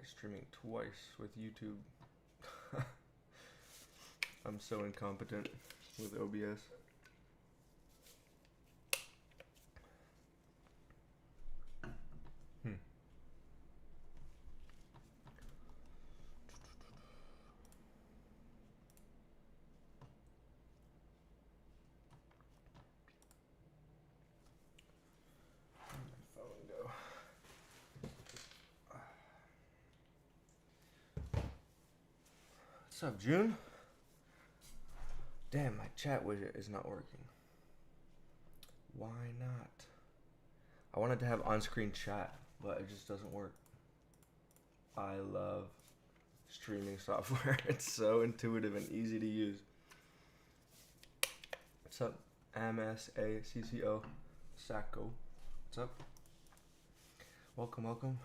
streaming twice with YouTube. I'm so incompetent with OBS. What's up, June? Damn, my chat widget is not working. Why not? I wanted to have on-screen chat, but it just doesn't work. I love streaming software. It's so intuitive and easy to use. What's up, MSACCO Sacco? What's up? Welcome, welcome.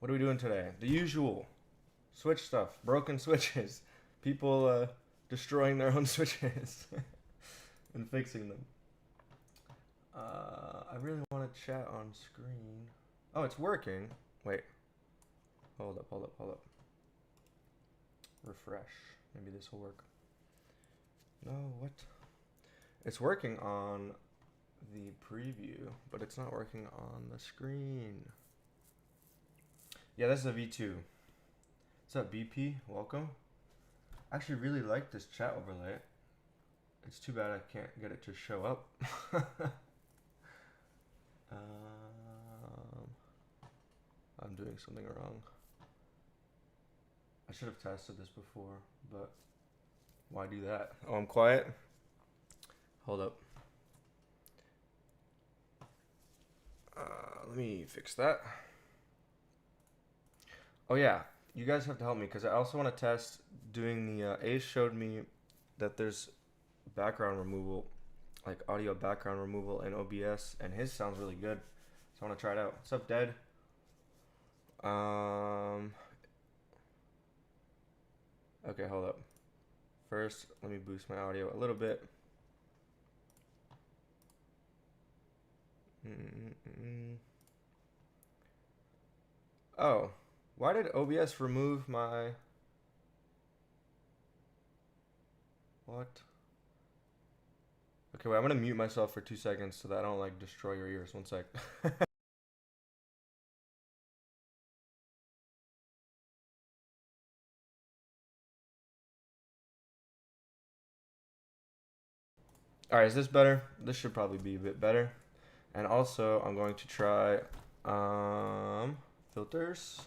What are we doing today? The usual. Switch stuff. Broken switches. People destroying their own switches and fixing them. I really want to chat on screen. Oh, it's working. Wait. Hold up. Refresh. Maybe this will work. No, what? It's working on the preview, but it's not working on the screen. Yeah, this is a V2. What's up, BP? Welcome. I actually really like this chat overlay. It's too bad I can't get it to show up. I'm doing something wrong. I should have tested this before, but why do that? Oh, I'm quiet? Hold up. Let me fix that. Oh yeah, you guys have to help me because I also want to test doing the Ace showed me that there's background removal, like audio background removal in OBS, and his sounds really good, so I want to try it out. What's up, Dead? Okay, hold up. First, let me boost my audio a little bit. Oh, why did OBS remove my... What? Okay, wait, I'm gonna mute myself for 2 seconds so that I don't like destroy your ears. 1 sec. Alright, is this better? This should probably be a bit better. And also, I'm going to try filters,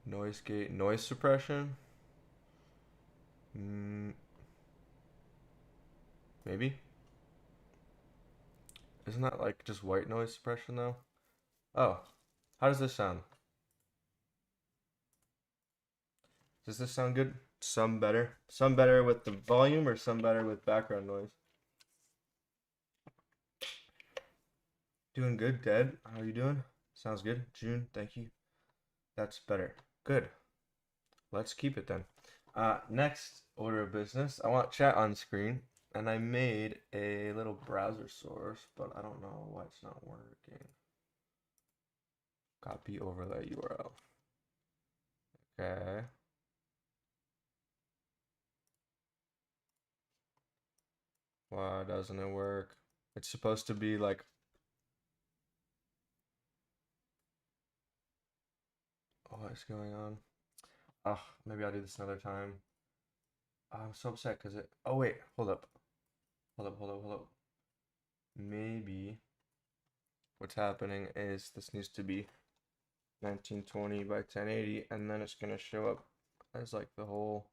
noise gate, noise suppression. Maybe. Isn't that like just white noise suppression though? Oh, how does this sound? Does this sound good? Some better. Some better with the volume or some better with background noise? Doing good, Dad. How are you doing? Sounds good. June, thank you. That's better. Good. Let's keep it then. Next order of business. I want chat on screen. And I made a little browser source, but I don't know why it's not working. Copy overlay URL. Okay. Why doesn't it work? It's supposed to be like... What's going on? Oh, maybe I'll do this another time. I'm so upset because it... Oh, wait. Hold up. Maybe what's happening is this needs to be 1920 by 1080, and then it's going to show up as like the whole...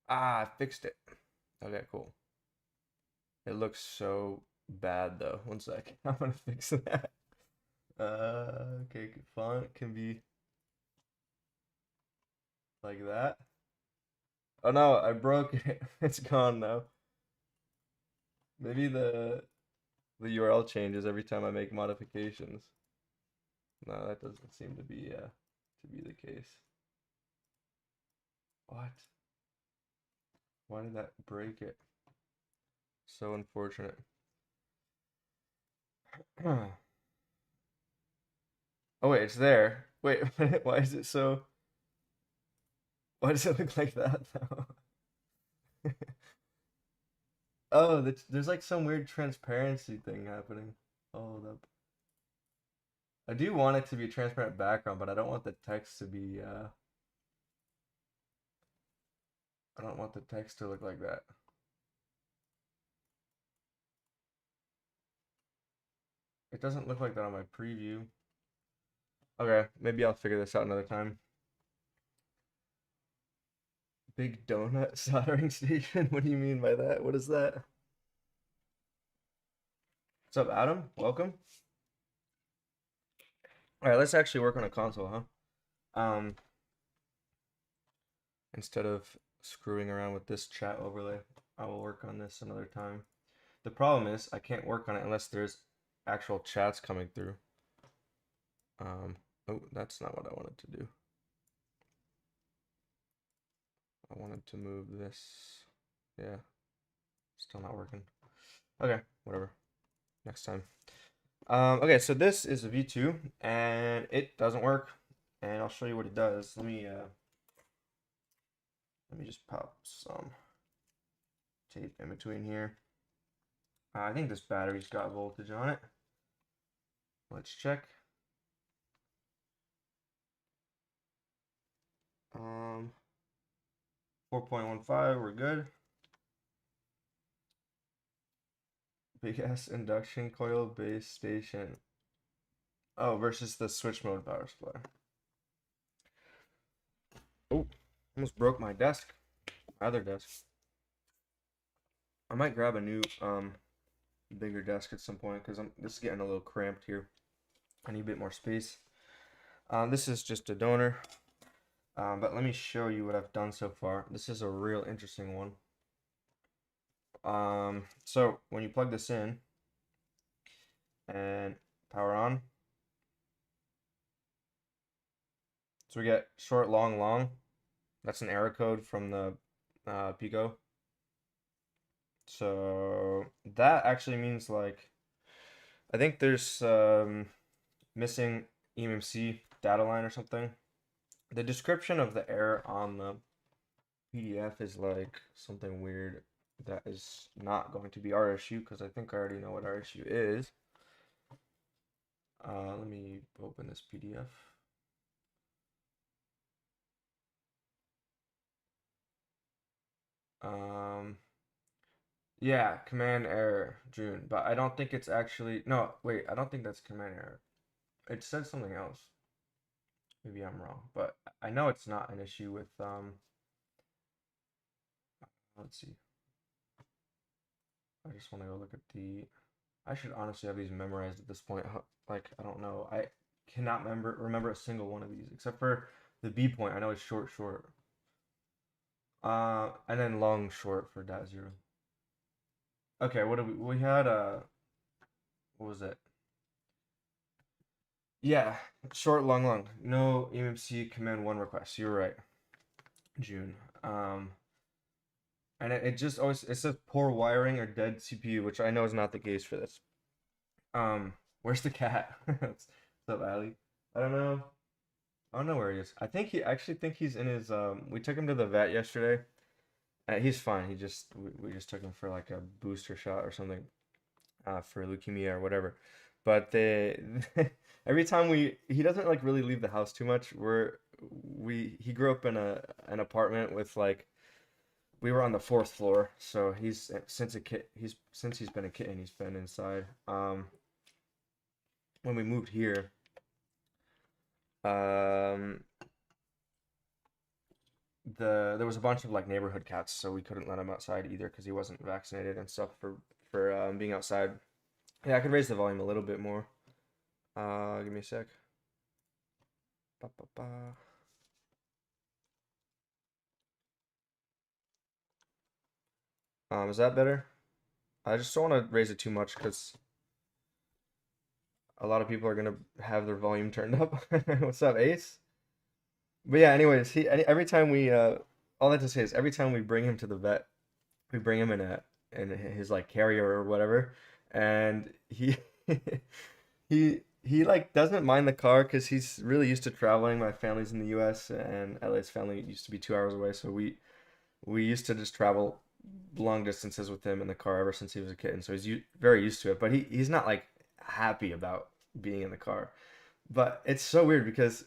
I fixed it. Okay, cool. It looks so bad though. 1 sec. I'm gonna fix that. Okay, font can be like that. Oh no, I broke it. It's gone now. Maybe the URL changes every time I make modifications. No, that doesn't seem to be the case. What? Why did that break it? So unfortunate. Oh wait, it's there. Wait, why is it so? Why does it look like that though? Oh, there's like some weird transparency thing happening. Hold up. I do want it to be a transparent background, but I don't want the text to be I don't want the text to look like that. It doesn't look like that on my preview. Okay, maybe I'll figure this out another time. Big donut soldering station? What do you mean by that? What is that? What's up, Adam? Welcome. All right, let's actually work on a console, huh? Instead of screwing around with this chat overlay, I will work on this another time. The problem is I can't work on it unless there's actual chats coming through. Oh, that's not what I wanted to do. I wanted to move this. Yeah, still not working. Okay, whatever. Next time. Okay, so this is a V2 and it doesn't work, and I'll show you what it does. Let me just pop some tape in between here. I think this battery's got voltage on it. Let's check. 4.15, we're good. Big ass induction coil base station. Oh, versus the switch mode power supply. Oh, almost broke my desk. My other desk. I might grab a new bigger desk at some point because this is getting a little cramped here. I need a bit more space. This is just a donor. But let me show you what I've done so far. This is a real interesting one. So when you plug this in and power on, so we get short, long, long. That's an error code from the Pico. So that actually means like, I think there's missing eMMC data line or something. The description of the error on the PDF is like something weird that is not going to be our issue because I think I already know what our issue is. Let me open this PDF. Yeah, command error, June, but I don't think it's actually, no, wait, I don't think that's command error. It said something else. Maybe I'm wrong, but I know it's not an issue with, let's see. I just want to go look at the, I should honestly have these memorized at this point. Like, I don't know. I cannot remember a single one of these except for the B point. I know it's short, short. And then long, short for dot zero. Okay, what do we had, what was it? Yeah, short, long, long. No eMMC command one request. You're right, June. And it just always, it says poor wiring or dead CPU, which I know is not the case for this. Where's the cat? What's up, Ali? I don't know. I don't know where he is. I actually think he's in his we took him to the vet yesterday. He's fine. We just took him for like a booster shot or something for leukemia or whatever. But they every time he doesn't like really leave the house too much. He grew up in an apartment with like we were on the fourth floor, so since he's been a kitten, he's been inside. When we moved here, um, there was a bunch of like neighborhood cats, so we couldn't let him outside either because he wasn't vaccinated and stuff for being outside. Yeah, I could raise the volume a little bit more. Give me a sec. Ba, ba, ba. Is that better? I just don't want to raise it too much because a lot of people are gonna have their volume turned up. What's up, Ace? But yeah, anyways, every time all that to say is every time we bring him to the vet, we bring him in his like carrier or whatever, and He like doesn't mind the car because he's really used to traveling. My family's in the U.S. and LA's family used to be 2 hours away, so we used to just travel long distances with him in the car ever since he was a kid, and so very used to it. But he's not like happy about being in the car. But it's so weird because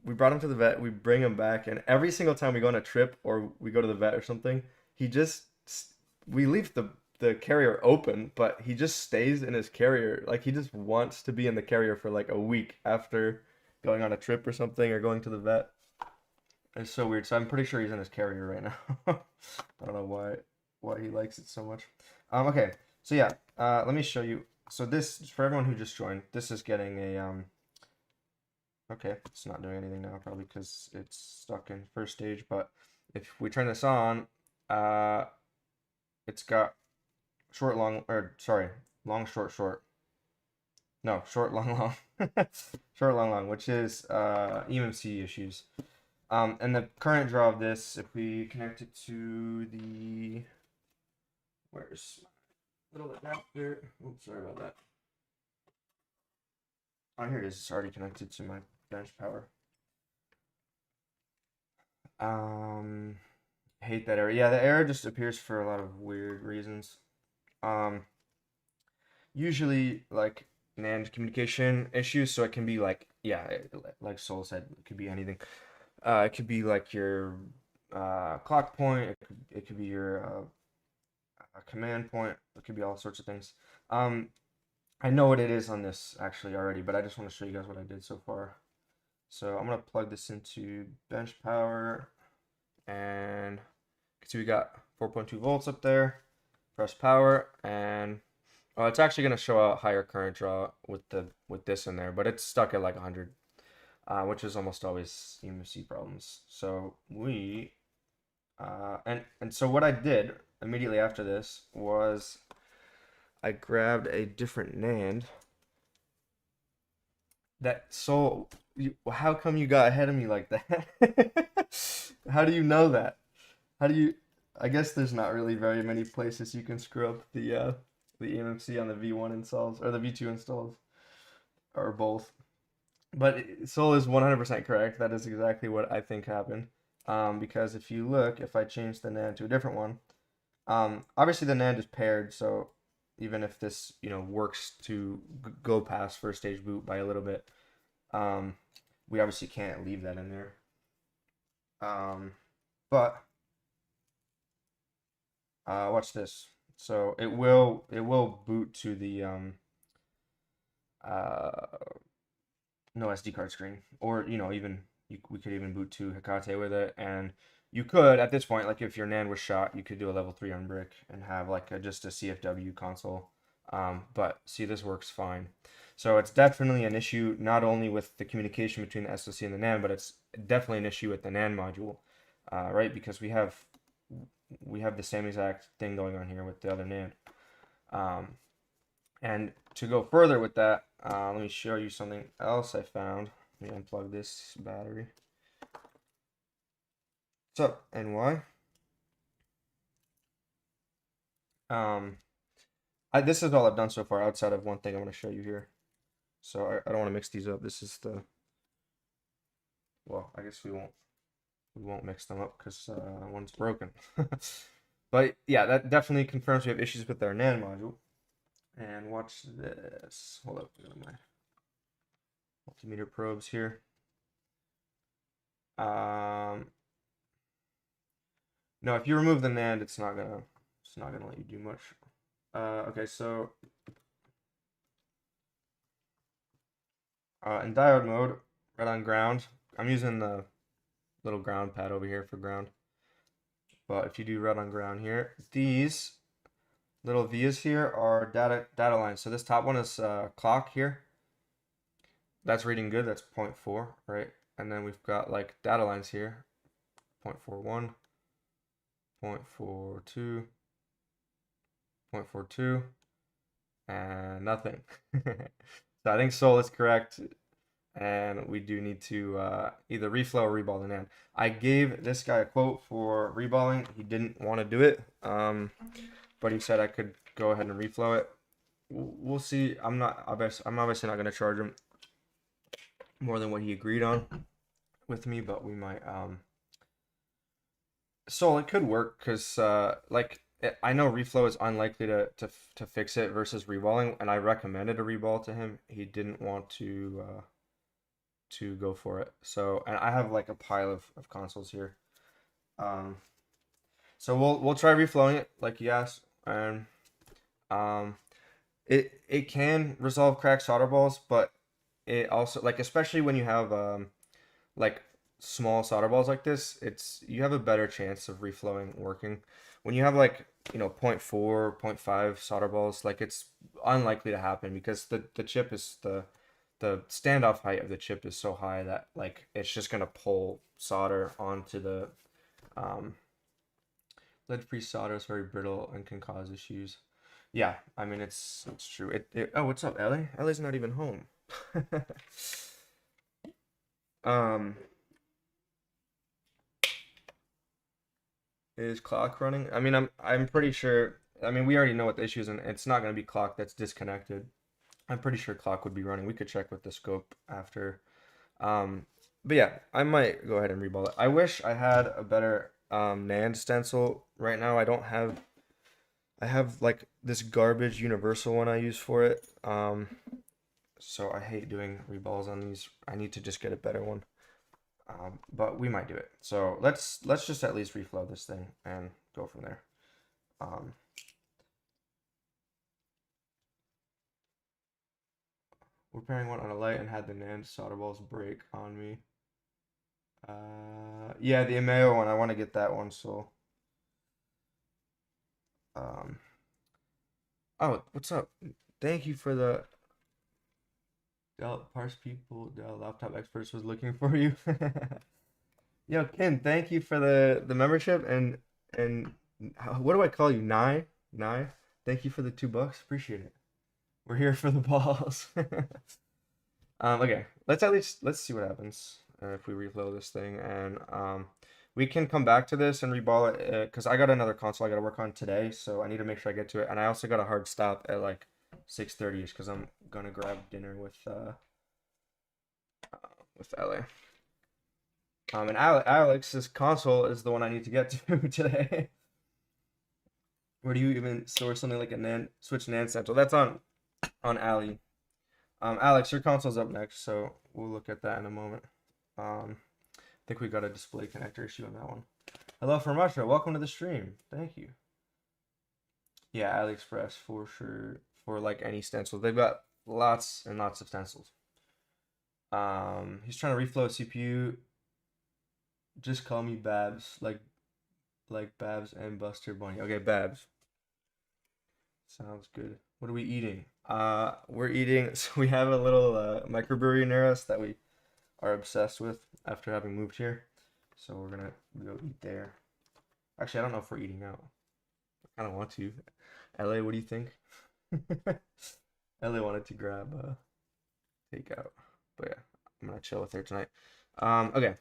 we brought him to the vet, we bring him back, and every single time we go on a trip or we go to the vet or something, he just we leave the carrier open, but he just stays in his carrier. Like he just wants to be in the carrier for like a week after going on a trip or something or going to the vet. It's so weird. So I'm pretty sure he's in his carrier right now. I don't know why he likes it so much. Okay. So yeah, let me show you. So this for everyone who just joined, this is getting a okay, it's not doing anything now probably because it's stuck in first stage, but if we turn this on, it's got short long or sorry, long short short. No, short long long. Short long long, which is EMC issues. And the current draw of this, if we connect it to the, where's my little adapter? Oops, sorry about that. Oh, here it is. It's already connected to my bench power. Hate that error. Yeah, the error just appears for a lot of weird reasons. Usually like NAND communication issues, so it can be like, yeah, like Soul said, it could be anything. It could be like your clock point. It could be your command point. It could be all sorts of things. I know what it is on this actually already, but I just want to show you guys what I did so far. So I'm gonna plug this into bench power, and you can see we got 4.2 volts up there. Press power, and it's actually gonna show a higher current draw with this in there, but it's stuck at like 100. Which is almost always EMC problems. So we, and so what I did immediately after this was I grabbed a different NAND. How come you got ahead of me like that? How do you know that? How do you, I guess there's not really very many places you can screw up the eMMC on the V1 installs or the V2 installs or both. But Sol is 100% correct. That is exactly what I think happened. Because if you look, if I change the NAND to a different one, obviously the NAND is paired, so even if this, works to go past first stage boot by a little bit, we obviously can't leave that in there. But watch this. So it will boot to the no SD card screen, or even we could even boot to Hekate with it, and you could at this point, like if your NAND was shot, you could do a level 3 on brick and have like just a CFW console. But see, this works fine. So it's definitely an issue not only with the communication between the SoC and the NAND, but it's definitely an issue with the NAND module, right? Because we have the same exact thing going on here with the other NAND. And to go further with that, let me show you something else I found. Let me unplug this battery. What's up, NY? This is all I've done so far outside of one thing I'm going to show you here. So I don't want to mix these up. This is well, I guess we won't mix them up because one's broken. But yeah, that definitely confirms we have issues with our NAND module. And watch this. Hold up, I got my multimeter probes here. No, if you remove the NAND, it's not gonna let you do much. Okay, so in diode mode, right on ground, I'm using the little ground pad over here for ground. But if you do red on ground here, these little V's here are data lines. So this top one is clock here. That's reading good. That's 0.4, right? And then we've got like data lines here, 0.41, 0.42, 0.42, and nothing. So I think Sol is correct, and we do need to either reflow or reball the NAND. I gave this guy a quote for reballing. He didn't want to do it, but he said I could go ahead and reflow it. we'll see. I'm obviously not gonna charge him more than what he agreed on with me, but we might. So it could work because I know reflow is unlikely to fix it versus reballing, and I recommended a reball to him. He didn't want to go for it. So, and I have like a pile of consoles here. Um, so we'll try reflowing it like he asked, and um, it can resolve cracked solder balls, but it also like especially when you have like small solder balls like this, you have a better chance of reflowing working. When you have like, you know, zero 0.4, zero 0.5 solder balls, like it's unlikely to happen because the chip is the standoff height of the chip is so high that like it's just gonna pull solder onto the um, lead-free solder is very brittle and can cause issues. Yeah, I mean it's true. Oh, what's up, Ellie? Ellie's not even home. um, is clock running? I mean, I'm pretty sure. I mean, we already know what the issue is, and it's not going to be clock that's disconnected. I'm pretty sure clock would be running. We could check with the scope after. Um, but yeah, I might go ahead and reball it. I wish I had a better NAND stencil right now. I don't have. I have like this garbage universal one I use for it. So I hate doing reballs on these. I need to just get a better one. But we might do it. So let's just at least reflow this thing and go from there. We're pairing one on a light and had the NAND solder balls break on me. Yeah, the Ameo one. I want to get that one. So, um, oh, what's up? Thank you for the Dell parse people. Dell laptop experts was looking for you. Yo, Kim, thank you for the membership and what do I call you? Nye. Thank you for the $2. Appreciate it. We're here for the balls. Okay, let's see what happens if we reflow this thing, and we can come back to this and reball it because I got another console I got to work on today, so I need to make sure I get to it, and I also got a hard stop at like 6:30ish because I'm gonna grab dinner with LA. And Alex's console is the one I need to get to today. Where do you even store something like a NAND switch NAND central? That's on Ali. Alex, your console's up next, so we'll look at that in a moment. I think we got a display connector issue on that one. Hello from Russia. Welcome to the stream. Thank you. Yeah, AliExpress for sure. For like any stencil, they've got lots and lots of stencils. He's trying to reflow CPU. Just call me Babs, like Babs and Buster Bunny. Okay, Babs. Sounds good. What are we eating? We're eating. So we have a little microbrewery near us that we are obsessed with after having moved here. So we're gonna go eat there. Actually, I don't know if we're eating out. I don't want to. LA, what do you think? LA wanted to grab takeout, but yeah, I'm gonna chill with her tonight. Okay.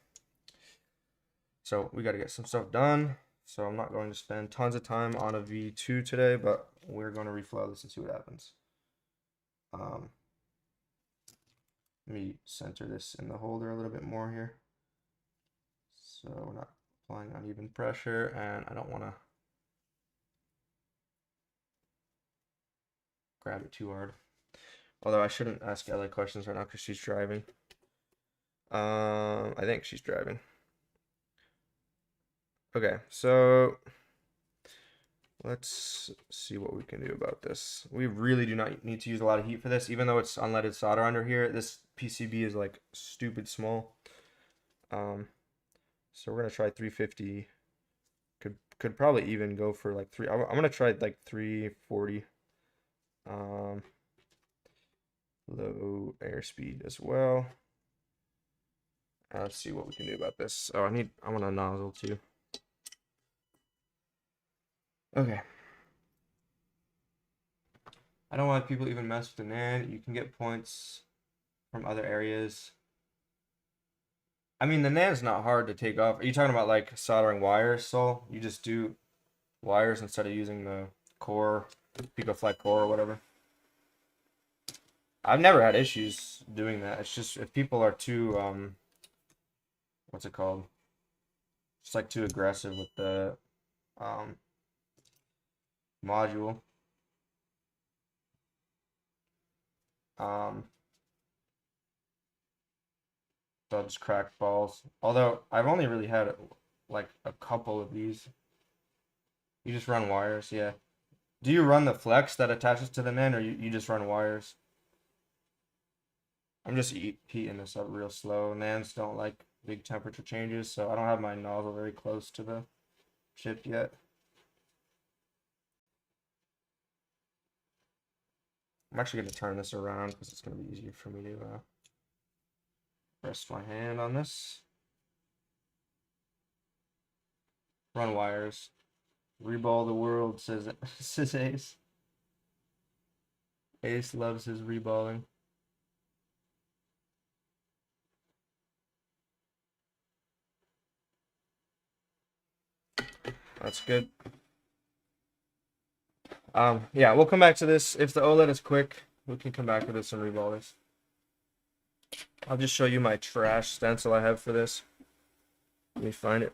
So we got to get some stuff done. So I'm not going to spend tons of time on a V2 today, but we're going to reflow this and see what happens. Let me center this in the holder a little bit more here. So we're not applying uneven pressure, and I don't want to grab it too hard. Although I shouldn't ask Ellie questions right now because she's driving. I think she's driving. Okay, so let's see what we can do about this. We really do not need to use a lot of heat for this, even though it's unleaded solder under here. This PCB is like stupid small. So we're gonna try 350. Could probably even go for like I'm gonna try like 340. Low airspeed as well. Let's see what we can do about this. Oh, I want a nozzle too. Okay. I don't want people even mess with the NAND. You can get points from other areas. I mean, the NAND's not hard to take off. Are you talking about like soldering wires, Sol? You just do wires instead of using the core, PicoFly core or whatever? I've never had issues doing that. It's just if people are too what's it called? Just like too aggressive with the um module. Um They'll just crack balls. Although I've only really had like a couple of these. You just run wires, yeah. Do you run the flex that attaches to the NAND, or you just run wires? I'm just heating this up real slow. NANDs don't like big temperature changes, so I don't have my nozzle very close to the chip yet. I'm actually going to turn this around because it's going to be easier for me to rest my hand on this. Run wires. Reball the world, says Ace. Ace loves his reballing. That's good. Yeah, we'll come back to this. If the OLED is quick, we can come back to this and reball this. I'll just show you my trash stencil I have for this. Let me find it.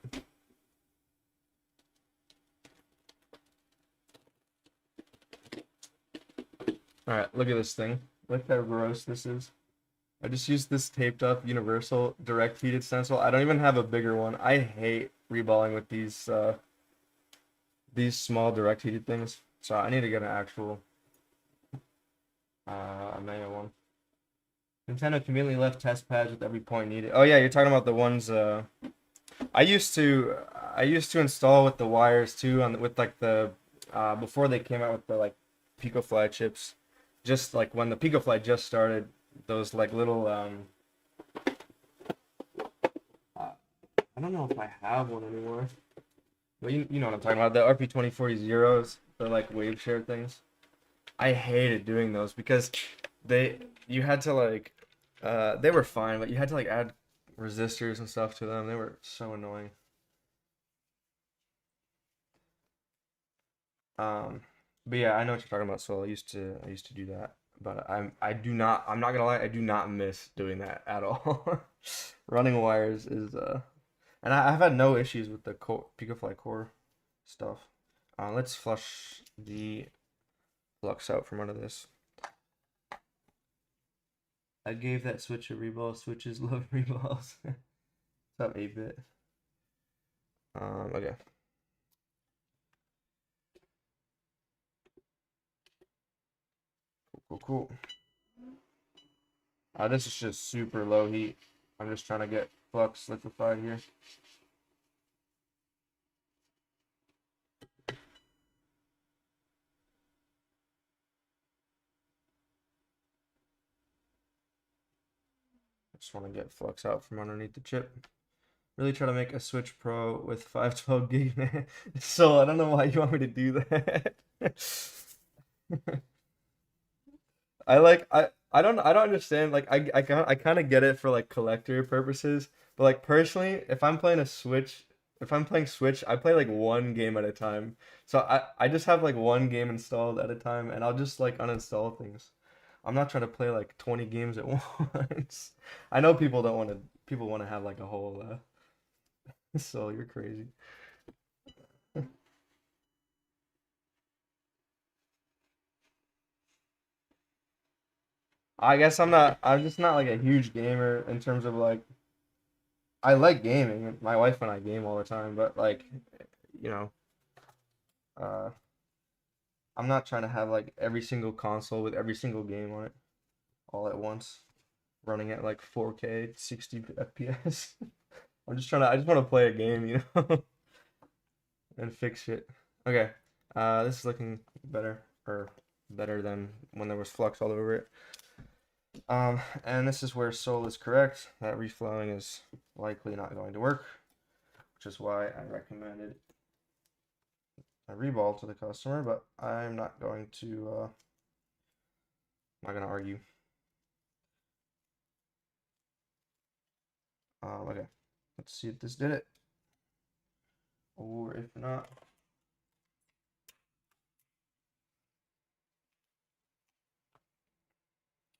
Alright, look at this thing. Look how gross this is. I just used this taped up universal direct heated stencil. I don't even have a bigger one. I hate reballing with these small direct heated things. So I need to get an actual a manual one. Nintendo conveniently left test pads with every point needed. Oh yeah, you're talking about the ones I used to install with the wires too with like the before they came out with the like PicoFly chips. Just like when the PicoFly just started, those like little I don't know if I have one anymore. But you know what I'm talking about, the RP2040 zeros, the like wave share things. I hated doing those because you had to like they were fine, but you had to like add resistors and stuff to them. They were so annoying. But yeah, I know what you're talking about. So I used to do that, but I'm not gonna lie, I do not miss doing that at all. Running wires is and I've had no issues with the PicoFly core stuff. Let's flush the flux out from under this. I gave that switch a reball. Switches love reballs. What's up, 8-bit? Okay. Cool. This is just super low heat. I'm just trying to get flux liquefied here. Just want to get flux out from underneath the chip. Really try to make a Switch Pro with 512 gig, man. So I don't know why you want me to do that. I don't understand. Like I kind of get it for like collector purposes, but like personally, if I'm playing Switch, I play like one game at a time. So I just have like one game installed at a time, and I'll just like uninstall things. I'm not trying to play like 20 games at once. I know people want to have like a whole so you're crazy. I'm just not like a huge gamer in terms of like I like gaming. My wife and I game all the time, but like you know, uh I'm not trying to have like every single console with every single game on it all at once, running at like 4K 60 FPS. I just want to play a game, and fix shit. Okay. This is looking better or better than when there was flux all over it. And this is where Sol is correct. That reflowing is likely not going to work, which is why I recommended a reball to the customer, but I'm not going to argue. Okay, let's see if this did it, or if not.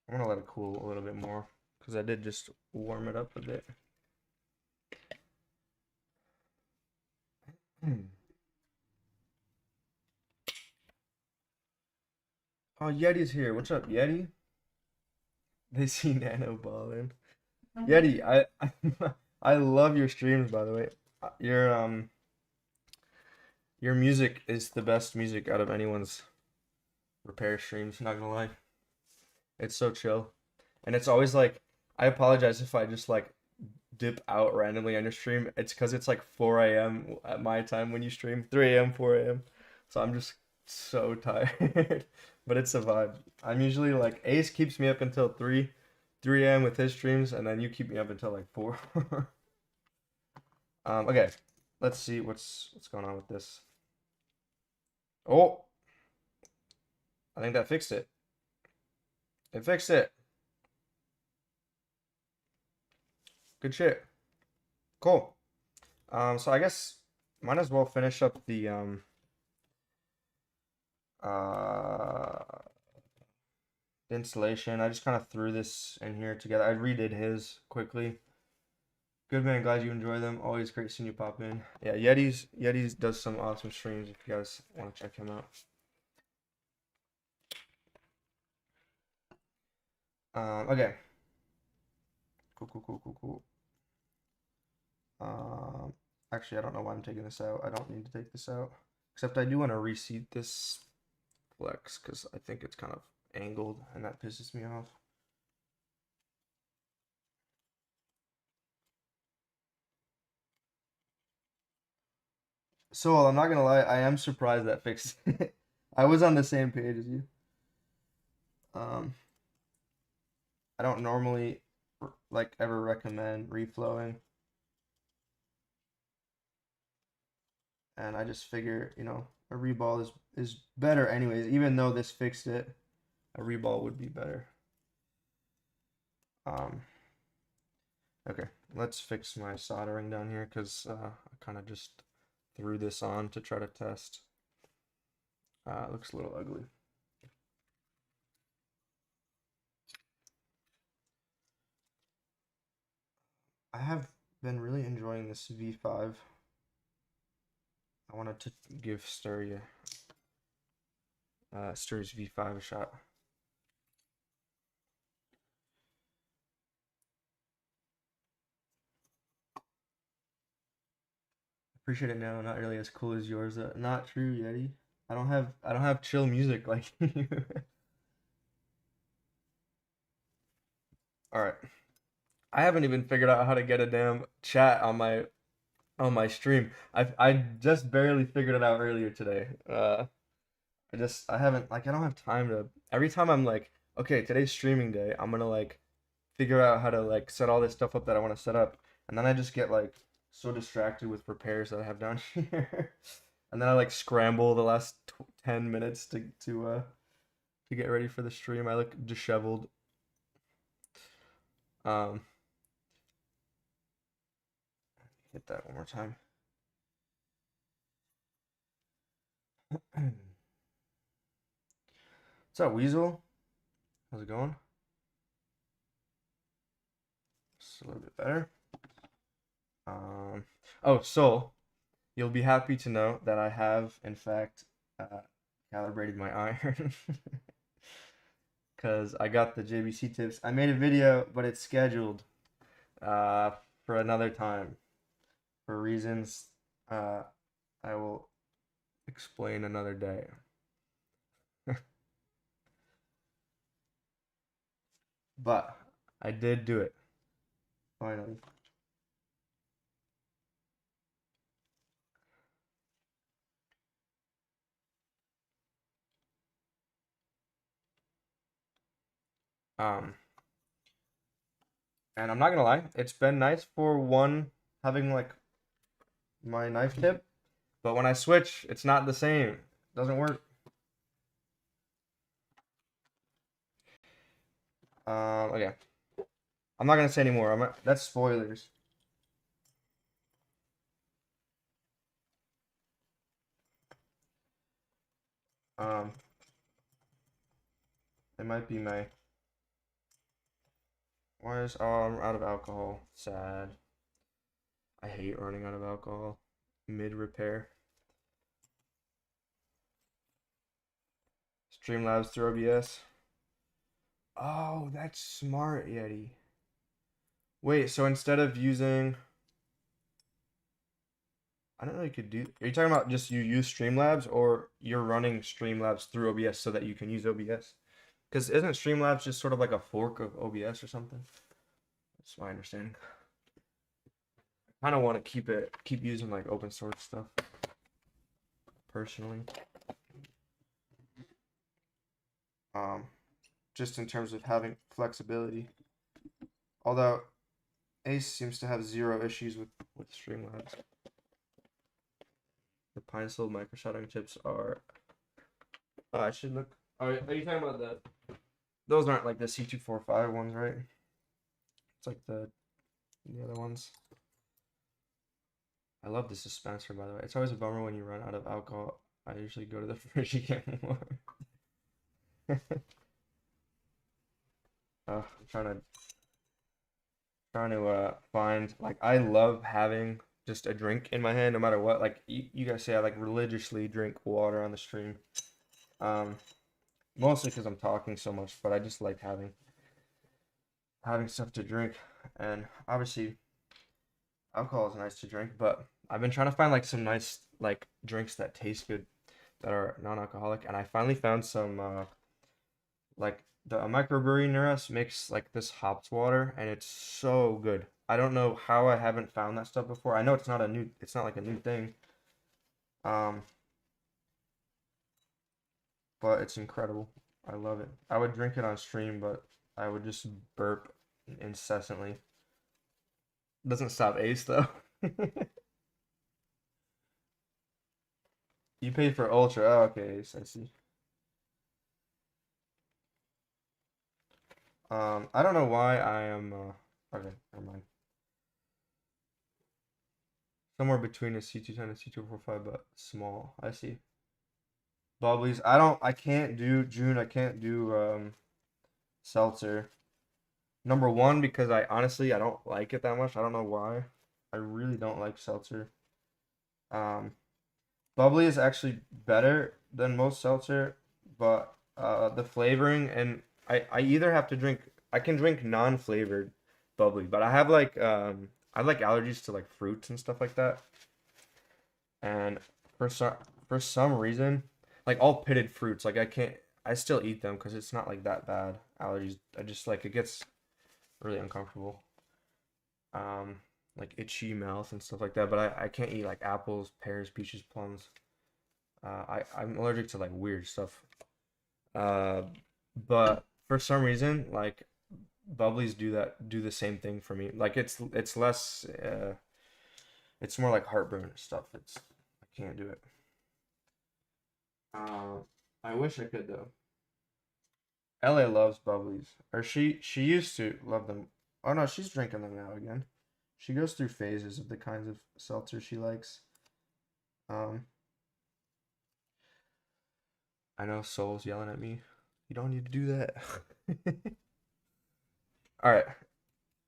I'm gonna let it cool a little bit more because I did just warm it up a bit. Oh, Yeti's here. What's up, Yeti? They see Nano balling. Yeti, I love your streams, by the way. Your your music is the best music out of anyone's repair streams, not gonna lie. It's so chill. And it's always like I apologize if I just like dip out randomly on your stream. It's because it's like 4 a.m. at my time when you stream, 3 a.m., 4 a.m. So I'm just so tired. But it's a vibe. I'm usually like Ace keeps me up until 3 a.m. with his streams, and then you keep me up until like 4. Okay. Let's see what's going on with this. Oh, I think that fixed it. It fixed it. Good shit. Cool. So I guess might as well finish up the uh installation. I just kind of threw this in here together. I redid his quickly. Good man, glad you enjoy them. Always great seeing you pop in. Yeah, Yeti's does some awesome streams if you guys want to check him out. Okay. Cool. Actually, I don't know why I'm taking this out. I don't need to take this out. Except I do want to reseat this flex because I think it's kind of angled and that pisses me off. So I'm not gonna lie, I am surprised that fixed it. I was on the same page as you. Um, I don't normally like ever recommend reflowing, and I just figure, you know, a reball is better anyways. Even though this fixed it, a reball would be better. Okay, let's fix my soldering down here because I kind of just threw this on to try to test. It looks a little ugly. I have been really enjoying this V5. I wanted to give Sturry's V5 a shot. Appreciate it now. Not really as cool as yours. Not true, Yeti. I don't have chill music like you. All right. I haven't even figured out how to get a damn chat on my stream. I just barely figured it out earlier today. I haven't like I don't have time to every time I'm like, okay, today's streaming day. I'm gonna like figure out how to like set all this stuff up that I want to set up, and then I just get like so distracted with repairs that I have down here, and then I like scramble the last 10 minutes to get ready for the stream. I look disheveled. Um, hit that one more time. What's up, Weasel? How's it going? Just a little bit better. Oh, so you'll be happy to know that I have, in fact, calibrated my iron because I got the JBC tips. I made a video, but it's scheduled for another time for reasons I will explain another day. But I did do it finally. Um, and I'm not gonna lie, it's been nice for one having like my knife tip, but when I switch, it's not the same. It doesn't work. Okay. I'm not gonna say anymore. That's spoilers. Um, it might be my Why is I'm out of alcohol? Sad. I hate running out of alcohol mid repair. Streamlabs through OBS. Oh, that's smart, Yeti. Wait, so instead of using, I don't know, you could do. Are you talking about just you use Streamlabs, or you're running Streamlabs through OBS so that you can use OBS? Because isn't Streamlabs just sort of like a fork of OBS or something? That's my understanding. I kind of want to keep using like open source stuff personally. Just in terms of having flexibility. Although Ace seems to have zero issues with Streamlabs. The Pine-Sol microsoldering chips are. Oh, I should look. Are you talking about the? Those aren't like the C245 ones, right? It's like the other ones. I love the dispenser, by the way. It's always a bummer when you run out of alcohol. I usually go to the fridge to get more. I'm trying to find, like, I love having just a drink in my hand no matter what. Like you guys say, I like religiously drink water on the stream. Mostly because I'm talking so much, but I just like having stuff to drink. And obviously alcohol is nice to drink, but I've been trying to find like some nice like drinks that taste good that are non-alcoholic, and I finally found some like the a microbrewery near us makes like this hops water, and it's so good. I don't know how I haven't found that stuff before. I know it's not like a new thing. Um, but it's incredible. I love it. I would drink it on stream, but I would just burp incessantly. Doesn't stop Ace though. You paid for Ultra. Oh, okay, Ace, I see. I don't know why I am okay, never mind. Somewhere between a C210 and C245, but small. I see. Bubblies. I can't do June. I can't do seltzer. Number one, because I honestly I don't like it that much. I don't know why. I really don't like seltzer. Um, Bubbly is actually better than most seltzer, but the flavoring, and I either have to drink, I can drink non-flavored bubbly, but I have like allergies to like fruits and stuff like that. And for some reason, like all pitted fruits, like I still eat them because it's not like that bad. Allergies, I just like it gets really uncomfortable. Um, like itchy mouth and stuff like that. But I can't eat like apples, pears, peaches, plums. I'm allergic to like weird stuff. Uh, but for some reason, like bubblies do the same thing for me. Like it's less it's more like heartburn stuff. I can't do it. Uh, I wish I could though. LA loves bubblies. Or she used to love them. Oh no, she's drinking them now again. She goes through phases of the kinds of seltzer she likes. Um, I know Soul's yelling at me. You don't need to do that. All right,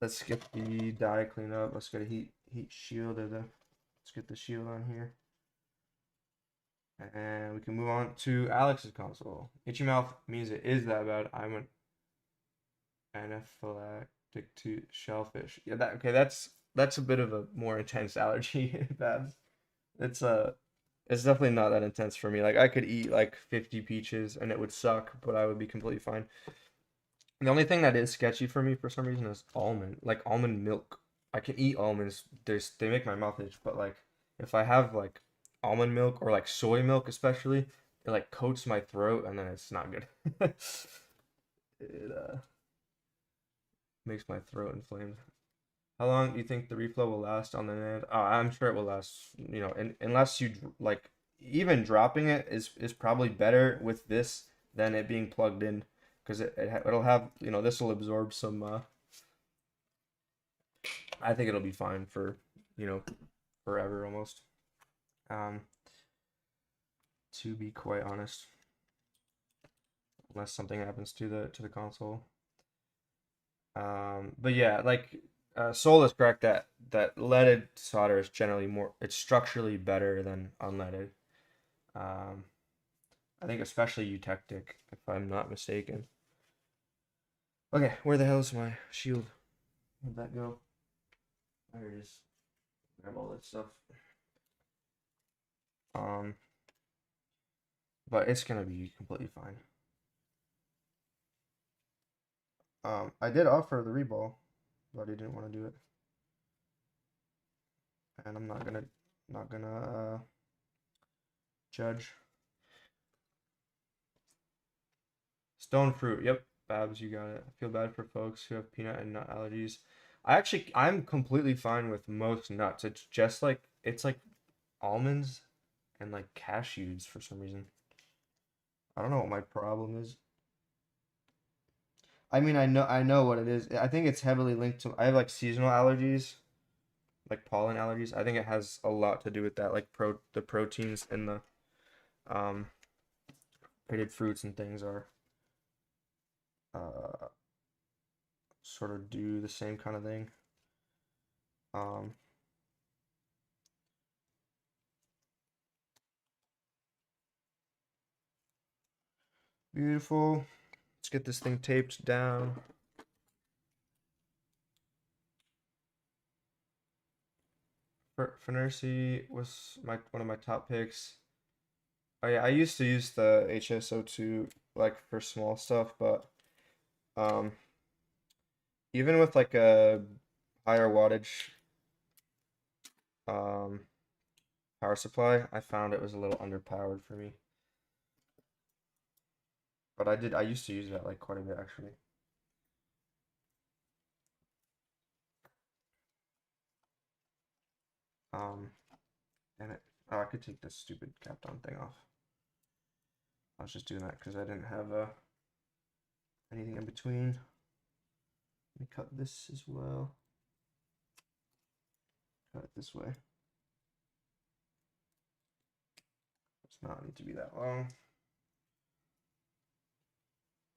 let's get the die clean up. Let's get a heat shield or let's get the shield on here. And we can move on to Alex's console. Itchy mouth means it is that bad. I'm an anaphylactic to shellfish. Yeah, that's a bit of a more intense allergy, Babs. It's definitely not that intense for me. Like I could eat like 50 peaches and it would suck, but I would be completely fine. The only thing that is sketchy for me for some reason is like almond milk. I can eat almonds. They make my mouth itch, but like if I have like almond milk or like soy milk especially, it like coats my throat and then it's not good. It makes my throat inflamed. How long do you think the reflow will last on the NAND? Oh, I'm sure it will last, unless you like even dropping it is probably better with this than it being plugged in because it'll have, this will absorb some I think it'll be fine for, forever almost. Um to be quite honest, unless something happens to the console. But yeah, like Sol is correct that leaded solder is generally more, it's structurally better than unleaded. Um, I think especially eutectic, if I'm not mistaken. Okay, where the hell is my shield? Where'd that go? There it is. Grab all that stuff. Um, but it's gonna be completely fine. I did offer the reball, but he didn't want to do it, and I'm not gonna judge. Stone fruit. Yep, Babs, you got it. I feel bad for folks who have peanut and nut allergies. I'm completely fine with most nuts. It's just like it's like almonds and like cashews for some reason. I don't know what my problem is. I mean, I know what it is. I think it's heavily linked to I have like seasonal allergies, like pollen allergies. I think it has a lot to do with that, like the proteins in the um pitted fruits and things are uh sort of do the same kind of thing. Um, Beautiful. Let's get this thing taped down. Finercy was one of my top picks. Oh yeah, I used to use the HSO2 like for small stuff, but um, even with like a higher wattage um, power supply, I found it was a little underpowered for me. But I used to use that like quite a bit actually. Um, and I could take this stupid Kapton thing off. I was just doing that because I didn't have anything in between. Let me cut this as well. Cut it this way. Does not need to be that long.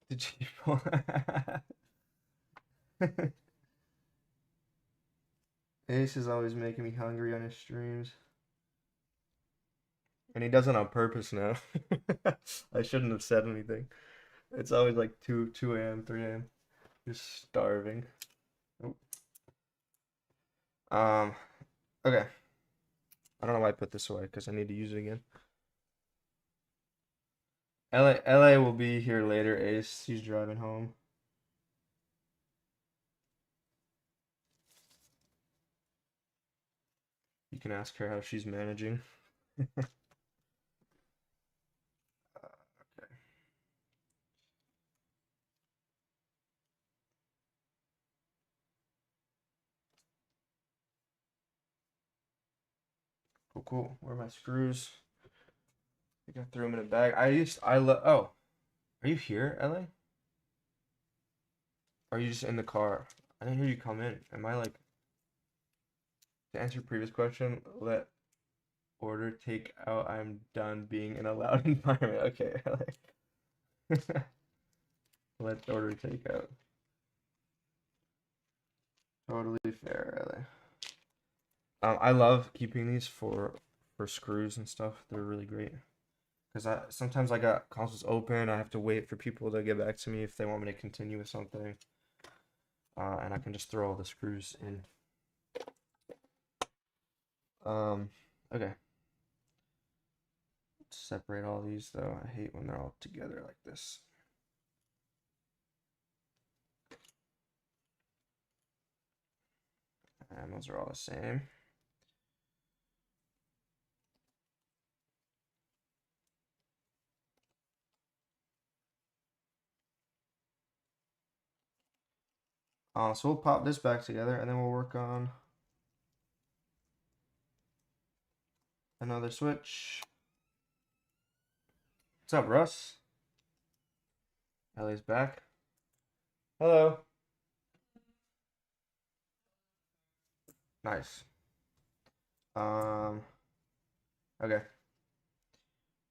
Did you pull? Ace is always making me hungry on his streams. And he does it on purpose now. I shouldn't have said anything. It's always like 2 a.m., 3 a.m. Just starving. Oh. Okay. I don't know why I put this away because I need to use it again. LA will be here later, Ace. He's driving home. You can ask her how she's managing. Okay. Cool, cool. Where are my screws? I think I threw them in a bag. Oh, are you here, LA? Or are you just in the car? I didn't hear you come in. Am I like, to answer your previous question, let order take out. I'm done being in a loud environment. Okay, LA. Let order take out. Totally fair, LA. I love keeping these for screws and stuff. They're really great. Because sometimes I got consoles open. I have to wait for people to get back to me if they want me to continue with something. And I can just throw all the screws in. Okay. Separate all these though. I hate when they're all together like this. And those are all the same. So we'll pop this back together and then we'll work on another switch. What's up, Russ? Ellie's back. Hello. Nice. Okay.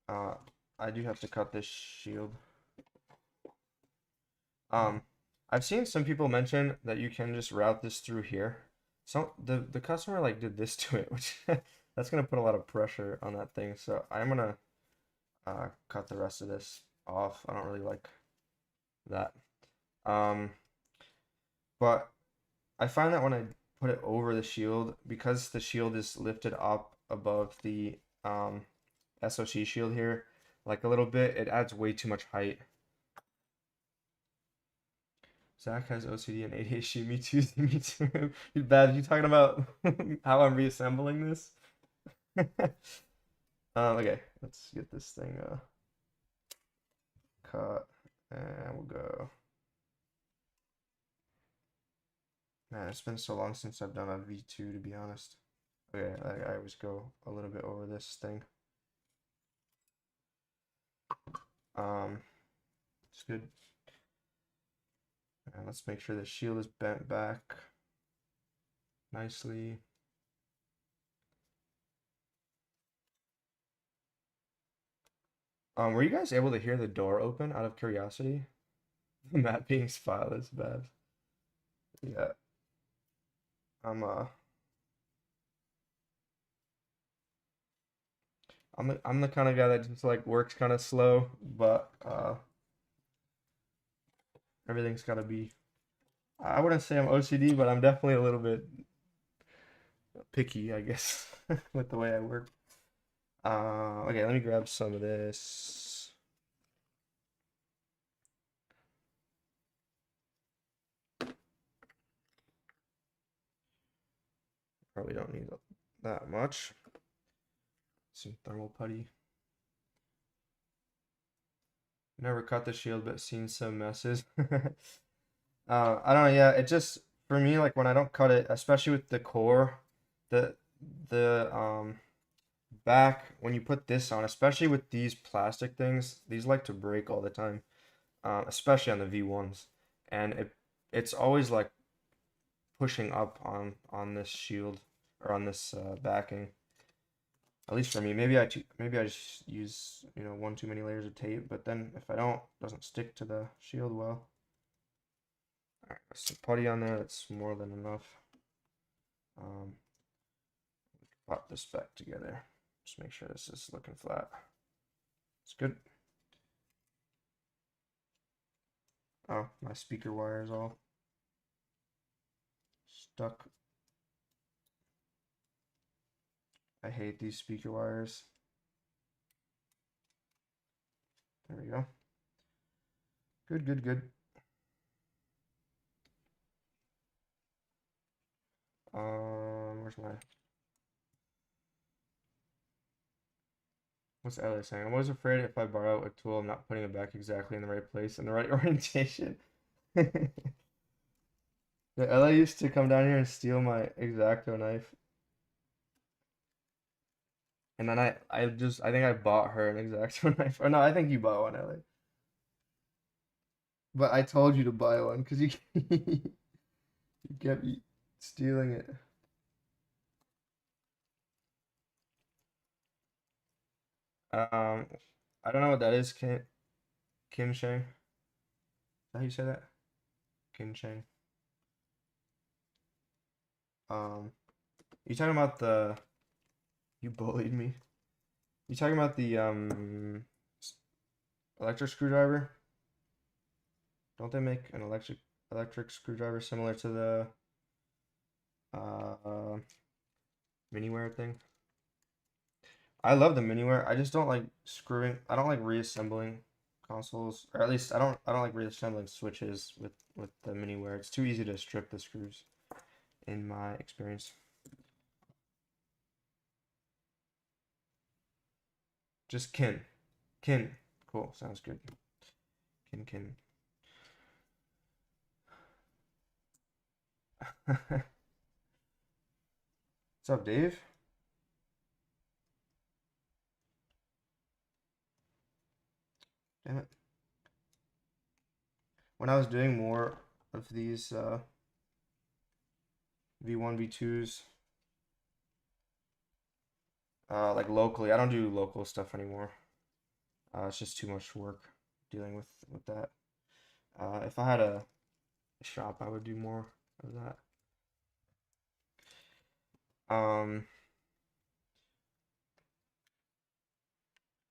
I do have to cut this shield. I've seen some people mention that you can just route this through here. So the customer like did this to it, which that's gonna put a lot of pressure on that thing. So I'm gonna cut the rest of this off. I don't really like that. Um, but I find that when I put it over the shield, because the shield is lifted up above the SOC shield here, like a little bit, it adds way too much height. Zach has OCD and ADHD. Me too. Me too. Bad. You talking about how I'm reassembling this? Okay, let's get this thing cut, and we'll go. Man, it's been so long since I've done a V2, to be honest. Okay, I always go a little bit over this thing. It's good. And let's make sure the shield is bent back nicely. Were you guys able to hear the door open out of curiosity? The map being file is bad. Yeah. I'm I'm the kind of guy that just like works kind of slow, but everything's gotta be. I wouldn't say I'm OCD, but I'm definitely a little bit picky, I guess, with the way I work. Okay, let me grab some of this. Probably don't need that much. Some thermal putty. Never cut the shield, but seen some messes. I don't know. Yeah, it just for me, like when I don't cut it, especially with the core, the the back when you put this on, especially with these plastic things, these like to break all the time, especially on the V1s, and it's always like pushing up on this shield or on this backing. At least for me, maybe I just use one too many layers of tape, but then if I don't, it doesn't stick to the shield well. All right, some putty on there. That's more than enough. Pop this back together. Just make sure this is looking flat. It's good. Oh, my speaker wire is all stuck. I hate these speaker wires. There we go. Good, good, good. Where's my... What's Ellie saying? I'm always afraid if I borrow a tool, I'm not putting it back exactly in the right place and the right orientation. The Ella used to come down here and steal my X-Acto knife. And then I think I bought her an X-Acto knife. Or no, I think you bought one, Ellie. But I told you to buy one because you you kept stealing it. I don't know what that is, Kim Shang. Is that how you say that? Kim Shang. You talking about the... You bullied me. You talking about the electric screwdriver? Don't they make an electric screwdriver similar to the miniware thing? I love the miniware. I just don't like screwing. I don't like reassembling consoles, or at least I don't like reassembling switches with the miniware. It's too easy to strip the screws, in my experience. Just kin. Kin. Cool. Sounds good. Kin. What's up, Dave? Damn it. When I was doing more of these V1, V2s, like locally, I don't do local stuff anymore. It's just too much work dealing with that. If I had a shop, I would do more of that.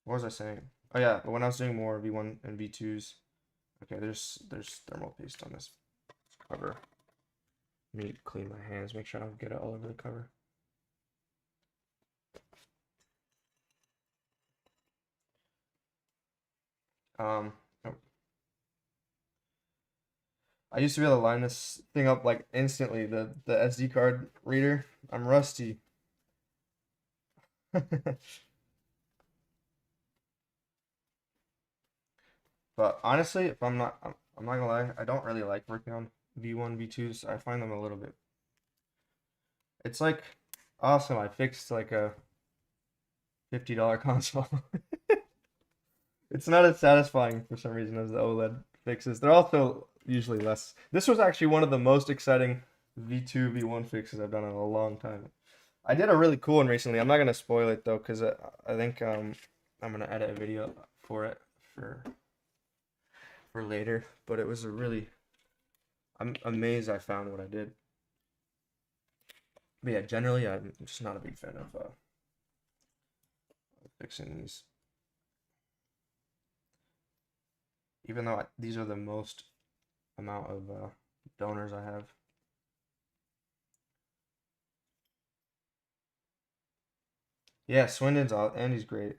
What was I saying? Oh yeah, but when I was doing more V1 and V2s, okay, there's thermal paste on this cover. Let me clean my hands, make sure I don't get it all over the cover. Oh. I used to be able to line this thing up like instantly, the SD card reader. I'm rusty. But honestly, if I'm not gonna lie, I don't really like working on V1, V2s. I find them a little bit. It's like awesome. I fixed like a $50 console. It's not as satisfying for some reason as the OLED fixes. They're also usually less. This was actually one of the most exciting V2, V1 fixes I've done in a long time. I did a really cool one recently. I'm not gonna spoil it though, because I think I'm gonna edit a video for it for later. But it was a really I'm amazed I found what I did. But yeah, generally I'm just not a big fan of fixing these. Even though these are the most amount of donors I have. Yeah, Swindon's out, and he's great.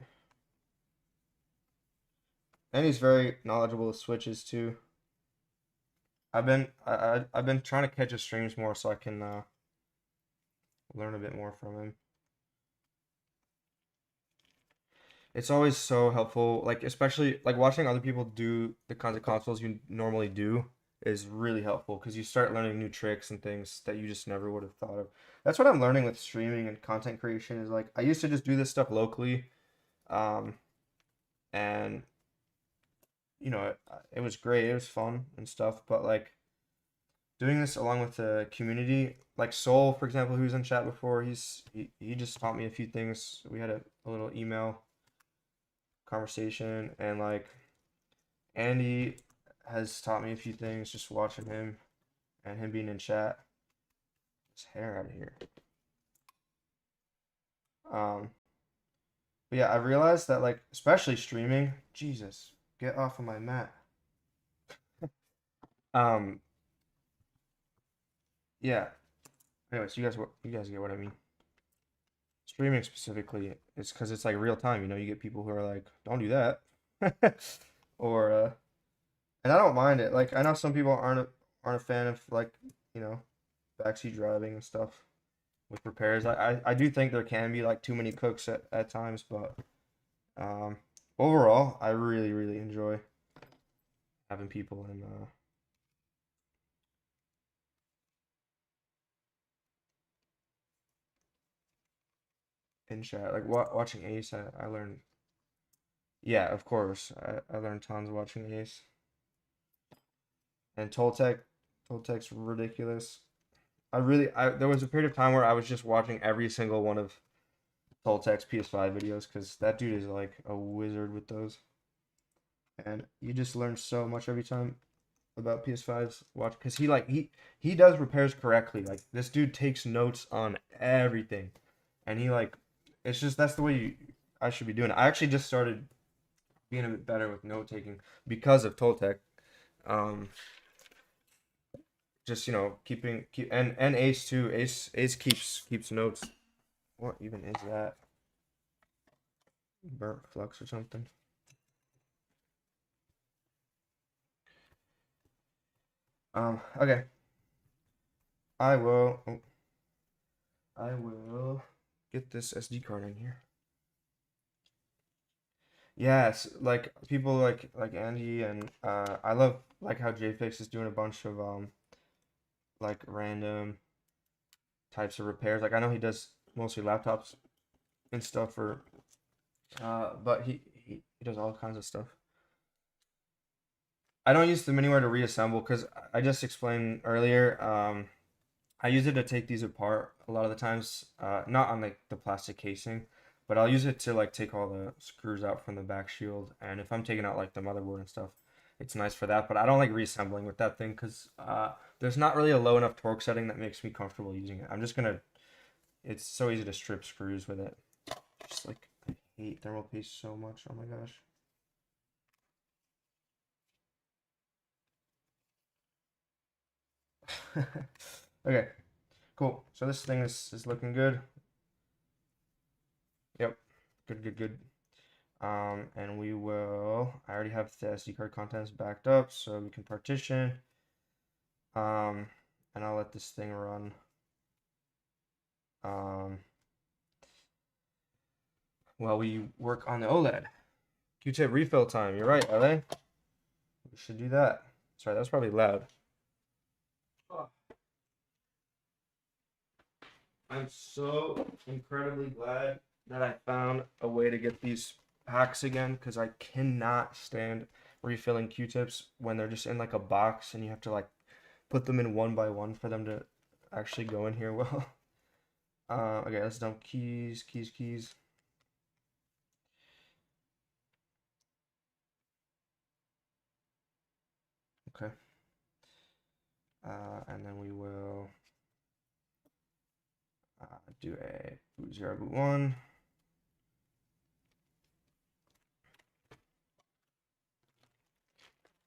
And he's very knowledgeable with switches too. I've been trying to catch his streams more so I can learn a bit more from him. It's always so helpful, like especially like watching other people do the kinds of consoles you normally do is really helpful because you start learning new tricks and things that you just never would have thought of. That's what I'm learning with streaming and content creation is like I used to just do this stuff locally, um, and you know it was great, it was fun and stuff, but like doing this along with the community, like Soul, for example, who's in chat before, he just taught me a few things. We had a little email conversation, and like Andy has taught me a few things just watching him and him being in chat. His hair out of here. But yeah, I realized that like especially streaming, Jesus, get off of my mat. Um, yeah. Anyways, you guys get what I mean. Streaming specifically, it's because it's like real time. You know, you get people who are like, "Don't do that," or and I don't mind it. Like I know some people aren't a fan of like you know backseat driving and stuff with repairs. I do think there can be like too many cooks at times, but um, overall, I really enjoy having people in chat. Like watching Ace, I learned. Yeah, of course, I learned tons watching Ace and Toltec's ridiculous. I there was a period of time where I was just watching every single one of Toltec's PS5 videos because that dude is like a wizard with those. And you just learn so much every time about PS5's watch because he does repairs correctly. Like this dude takes notes on everything, and he like it's just that's the way I should be doing it. I actually just started being a bit better with note taking because of Toltec. Um, just you know and Ace too. Ace keeps notes. What even is that? Burnt flux or something? Okay. I will. I will get this SD card in here. Yes, like people like Andy and I love like how JFix is doing a bunch of like random types of repairs. Like I know he does mostly laptops and stuff for but he does all kinds of stuff. I don't use them anywhere to reassemble because I just explained earlier. I use it to take these apart a lot of the times, not on like the plastic casing, but I'll use it to like take all the screws out from the back shield. And if I'm taking out like the motherboard and stuff, it's nice for that, but I don't like reassembling with that thing because there's not really a low enough torque setting that makes me comfortable using it. I'm just gonna, it's so easy to strip screws with it. Just like, I hate thermal paste so much. Oh my gosh. Okay, cool. So this thing is looking good. Yep, good. And we will, I already have the SD card contents backed up so we can partition. And I'll let this thing run. While we work on the OLED. Q-tip refill time. You're right, LA. We should do that. Sorry, that was probably loud. I'm so incredibly glad that I found a way to get these packs again because I cannot stand refilling Q-tips when they're just in like a box and you have to like put them in one by one for them to actually go in here well. Okay, let's dump keys. Okay. And then we will do a boot 0, boot 1.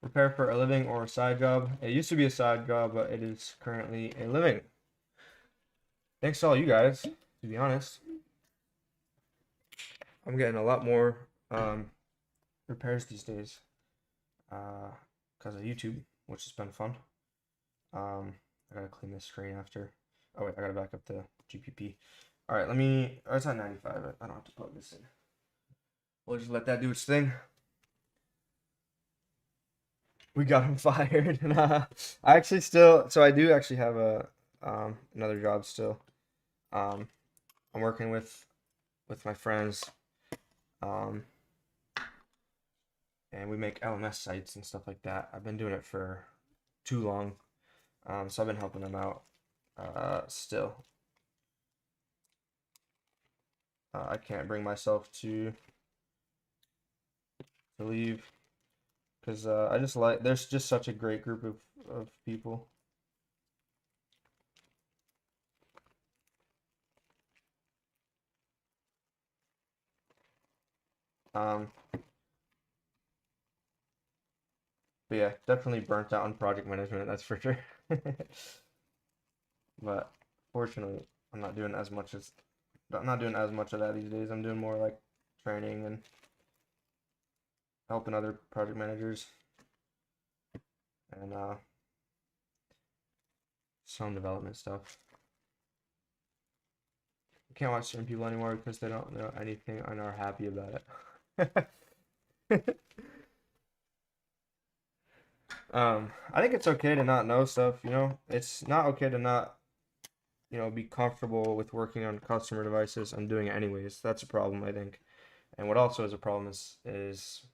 Repair for a living or a side job. It used to be a side job, but it is currently a living. Thanks to all you guys, to be honest. I'm getting a lot more repairs these days because of YouTube, which has been fun. I gotta clean this screen after. Oh wait, I gotta back up the GPP. All right, let me. Oh, it's at 95. I don't have to plug this in. We'll just let that do its thing. We got him fired. I actually still. So I do actually have a another job still. I'm working with my friends. And we make LMS sites and stuff like that. I've been doing it for too long. So I've been helping them out still. I can't bring myself to leave because I just like, there's just such a great group of people. But yeah, definitely burnt out on project management, that's for sure. But fortunately, I'm not doing as much of that these days. I'm doing more like training and helping other project managers and some development stuff. I can't watch certain people anymore because they don't know anything and are happy about it. I think it's okay to not know stuff, you know? It's not okay to not, you know, be comfortable with working on customer devices and doing it anyways. That's a problem, I think. And what also is a problem is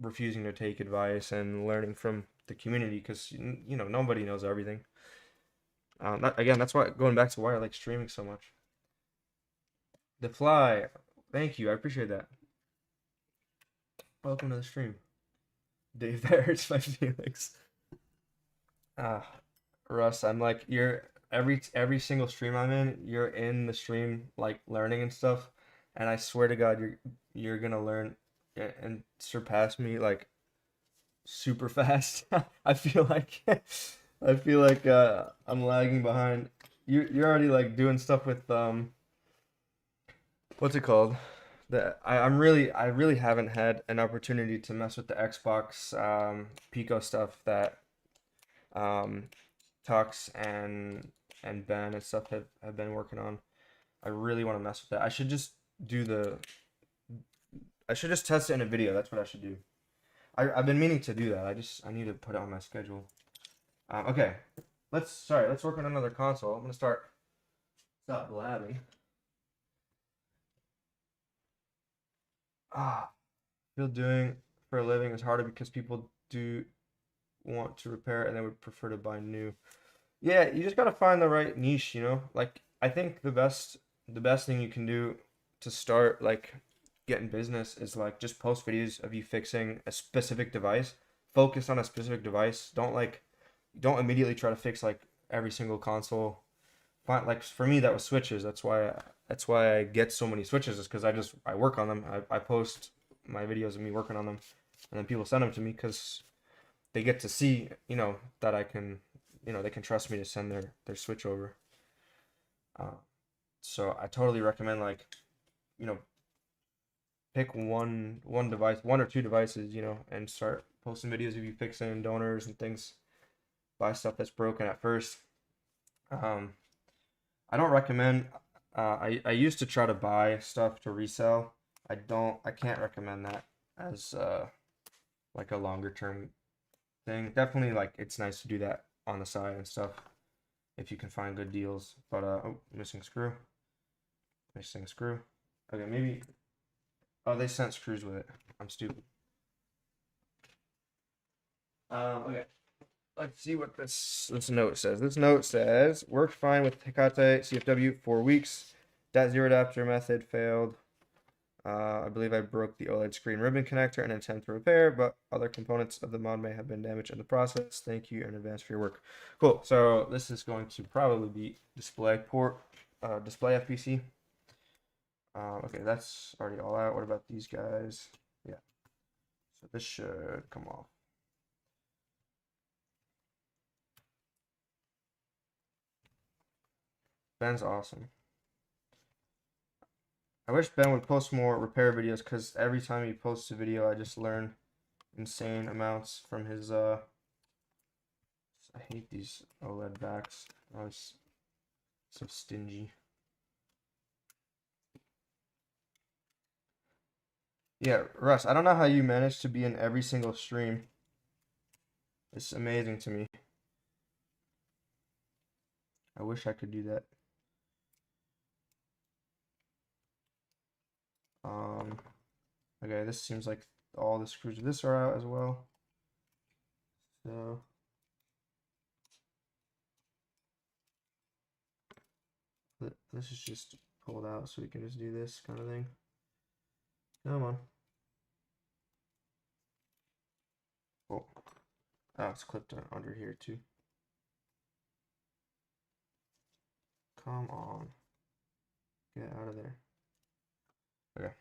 refusing to take advice and learning from the community because, you know, nobody knows everything. Again, that's why, going back to why I like streaming so much. The Fly, thank you, I appreciate that. Welcome to the stream. Dave, that hurts my feelings. Russ, I'm like, you're every single stream I'm in, you're in the stream like learning and stuff, and I swear to God, you're gonna learn and surpass me like super fast. I feel like I'm lagging behind. You're already like doing stuff with what's it called? I really haven't had an opportunity to mess with the Xbox Pico stuff that Tux and Ben and stuff have been working on. I really want to mess with that. I should just test it in a video. That's what I should do. I've been meaning to do that. I need to put it on my schedule. Okay. Let's work on another console. I'm gonna stop blabbing. Feel doing for a living is harder because people do want to repair and they would prefer to buy new. Yeah, you just gotta find the right niche, you know? Like I think the best thing you can do to start like getting business is like just post videos of you fixing a specific device focus on a specific device. Don't immediately try to fix like every single console. Like for me, that was switches. That's why I get so many switches, is because I work on them. I post my videos of me working on them, and then people send them to me because they get to see, that I can, they can trust me to send their switch over. So I totally recommend, like, you know, pick one device, one or two devices, and start posting videos of you fixing donors and things. Buy stuff that's broken at first. I don't recommend. I used to try to buy stuff to resell. I can't recommend that as like a longer term thing. Definitely, like, it's nice to do that on the side and stuff if you can find good deals. But oh, missing screw. Missing screw. Okay, maybe. Oh, they sent screws with it. I'm stupid. Okay. Let's see what this note says. This note says worked fine with Hikate CFW 4 weeks. Dat zero adapter method failed. I believe I broke the OLED screen ribbon connector in an attempt to repair, but other components of the mod may have been damaged in the process. Thank you in advance for your work. Cool. So this is going to probably be display port, display FPC. Okay, that's already all out. What about these guys? Yeah. So this should come off. Ben's awesome. I wish Ben would post more repair videos, because every time he posts a video, I just learn insane amounts from his, I hate these OLED backs. I was so stingy. Yeah, Russ, I don't know how you manage to be in every single stream. It's amazing to me. I wish I could do that. Okay, this seems like all the screws of this are out as well. So this is just pulled out, so we can just do this kind of thing. Come on. Oh, it's clipped under here too. Come on. Get out of there. Okay.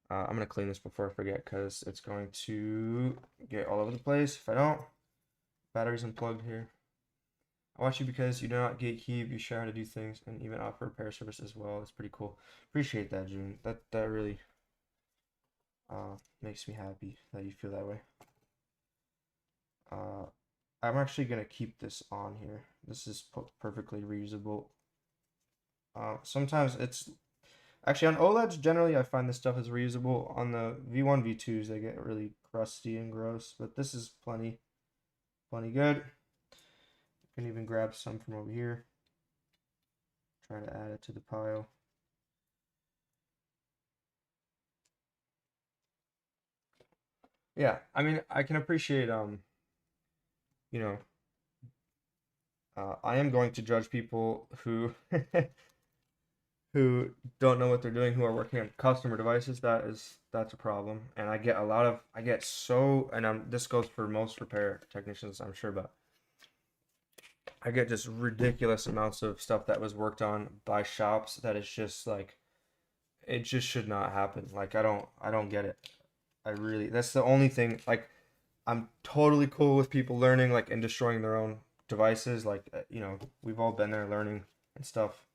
I'm going to clean this before I forget, because it's going to get all over the place if I don't. Battery's unplugged here. I watch you because you do not gatekeep, you share how to do things, and even offer repair service as well. It's pretty cool. Appreciate that, June. That really makes me happy that you feel that way. I'm actually going to keep this on here. This is perfectly reusable. Sometimes it's... Actually, on OLEDs, generally, I find this stuff is reusable. On the V1, V2s, they get really crusty and gross. But this is plenty good. You can even grab some from over here. Try to add it to the pile. Yeah, I mean, I can appreciate, I am going to judge people who who don't know what they're doing, who are working on customer devices. That's a problem. And I get so, and this goes for most repair technicians, I'm sure, but I get just ridiculous amounts of stuff that was worked on by shops that is just like, it just should not happen. Like, I don't get it. That's the only thing. Like, I'm totally cool with people learning, like, and destroying their own devices. Like, we've all been there learning and stuff.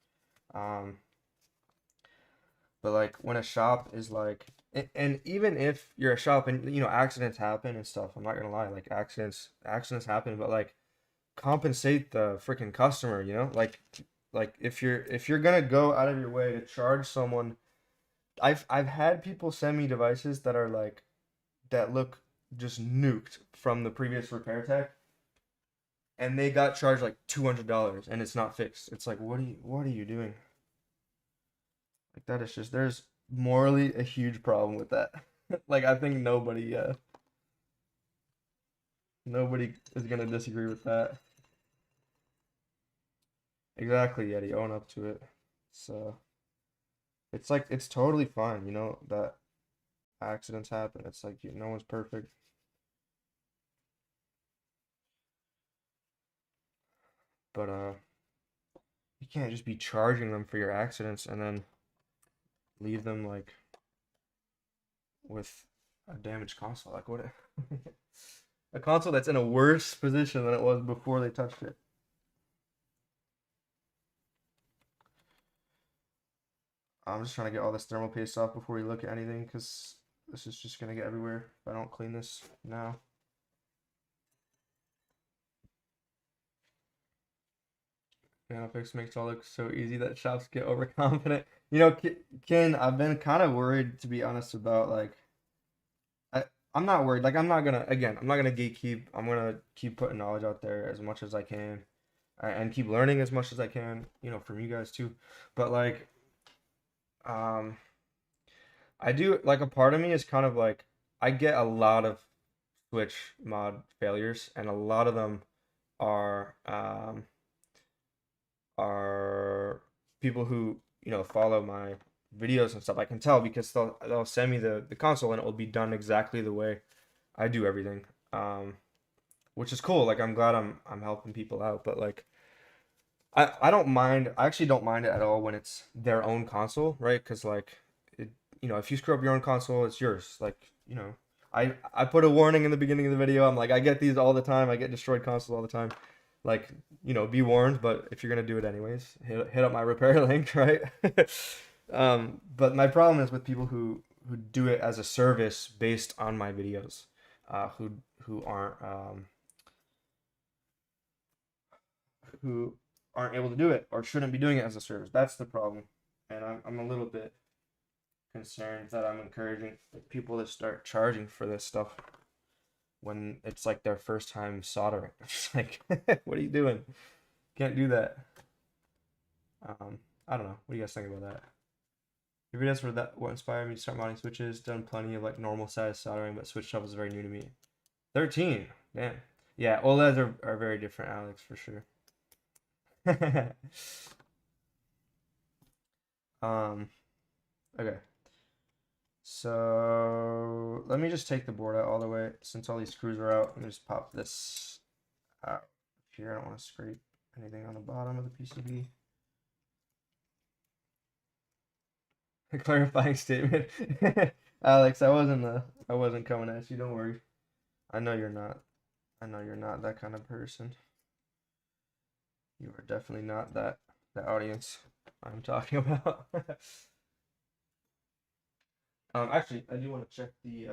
But like, when a shop is like, and even if you're a shop and accidents happen and stuff, I'm not gonna lie, like, accidents happen, but like, compensate the freaking customer, like if you're gonna go out of your way to charge someone. I've had people send me devices that are like, that look just nuked from the previous repair tech, and they got charged like $200 and it's not fixed. It's like, what are you doing? Like, that is just, there's morally a huge problem with that. Like, I think nobody is gonna disagree with that. Exactly, Yeti, own up to it. So it's like, it's totally fine, that accidents happen. It's like, no one's perfect. But you can't just be charging them for your accidents and then leave them like with a damaged console. Like what? A console that's in a worse position than it was before they touched it. I'm just trying to get all this thermal paste off before we look at anything, because this is just gonna get everywhere if I don't clean this now. Nanofix makes it all look so easy that shops get overconfident. You know, Ken, I've been kind of worried, to be honest, about like I'm not worried. Like I'm not gonna gatekeep. I'm gonna keep putting knowledge out there as much as I can, and keep learning as much as I can. You know, from you guys too. But like, um, I do like a part of me is kind of like I get a lot of Switch mod failures, and a lot of them are are people who follow my videos and stuff. I can tell because they'll send me the console and it will be done exactly the way I do everything, which is cool. Like I'm glad I'm helping people out, but like I don't mind. I actually don't mind it at all when it's their own console, right? Because like it, if you screw up your own console, it's yours. Like I put a warning in the beginning of the video. I'm like, I get these all the time. I get destroyed consoles all the time. Like, be warned, but if you're gonna do it anyways, hit up my repair link, right? But my problem is with people who do it as a service based on my videos, who aren't who aren't able to do it or shouldn't be doing it as a service. That's the problem, and I'm a little bit concerned that I'm encouraging people to start charging for this stuff when it's like their first time soldering. It's like, what are you doing? Can't do that. I don't know. What do you guys think about that? Your videos were that what inspired me to start modding switches. Done plenty of like normal size soldering, but switch stuff is very new to me. 13. Damn. Yeah, OLEDs are very different, Alex, for sure. Okay. So let me just take the board out all the way since all these screws are out. Let me just pop this out here. I don't want to scrape anything on the bottom of the PCB. A clarifying statement. Alex, I wasn't coming at you, don't worry. I know you're not. I know you're not that kind of person. You are definitely not the audience I'm talking about. Actually, I do want to check the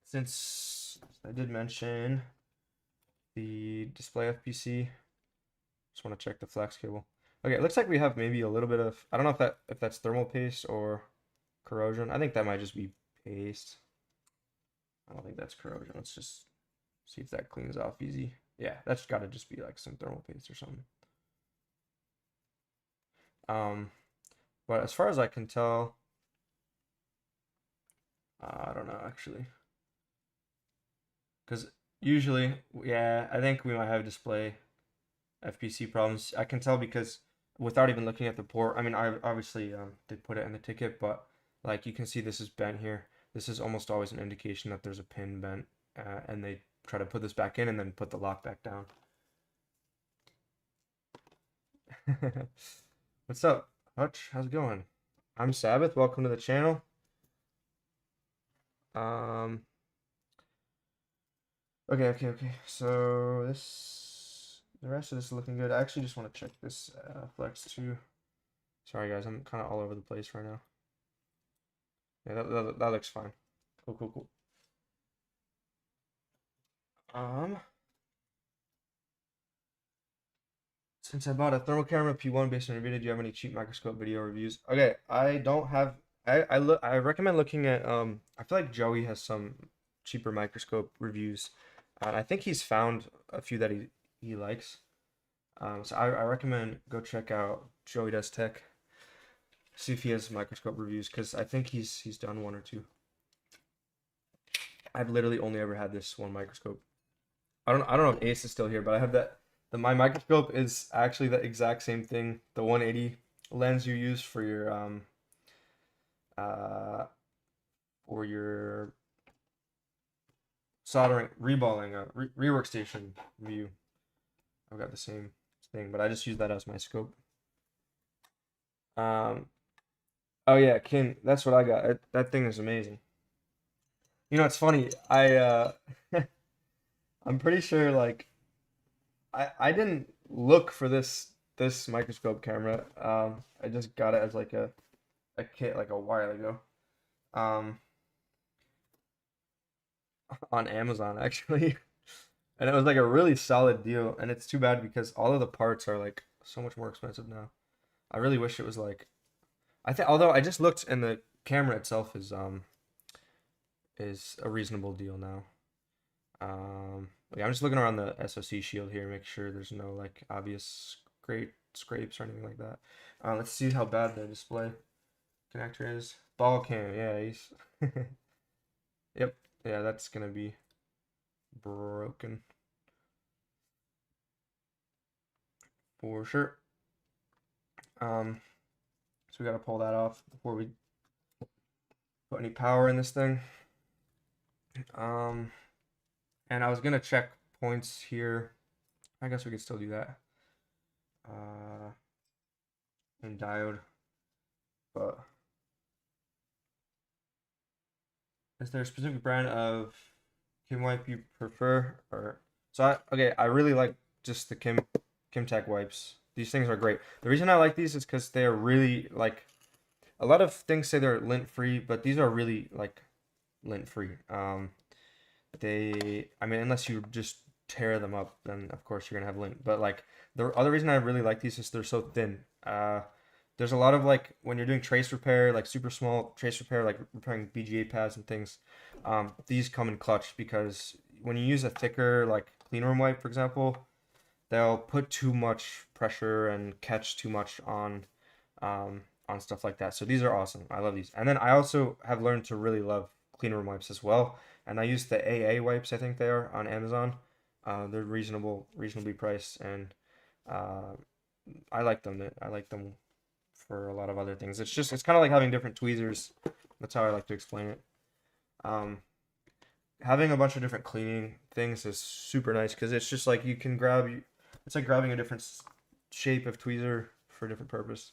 since I did mention the display FPC, just want to check the flex cable. Okay, it looks like we have maybe a little bit of, I don't know if that's thermal paste or corrosion. I think that might just be paste. I don't think that's corrosion. Let's just see if that cleans off easy. Yeah, that's got to just be like some thermal paste or something. But as far as I can tell, I don't know actually, because usually, yeah, I think we might have display FPC problems. I can tell because without even looking at the port, I mean, I obviously did put it in the ticket, but like you can see this is bent here. This is almost always an indication that there's a pin bent, and they try to put this back in and then put the lock back down. What's up, Hutch? How's it going? I'm Sabbath. Welcome to the channel. Okay. So the rest of this is looking good. I actually just want to check this flex too. Sorry guys, I'm kind of all over the place right now. Yeah, that looks fine. Cool. Since I bought a thermal camera P1 based on your video, do you have any cheap microscope video reviews? Okay, I don't have. I recommend looking at I feel like Joey has some cheaper microscope reviews. I think he's found a few that he likes. So I recommend go check out Joey Does Tech. See if he has microscope reviews, because I think he's done one or two. I've literally only ever had this one microscope. I don't know if Ace is still here, but I have that. My microscope is actually the exact same thing. The 180 lens you use for your soldering, reballing, rework station view. I've got the same thing, but I just use that as my scope. Oh yeah, Kim, that's what I got. That thing is amazing. You know, it's funny. I'm pretty sure like I didn't look for this microscope camera. I just got it as like a kit like a while ago. Um, on Amazon actually. And it was like a really solid deal, and it's too bad because all of the parts are like so much more expensive now. I really wish it was like I think although I just looked and the camera itself is a reasonable deal now. Yeah, I'm just looking around the SoC shield here, make sure there's no like obvious great scrapes or anything like that. Let's see how bad the display connector is. Ball cam, yeah, he's yep, yeah, that's gonna be broken for sure. So we gotta pull that off before we put any power in this thing. Um, and I was gonna check points here. I guess we could still do that. In diode, but is there a specific brand of Kim wipe you prefer? Or okay, I really like just the Kimtech wipes. These things are great. The reason I like these is because they are really like a lot of things say they're lint free, but these are really like lint free. I mean, unless you just tear them up, then of course you're gonna have lint. But like the other reason I really like these is they're so thin. There's a lot of like when you're doing trace repair, like super small trace repair, like repairing BGA pads and things. These come in clutch because when you use a thicker like clean room wipe, for example, they'll put too much pressure and catch too much on stuff like that. So these are awesome. I love these. And then I also have learned to really love clean room wipes as well. And I use the AA wipes, I think they are on Amazon. They're reasonably priced, and uh, I like them. I like them for a lot of other things. It's kind of like having different tweezers. That's how I like to explain it. Um, Having a bunch of different cleaning things is super nice because it's just like you can it's like grabbing a different shape of tweezer for a different purpose.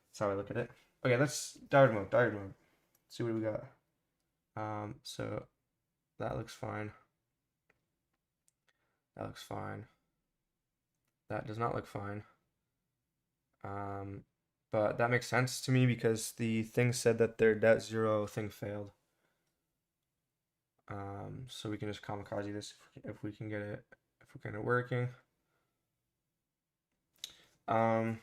That's how I look at it. Okay, let's diode mode. Let's see what we got. So that looks fine. That looks fine. That does not look fine. But that makes sense to me because the thing said that their .0 thing failed. So we can just kamikaze this if we can get it working. On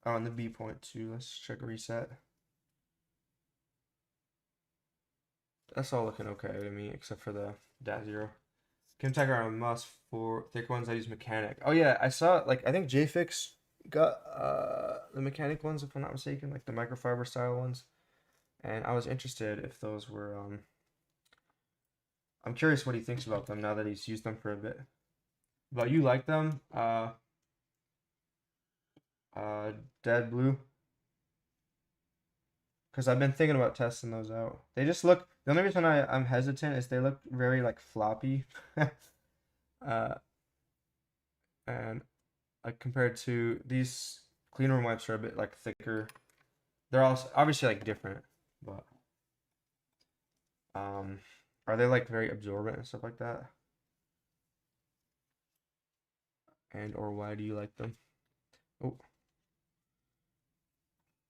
the B point too, let's check reset. That's all looking okay to me except for the .0. Kimtech are a must for thick ones. I use mechanic. Oh yeah, I saw like I think JFix got the mechanic ones if I'm not mistaken, like the microfiber style ones. And I was interested if those were I'm curious what he thinks about them now that he's used them for a bit. But you like them? Dead blue. Because I've been thinking about testing those out. They just look. The only reason I'm hesitant is they look very like floppy. uh, and like compared to these clean room wipes are a bit like thicker. They're also obviously like different, but are they like very absorbent and stuff like that? And or why do you like them? Oh,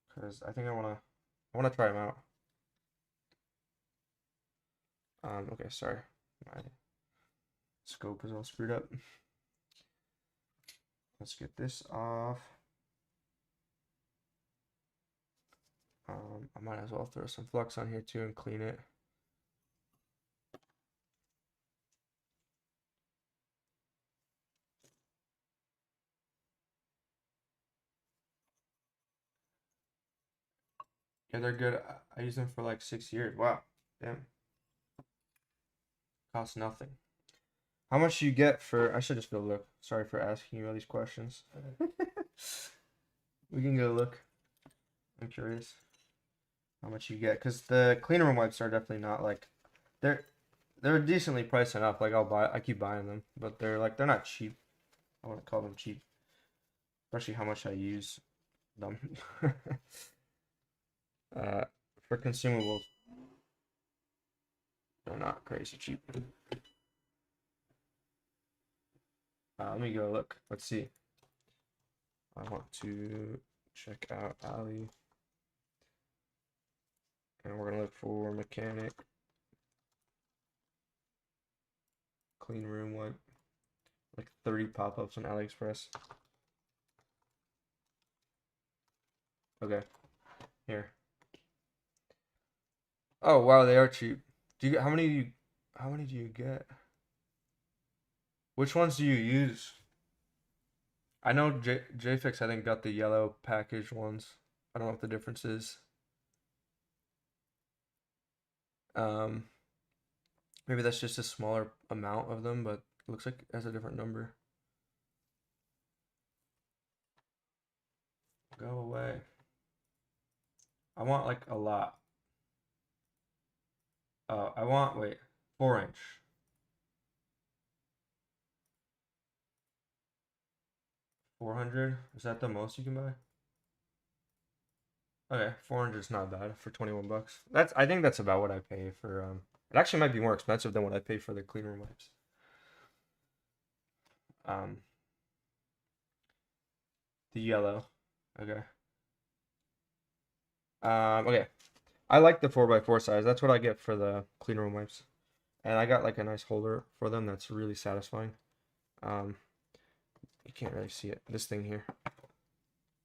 because I think I wanna try them out. Okay, sorry, my scope is all screwed up. Let's get this off. I might as well throw some flux on here too and clean it. Yeah, they're good. I used them for like 6 years. Wow, damn. Costs nothing. How much do you get for? I should just go look. Sorry for asking you all these questions. We can go look. I'm curious how much you get because the clean room wipes are definitely not like they're decently priced enough. Like I keep buying them, but they're not cheap. I want to call them cheap, especially how much I use them. For consumables, they're not crazy cheap. Let me go look. Let's see. I want to check out Ali. And we're gonna look for mechanic. Clean room wipe. Like 30 pop-ups on AliExpress. Okay. Here. Oh wow, they are cheap. Do you get how many do you get? Which ones do you use? I know JFix I think got the yellow package ones. I don't know what the difference is. Maybe that's just a smaller amount of them, but it looks like it has a different number. Go away. I want like a lot. I want, wait, 4-inch. 400? Is that the most you can buy? Okay, 400 is not bad for 21 bucks. I think that's about what I pay for it actually might be more expensive than what I pay for the clean room wipes. The yellow. Okay. Okay. I like the 4x4 size. That's what I get for the clean room wipes. And I got like a nice holder for them that's really satisfying. You can't really see it. This thing here.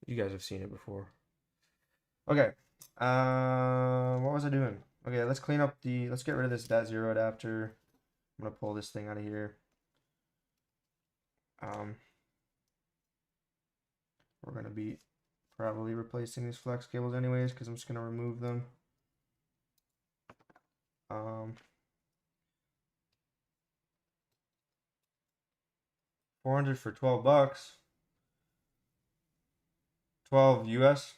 You guys have seen it before. Okay. What was I doing? Okay, let's clean up let's get rid of this .0 adapter. I'm gonna pull this thing out of here. We're gonna be probably replacing these flex cables anyways, because I'm just gonna remove them. 400 for 12 bucks. 12 US.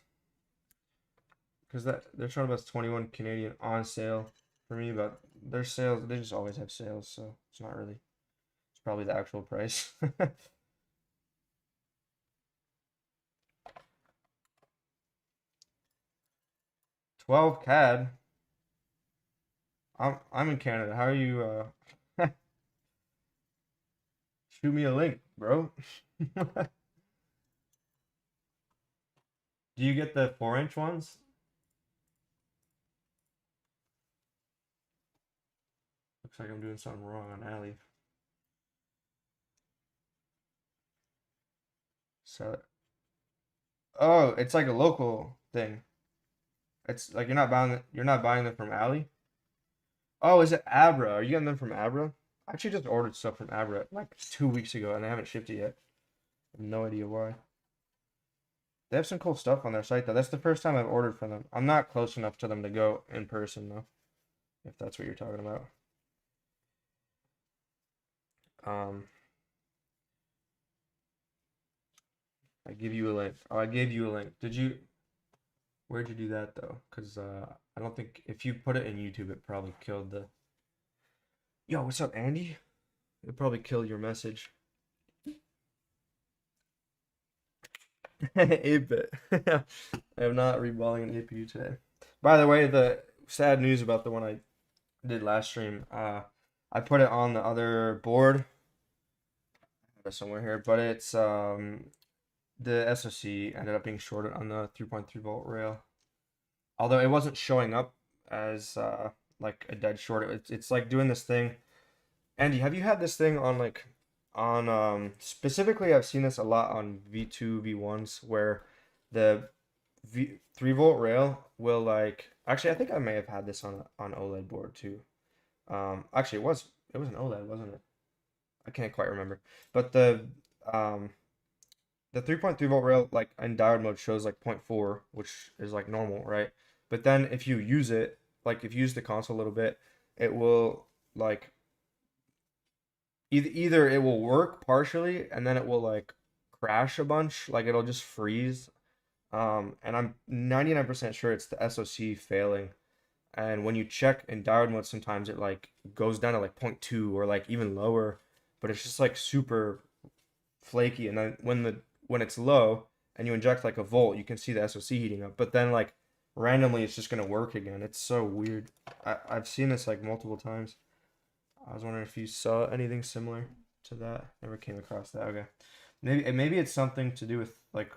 Because they're showing about 21 Canadian on sale for me, but their sales, they just always have sales, so it's not really, it's probably the actual price. 12 CAD. I'm in Canada. How are you shoot me a link, bro? Do you get the 4-inch ones? Looks like I'm doing something wrong on Ali. So, oh, it's like a local thing. It's like you're not buying them from Ali. Oh, is it Abra? Are you getting them from Abra? I actually just ordered stuff from Abra like 2 weeks ago and they haven't shipped it yet. I have no idea why. They have some cool stuff on their site though. That's the first time I've ordered from them. I'm not close enough to them to go in person though, if that's what you're talking about. I give you a link. Oh, I gave you a link. Where'd you do that though? Because I don't think if you put it in YouTube, it probably killed the. Yo, what's up, Andy? It probably killed your message. 8-bit. I am not reballing an APU today. By the way, the sad news about the one I did last stream, I put it on the other board. I have it somewhere here, but it's the SoC ended up being shorted on the 3.3 volt rail. Although it wasn't showing up as like a dead short. It's like doing this thing. Andy, have you had this thing on like on specifically I've seen this a lot on V2, V1s where the 3-volt rail will like actually I think I may have had this on OLED board too. Actually it was an OLED, wasn't it? I can't quite remember. But the 3.3 volt rail like in diode mode shows like 0.4, which is like normal, right? But then if you use it, like if you use the console a little bit, it will like either it will work partially and then it will like crash a bunch, like it'll just freeze. And I'm 99% sure it's the SoC failing. And when you check in diode mode, sometimes it like goes down to like 0.2 or like even lower, but it's just like super flaky, and then when it's low and you inject like a volt, you can see the SoC heating up. But then like randomly, it's just gonna work again. It's so weird. I've seen this like multiple times. I was wondering if you saw anything similar to that. Never came across that. Okay, maybe it's something to do with like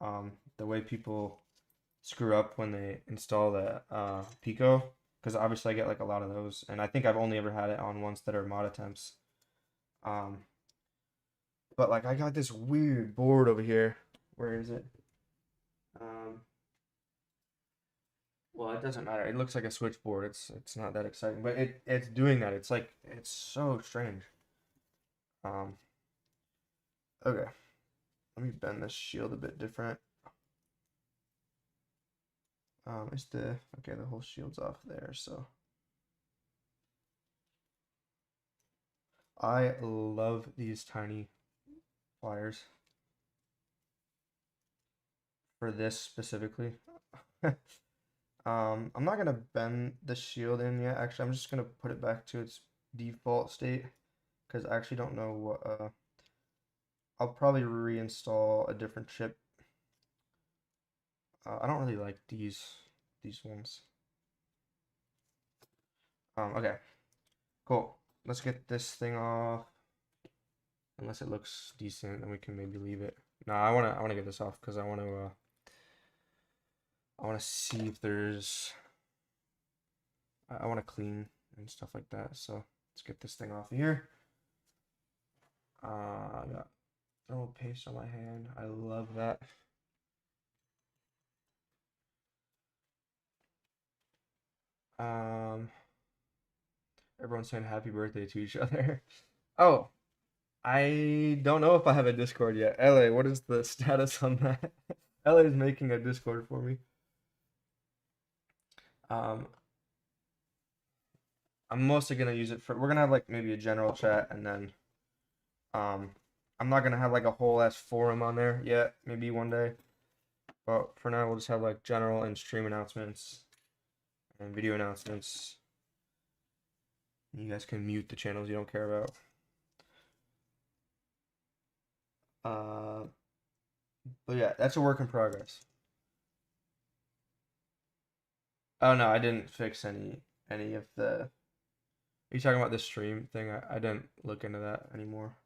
the way people screw up when they install the Pico, because obviously I get like a lot of those, and I think I've only ever had it on ones that are mod attempts. Um, but like I got this weird board over here. Where is it? Um, well, it doesn't matter. It looks like a switchboard. It's not that exciting, but it's doing that. It's like it's so strange. Um, okay, let me bend this shield a bit different. Is the okay? The whole shield's off there, so I love these tiny pliers for this specifically. I'm not gonna bend the shield in yet. Actually, I'm just gonna put it back to its default state because I actually don't know what. I'll probably reinstall a different chip. I don't really like these ones. Okay, cool. Let's get this thing off. Unless it looks decent, then we can maybe leave it. No, I wanna get this off because I wanna see if there's I wanna clean and stuff like that. So let's get this thing off here. I got thermal paste on my hand. I love that. Everyone's saying happy birthday to each other. Oh, I don't know if I have a Discord yet. LA, what is the status on that? LA is making a Discord for me. Um, I'm mostly gonna use it for we're gonna have like maybe a general chat and then I'm not gonna have like a whole ass forum on there yet, maybe one day. But for now we'll just have like general and stream announcements and video announcements. You guys can mute the channels you don't care about. But yeah, that's a work in progress. Oh no, I didn't fix any of the. Are you talking about the stream thing? I didn't look into that anymore.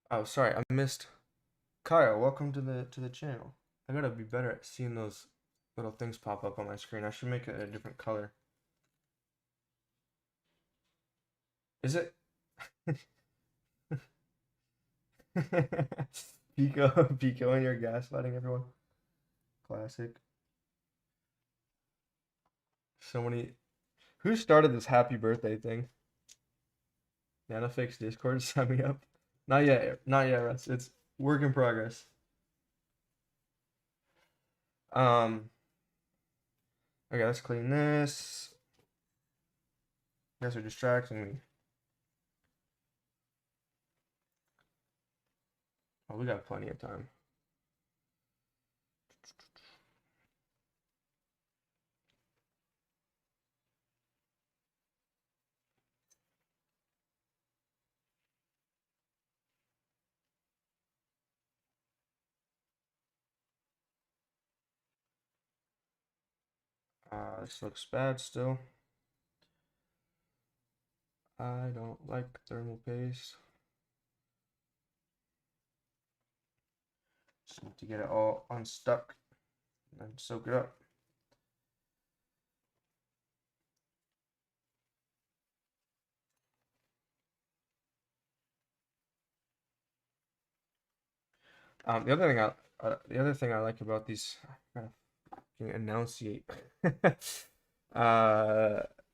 Oh sorry, I missed. Kyle, welcome to the channel. I gotta be better at seeing those little things pop up on my screen. I should make it a different color. Is it? Pico, and you're gaslighting everyone. Classic. So many. Who started this happy birthday thing? Nanofix Discord, sign me up. Not yet, Russ. It's work in progress. Okay, let's clean this. You guys are distracting me. Oh, we got plenty of time. This looks bad still. I don't like thermal paste. Just need to get it all unstuck and soak it up. The other thing I like about these, I gotta enunciate. The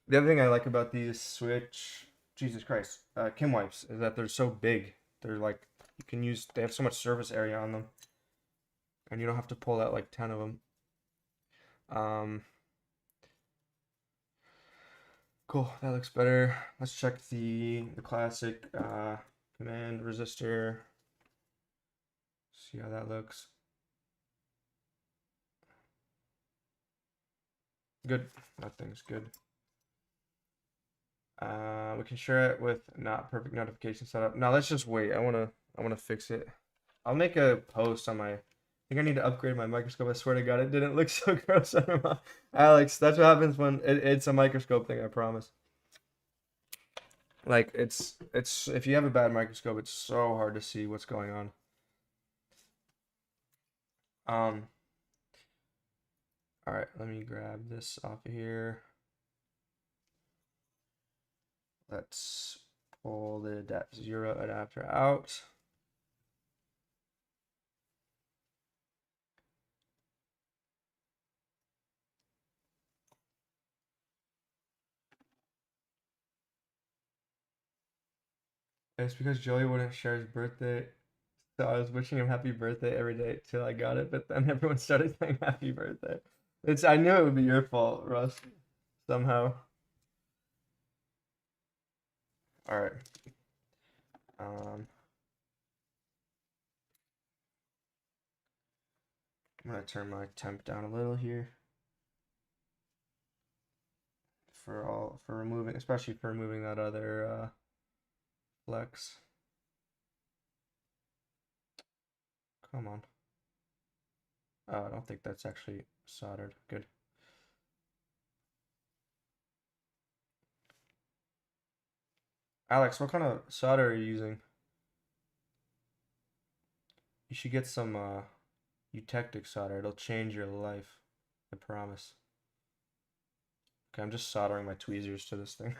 other thing I like about these Switch, Jesus Christ, Kim wipes is that they're so big. They're like you can use. They have so much surface area on them, and you don't have to pull out like 10 of them. Cool. That looks better. Let's check the classic command resistor. See how that looks. Good. That thing's good. We can share it with not perfect notification setup. Now let's just wait. I wanna fix it. I'll make a post on my. I think I need to upgrade my microscope. I swear to God, it didn't look so gross on my. Alex, that's what happens when it's a microscope thing. I promise. Like it's if you have a bad microscope, it's so hard to see what's going on. All right, let me grab this off of here. Let's pull the 0 adapter out. It's because Joey wouldn't share his birthday, so I was wishing him happy birthday every day till I got it, but then everyone started saying happy birthday. I knew it would be your fault, Russ, somehow. All right. I'm gonna turn my temp down a little here for removing, especially for removing that other flex. Come on. Oh, I don't think that's actually soldered. Good. Alex, what kind of solder are you using? You should get some eutectic solder. It'll change your life. I promise. Okay, I'm just soldering my tweezers to this thing.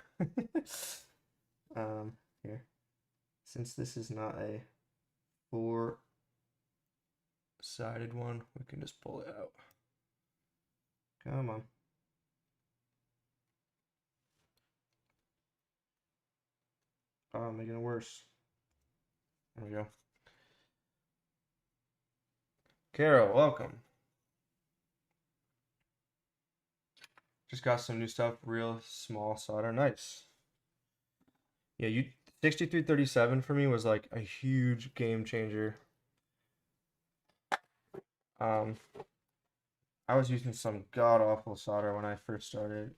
Here. Since this is not a four-sided one, we can just pull it out. Come on. Oh, I'm making it worse. There we go. Carol, welcome. Just got some new stuff, real small solder. Nice. Yeah, 6337 for me was like a huge game changer. I was using some god awful solder when I first started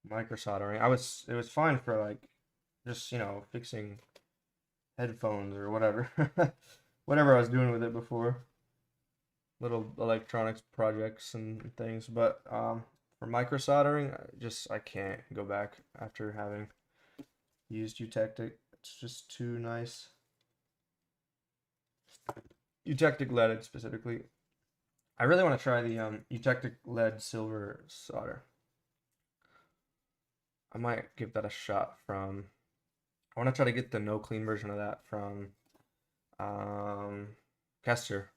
microsoldering. It was fine for like just, fixing headphones or whatever. Whatever I was doing with it before. Little electronics projects and things, but for microsoldering, I can't go back after having used eutectic. It's just too nice. Eutectic leaded specifically. I really want to try the eutectic lead silver solder. I might give that a shot from. I want to try to get the no clean version of that from Kester.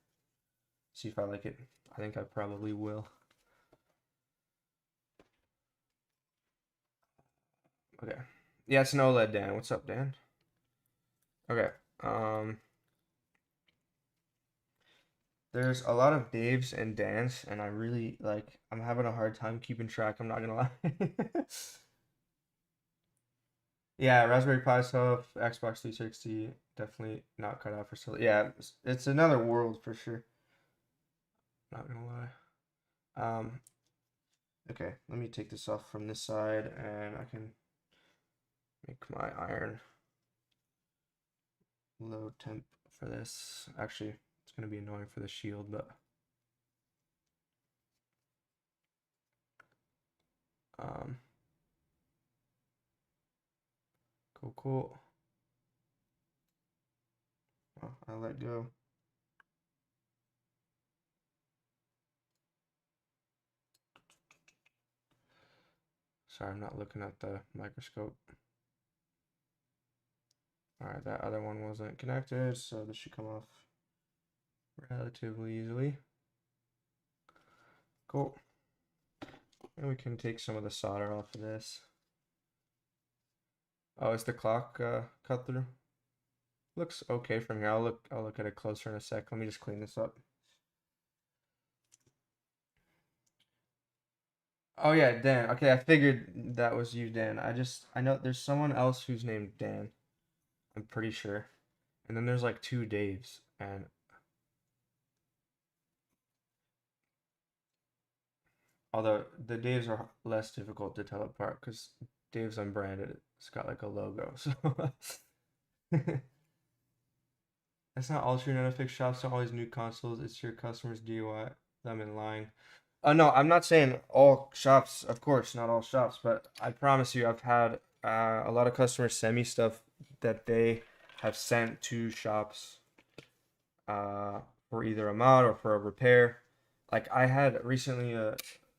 See if I like it. I think I probably will. Okay. Yeah, it's an OLED, Dan. What's up, Dan? Okay. There's a lot of Daves and Dans, and I'm having a hard time keeping track, I'm not gonna lie. Yeah, Raspberry Pi stuff, Xbox 360, definitely not cut out for silly. Yeah, it's another world for sure. Not gonna lie. Okay, let me take this off from this side, and I can make my iron low temp for this. Actually, it's gonna be annoying for the shield, but cool. Oh, I let go. Sorry, I'm not looking at the microscope. Alright, that other one wasn't connected, so this should come off relatively easily. Cool. And we can take some of the solder off of this. Oh, is the clock cut through? Looks okay from here. I'll look at it closer in a sec. Let me just clean this up. Oh yeah, Dan. Okay, I figured that was you, Dan. I know there's someone else who's named Dan. I'm pretty sure. And then there's like two Daves, and Although the Daves are less difficult to tell apart because Dave's unbranded. It's got like a logo, so that's not all true. Nanofix shops don't always new consoles. It's your customers' DIY them in line. No, I'm not saying all shops, of course, not all shops, but I promise you, I've had a lot of customers send me stuff that they have sent to shops uh, for either a mod or for a repair. Like I had recently,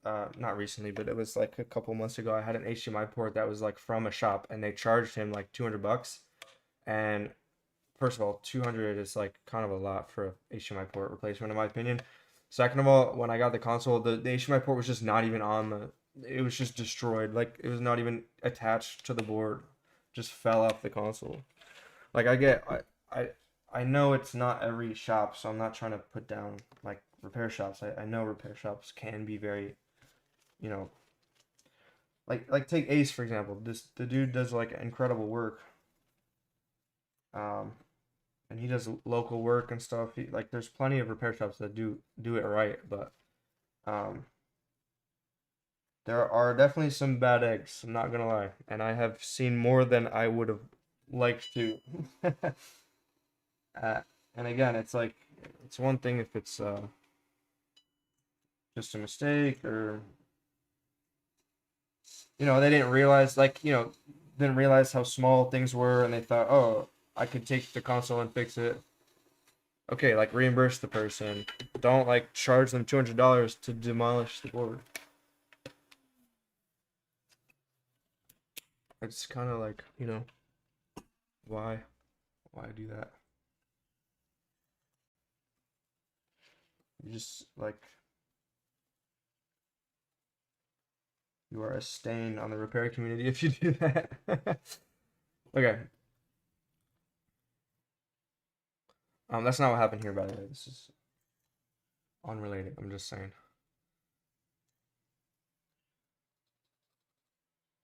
not recently, but it was like a couple months ago. I had an HDMI port that was like from a shop, and they charged him like $200. And first of all, 200 is like kind of a lot for a HDMI port replacement, in my opinion. Second of all, when I got the console, the HDMI port was just not even on the. It was just destroyed. Like it was not even attached to the board. Just fell off the console. Like I I know it's not every shop, so I'm not trying to put down like repair shops. I know repair shops can be very, you know, like take Ace for example. The dude does like incredible work. Um, and he does local work and stuff. Like there's plenty of repair shops that do it right, but um, there are definitely some bad eggs. I'm not gonna lie, and I have seen more than I would have liked to. And again, it's like it's one thing if it's just a mistake or they didn't realize didn't realize how small things were and they thought, oh, I could take the console and fix it. Okay, like reimburse the person. Don't like charge them $200 to demolish the board. It's kind of like, why do that? You just like you are a stain on the repair community if you do that. Okay. That's not what happened here, by the way. This is unrelated. I'm just saying.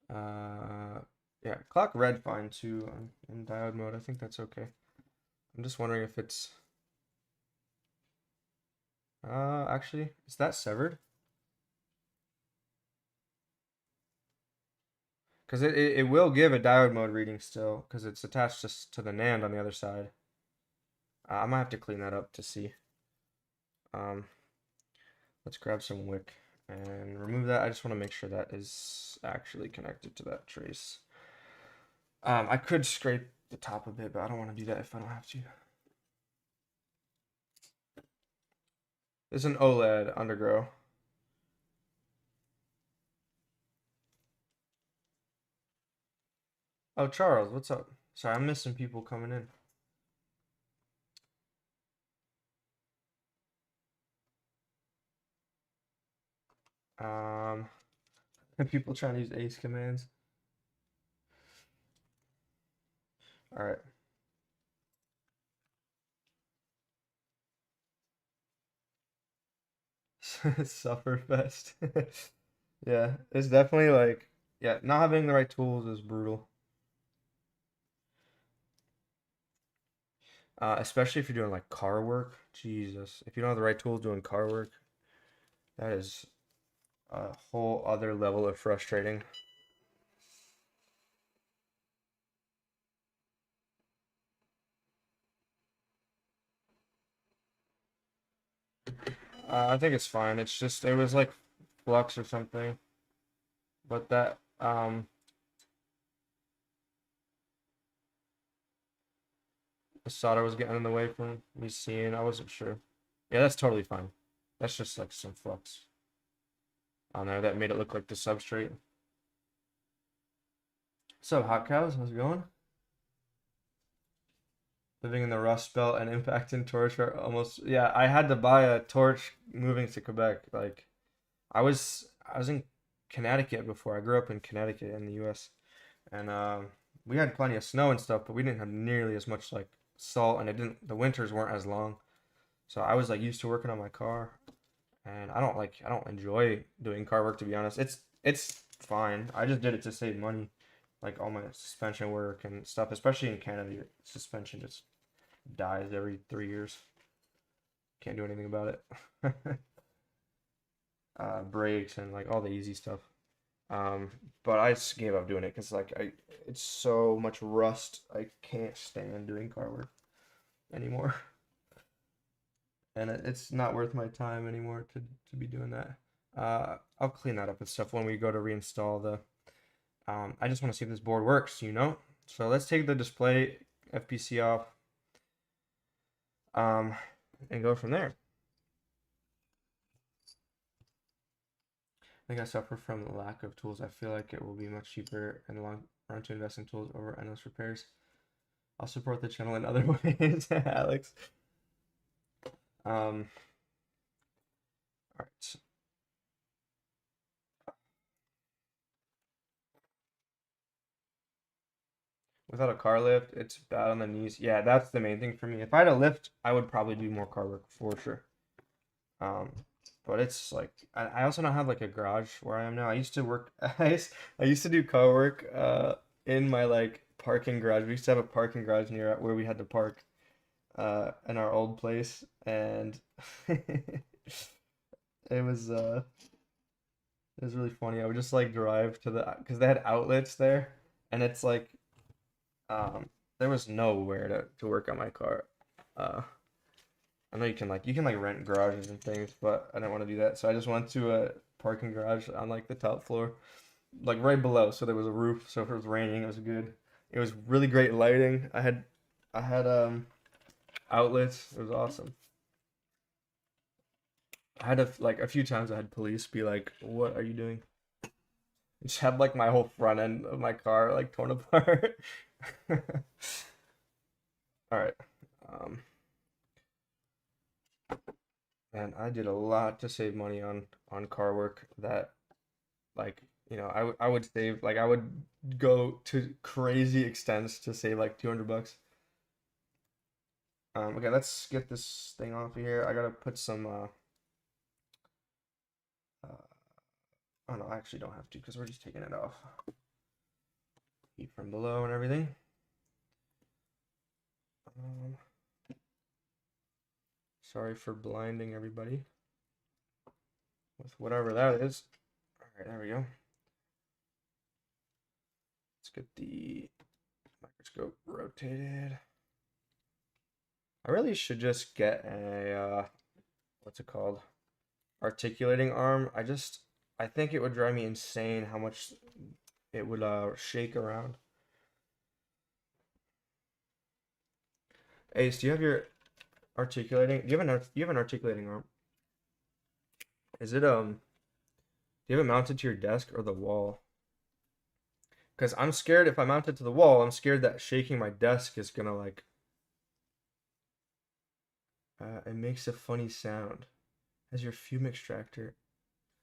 Yeah, clock red fine too in diode mode. I think that's okay. I'm just wondering if it's actually, is that severed? Because it will give a diode mode reading still, because it's attached to the NAND on the other side. I might have to clean that up to see. Let's grab some wick and remove that. I just want to make sure that is actually connected to that trace. I could scrape the top a bit, but I don't want to do that if I don't have to. This is an OLED undergrow. Oh, Charles, what's up? Sorry, I'm missing people coming in. People trying to use ace commands. All right. Sufferfest. Yeah, it's definitely like, yeah, not having the right tools is brutal. Especially if you're doing like car work. Jesus, if you don't have the right tools doing car work, that is a whole other level of frustrating. I think it's fine. It's just it was like flux or something, but that the solder was getting in the way from me seeing. I wasn't sure. Yeah, that's totally fine. That's just like some flux on there that made it look like the substrate. What's up, hot cows? How's it going? Living in the Rust Belt and impacting torch are almost, yeah, I had to buy a torch moving to Quebec. Like I was in Connecticut before. I grew up in Connecticut in the US. And we had plenty of snow and stuff, but we didn't have nearly as much like salt and the winters weren't as long. So I was like used to working on my car and I don't enjoy doing car work to be honest. It's fine. I just did it to save money. Like all my suspension work and stuff, especially in Canada, your suspension just dies every 3 years. Can't do anything about it. brakes and like all the easy stuff. But I just gave up doing it because like it's so much rust. I can't stand doing car work anymore, and it's not worth my time anymore to be doing that. I'll clean that up and stuff when we go to reinstall the. I just want to see if this board works, you know. So let's take the display FPC off, um, and go from there. I think I suffer from the lack of tools. I feel like it will be much cheaper in the long run to invest in tools over endless repairs. I'll support the channel in other ways, Alex. All right. Without a car lift, it's bad on the knees. Yeah, that's the main thing for me. If I had a lift, I would probably do more car work for sure. Um, but it's like I also don't have like a garage where I am now. I used to work. I used to do car work in my like parking garage. We used to have a parking garage near where we had to park in our old place, and it was uh it was really funny. I would just like drive to the because they had outlets there, and it's like there was nowhere to work on my car. Uh, I know you can like rent garages and things, but I didn't want to do that, so I just went to a parking garage on like the top floor, like right below, so there was a roof, so if it was raining, it was good. It was really great lighting. I had outlets. It was awesome. I had like a few times I had police be like, "What are you doing?" I just had like my whole front end of my car like torn apart. All right. Um, and I did a lot to save money on car work that like I would save like I would go to crazy extents to save like 200 bucks. Okay, let's get this thing off of here. I gotta put some uh oh no, I actually don't have to because we're just taking it off. Heat from below and everything. Um, Sorry for blinding everybody with whatever that is. All right, there we go. Let's get the microscope rotated. I really should just get a what's it called? Articulating arm. I think it would drive me insane how much it would shake around. Ace, do you have your articulating? Do you have an articulating arm? Is it do you have it mounted to your desk or the wall? Because I'm scared if I mount it to the wall, I'm scared that shaking my desk is gonna like it makes a funny sound. Has your fume extractor?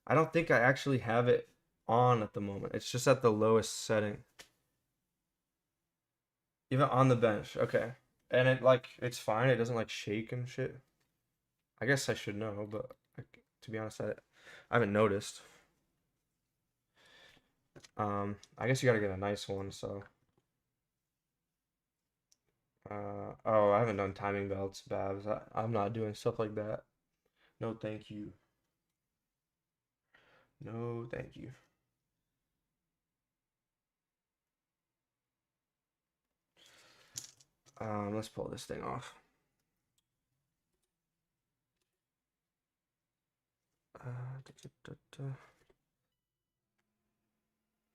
I don't think I actually have it on at the moment. It's just at the lowest setting. Even on the bench. Okay. And it's fine. It doesn't like shake and shit. I guess I should know, but like, to be honest, I haven't noticed. I guess you gotta get a nice one, so oh, I haven't done timing belts, Babs. I'm not doing stuff like that. No, thank you. No, thank you. Let's pull this thing off.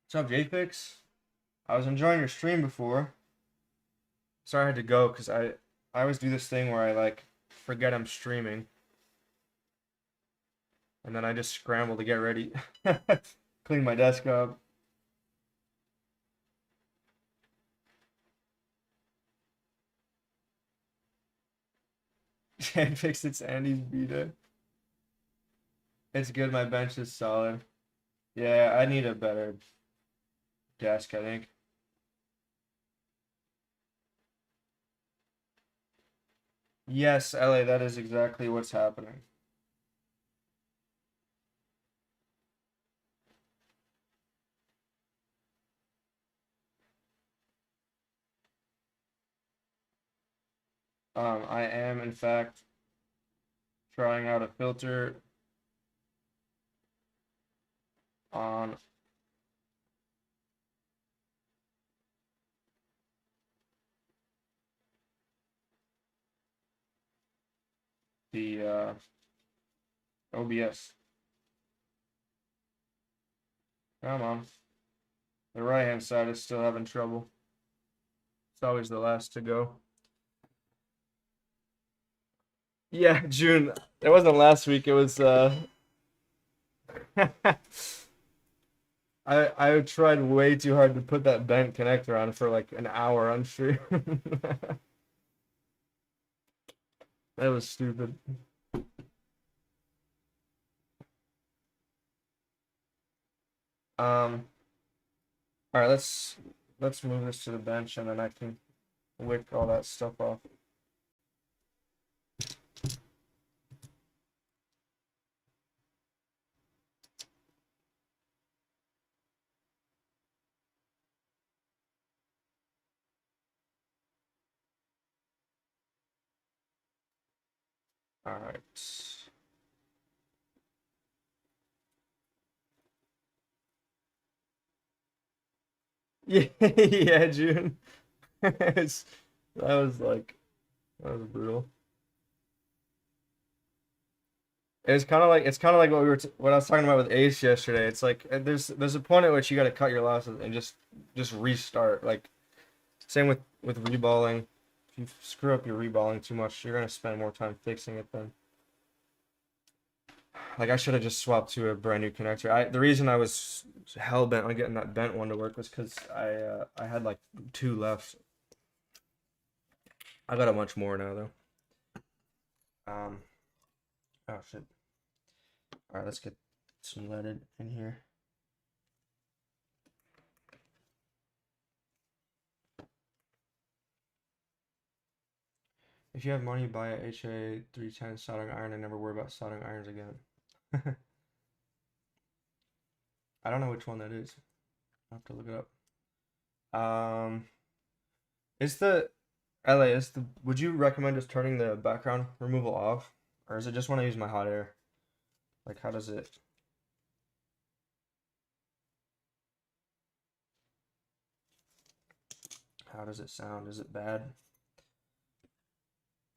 What's up, JFix? I was enjoying your stream before. Sorry I had to go because I always do this thing where I like forget I'm streaming and then I just scramble to get ready, clean my desk up. JFix, it's Andy's beta. It's good. My bench is solid. Yeah, I need a better desk, I think. Yes, LA, that is exactly what's happening. I am in fact trying out a filter on the OBS. Come on. The right hand side is still having trouble. It's always the last to go. Yeah, June. It wasn't last week, it was I tried way too hard to put that bent connector on for like an hour on stream. That was stupid. All right, let's move this to the bench and then I can wick all that stuff off. All right. Yeah, yeah, June. That was like, that was brutal. It's kind of like what I was talking about with Ace yesterday. It's like there's a point at which you got to cut your losses and just restart. Like same with reballing. If you screw up your reballing too much, you're gonna spend more time fixing it then. Like I should have just swapped to a brand new connector. The reason I was hell bent on getting that bent one to work was because I had like 2 left. I got a bunch more now though. Oh shit. All right, let's get some leaded in here. If you have money, buy a HA 310 soldering iron and never worry about soldering irons again. I don't know which one that is. I'll have to look it up. Is the would you recommend just turning the background removal off? Or is it just when I use my hot air? Like how does it sound? Is it bad?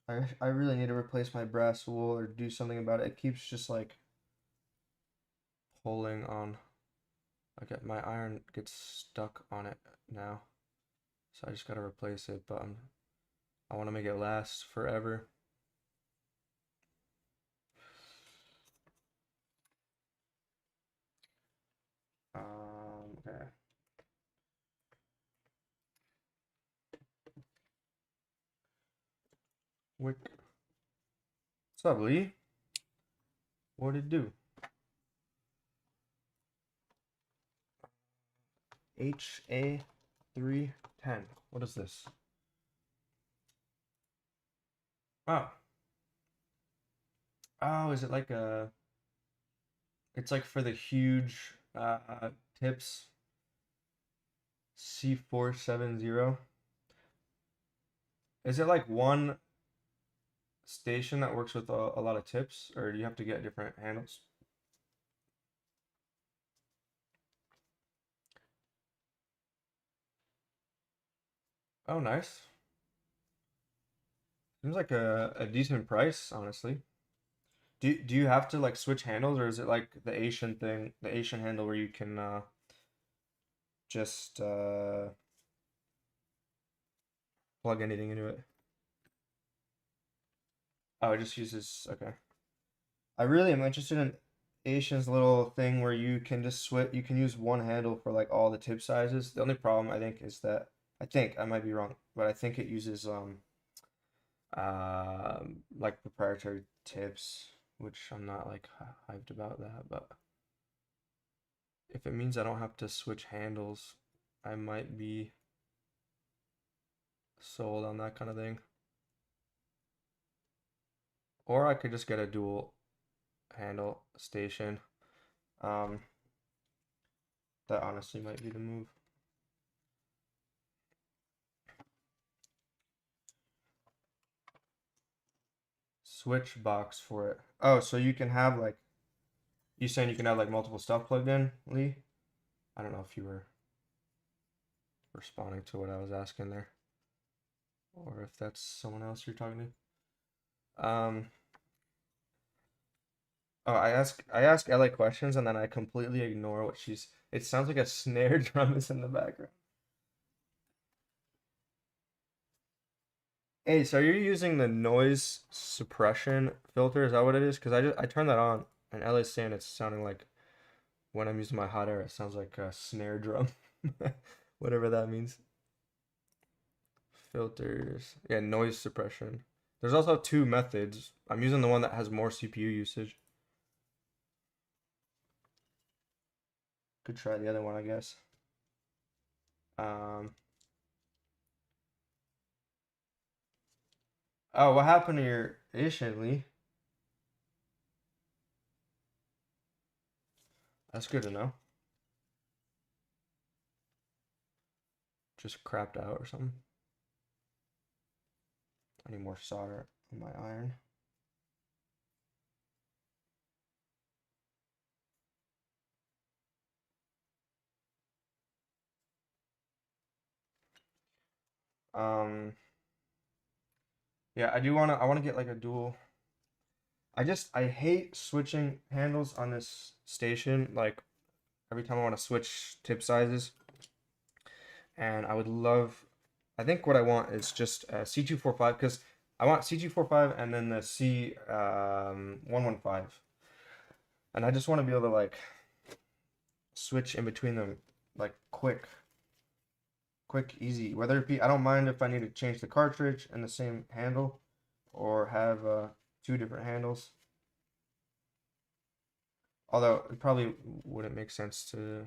I really need to replace my brass wool or do something about it. It keeps just like pulling on. Like my iron gets stuck on it now. So I just gotta replace it, but I want to make it last forever. Okay. Wick. What's up, Lee? What'd it do? HA310. What is this? Oh. Oh, is it like it's like for the huge tips. C470. Is it like one station that works with a lot of tips, or do you have to get different handles? Oh, nice. Seems like a decent price, honestly. Do you have to like switch handles, or is it like the Asian thing, the Asian handle where you can just plug anything into it? Oh, it just uses, okay. I really am interested in Asian's little thing where you can just switch, you can use one handle for like all the tip sizes. The only problem I think is that I might be wrong, but I think it uses like proprietary tips, which I'm not like hyped about that, but if it means I don't have to switch handles, I might be sold on that kind of thing. Or I could just get a dual handle station. That honestly might be the move. Switch box for it. Oh, so you can have like You saying you can have like multiple stuff plugged in, Lee? I don't know if you were responding to what I was asking there, or if that's someone else you're talking to. Oh, I ask Ellie questions and then I completely ignore what she's. It sounds like a snare drum is in the background. Hey, so you're using the noise suppression filter? Is that what it is? Because I turned that on and Ellie's saying it's sounding like when I'm using my hot air, it sounds like a snare drum. Whatever that means. Filters. Yeah, noise suppression. There's also two methods. I'm using the one that has more CPU usage. Could try the other one, I guess. Oh, what happened to your edition, Lee? That's good to know. Just crapped out or something. I need more solder on my iron. Yeah, I wanna get like a dual. I hate switching handles on this station. Like every time I want to switch tip sizes, and I think what I want is just C245 because I want C245 and then the C 115, and I just want to be able to like switch in between them like quick, easy. Whether it be, I don't mind if I need to change the cartridge and the same handle, or have two different handles. Although it probably wouldn't make sense to.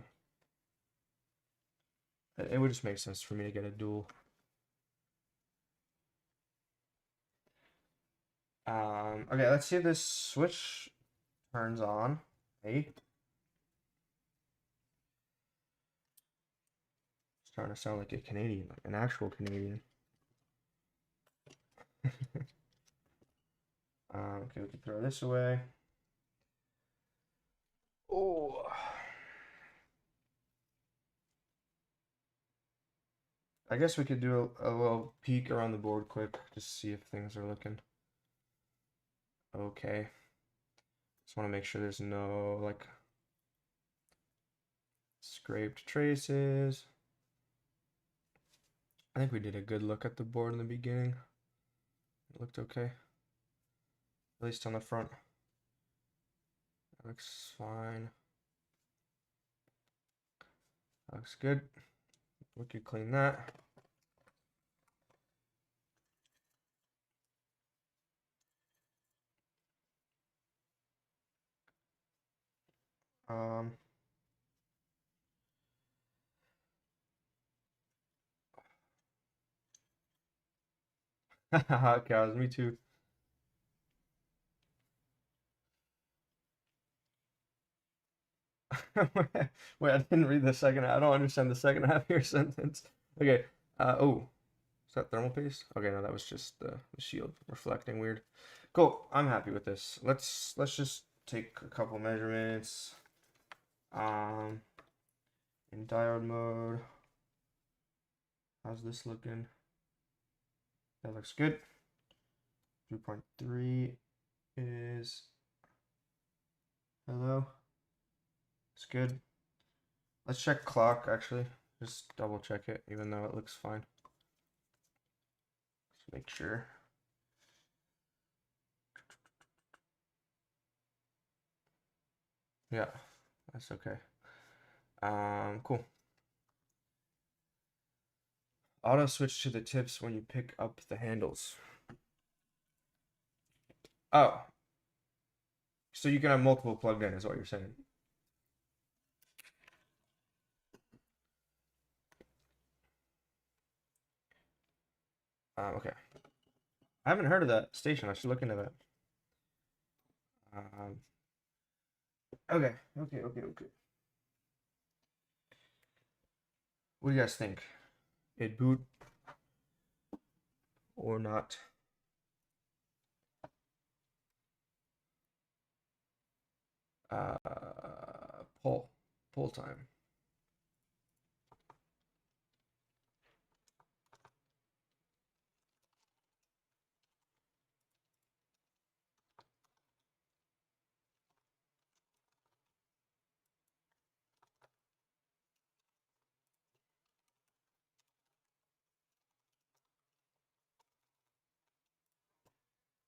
It would just make sense for me to get a dual. Okay, let's see if this switch turns on. Hey. Starting to sound like a Canadian, like an actual Canadian. Okay, we can throw this away. Oh. I guess we could do a little peek around the board quick, just see if things are looking okay. Just want to make sure there's no like scraped traces. I think we did a good look at the board in the beginning. It looked okay. At least on the front. That looks fine. That looks good. We could clean that. Hot cows, me too. Wait, I didn't read the second half. I don't understand the second half of your sentence. Okay. Oh, is that thermal paste? Okay, no, that was just the shield reflecting weird. Cool. I'm happy with this. Let's just take a couple measurements. In diode mode. How's this looking? That looks good. 3.3 is hello. It's good. Let's check clock actually. Just double check it, even though it looks fine. Let's make sure. Yeah, that's okay. Cool. Auto switch to the tips when you pick up the handles. Oh, so you can have multiple plugged in, is what you're saying. Okay. I haven't heard of that station. I should look into that. Okay. What do you guys think? It boot or not? Pull time.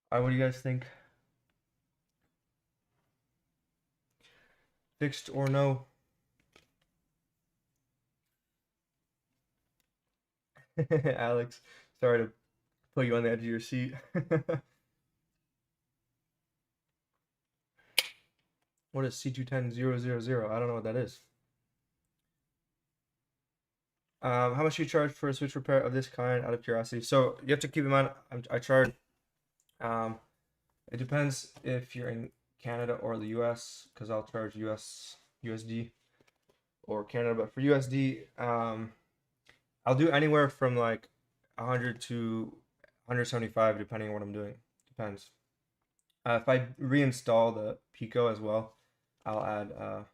All right, what do you guys think? Fixed or no? Alex, sorry to put you on the edge of your seat. What is C210000? I don't know what that is. How much do you charge for a switch repair of this kind, out of curiosity? So you have to keep in mind, I charge. It depends if you're in Canada or the US, because I'll charge USD or Canada. But for USD, I'll do anywhere from like 100 to 175, depending on what I'm doing. Depends. If I reinstall the Pico as well, I'll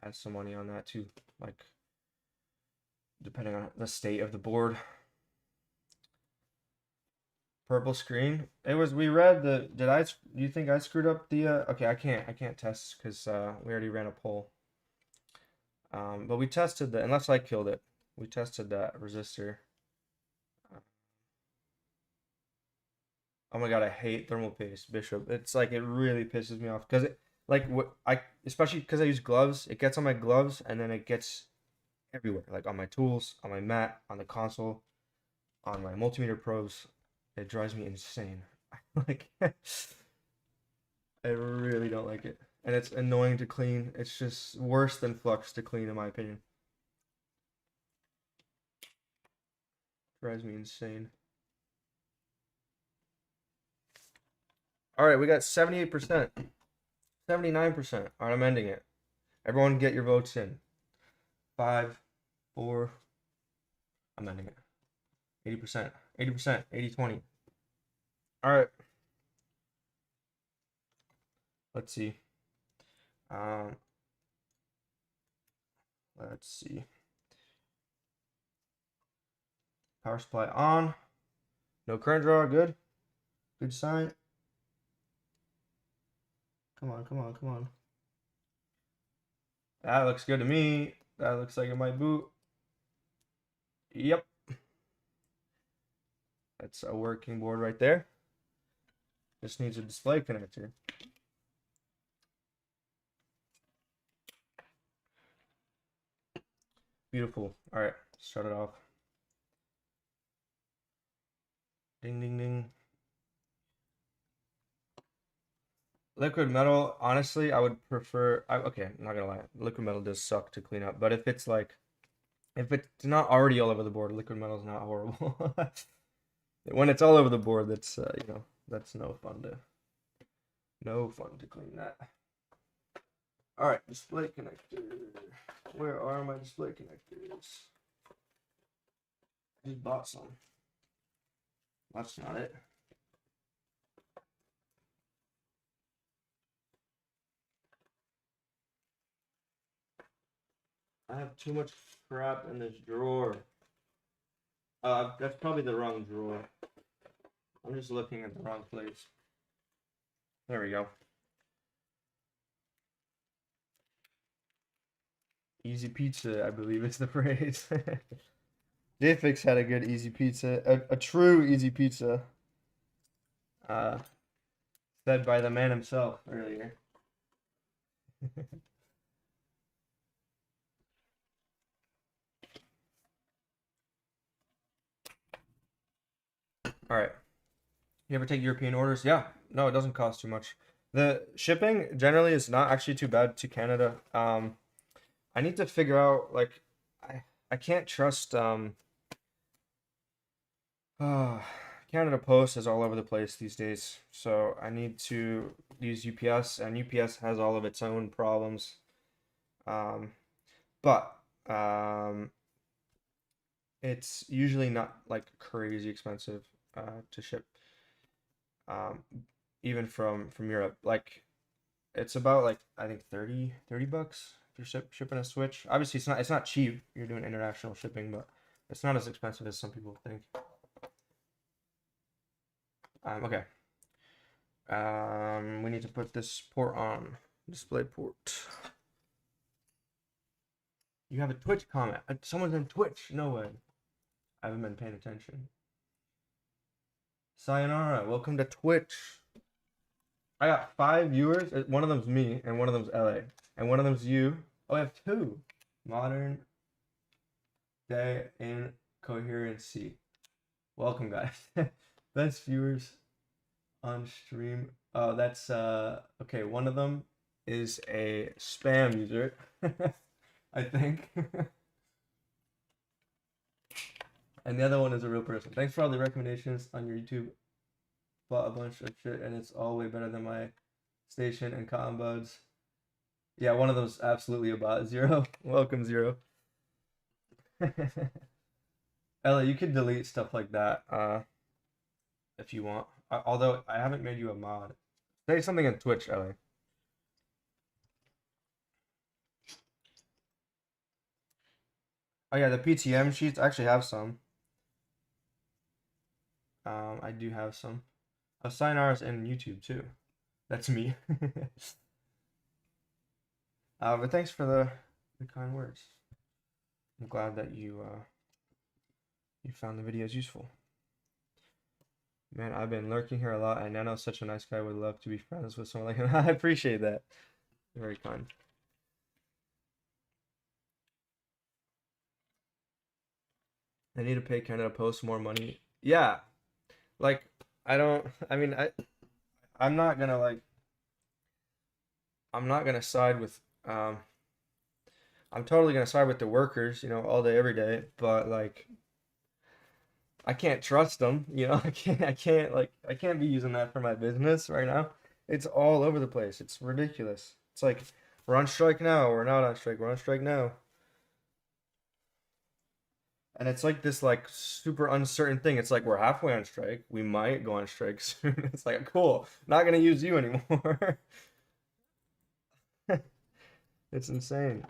add some money on that too, like depending on the state of the board. Purple screen. It was, we read the, do you think I screwed up the okay, I can't test because we already ran a poll. But we tested the, unless I killed it, we tested that resistor. Oh my god, I hate thermal paste, Bishop. It's like, it really pisses me off because it, like, what I, especially because I use gloves, it gets on my gloves and then it gets everywhere, like on my tools, on my mat, on the console, on my multimeter probes. It drives me insane. Like, I really don't like it, and it's annoying to clean. It's just worse than flux to clean, in my opinion. Drives me insane. All right, we got 78%, 79%. All right, I'm ending it. Everyone get your votes in. 5, 4. I'm ending it. 80%, 80%, 80-20. All right. Let's see. Let's see. Power supply on. No current draw. Good. Good sign. Come on, come on, come on. That looks good to me. That looks like it might boot. Yep. That's a working board right there. Just needs a display connector. Beautiful. All right, start it off. Ding, ding, ding. Liquid metal, honestly, I would prefer, okay, I'm not gonna lie, liquid metal does suck to clean up, but if it's like, if it's not already all over the board, liquid metal is not horrible. When it's all over the board, that's, you know, that's no fun to clean that. All right, display connector. Where are my display connectors? I just bought some. That's not it. I have too much crap in this drawer. That's probably the wrong drawer. I'm just looking at the wrong place. There we go. Easy pizza, I believe is the phrase. Jfix had a good easy pizza, a true easy pizza. Said by the man himself earlier. All right. You ever take European orders? Yeah. No, it doesn't cost too much. The shipping generally is not actually too bad to Canada. I need to figure out, like, I can't trust Canada Post is all over the place these days, so I need to use UPS, and UPS has all of its own problems. But it's usually not like crazy expensive to ship, even from Europe. Like, It's about like I think 30 bucks if you're shipping a Switch. Obviously, it's not cheap. You're doing international shipping, but it's not as expensive as some people think. Okay. We need to put this port on. Display port. You have a Twitch comment. Someone's on Twitch. No way. I haven't been paying attention. Sayonara. Welcome to Twitch. I got 5 viewers. One of them's me, and one of them's LA, and one of them's you. Oh, I have 2. Modern Day Incoherency. Welcome, guys. Best viewers on stream. Oh, that's okay. One of them is a spam user, I think, and the other one is a real person. Thanks for all the recommendations on your YouTube. Bought a bunch of shit, and it's all way better than my station and cotton buds. Yeah, one of them's absolutely a bot. Zero. Welcome, Zero. Ella, you can delete stuff like that if you want. Although I haven't made you a mod. Say something on Twitch, Ella. Oh yeah, the PTM sheets. I actually have some. I do have some. Oh, Sayonara's in YouTube too. That's me. But thanks for the kind words. I'm glad that you found the videos useful. Man, I've been lurking here a lot, and Nano's such a nice guy. Would love to be friends with someone like him. I appreciate that. Very kind. I need to pay Canada Post more money. Yeah, like I'm not gonna side with I'm totally gonna side with the workers, all day every day, but like I can't trust them, I can't be using that for my business right now. It's all over the place. It's ridiculous. It's like we're on strike now, we're not on strike, we're on strike now. And it's like this like super uncertain thing. It's like we're halfway on strike. We might go on strike soon. It's like cool. Not gonna use you anymore. It's insane.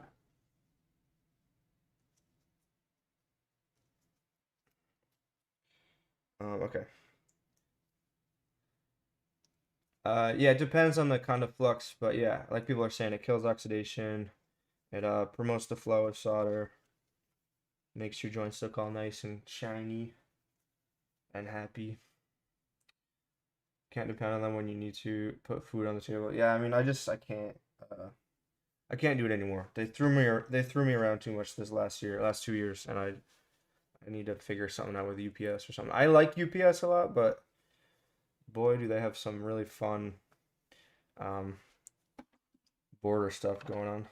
Okay. Yeah, it depends on the kind of flux, but yeah, like people are saying, it kills oxidation. It promotes the flow of solder. Makes your joints look all nice and shiny and happy. Can't depend on them when you need to put food on the table. Yeah, I mean, I can't. I can't do it anymore. They threw me around too much this last 2 years, and I need to figure something out with UPS or something. I like UPS a lot, but boy, do they have some really fun border stuff going on.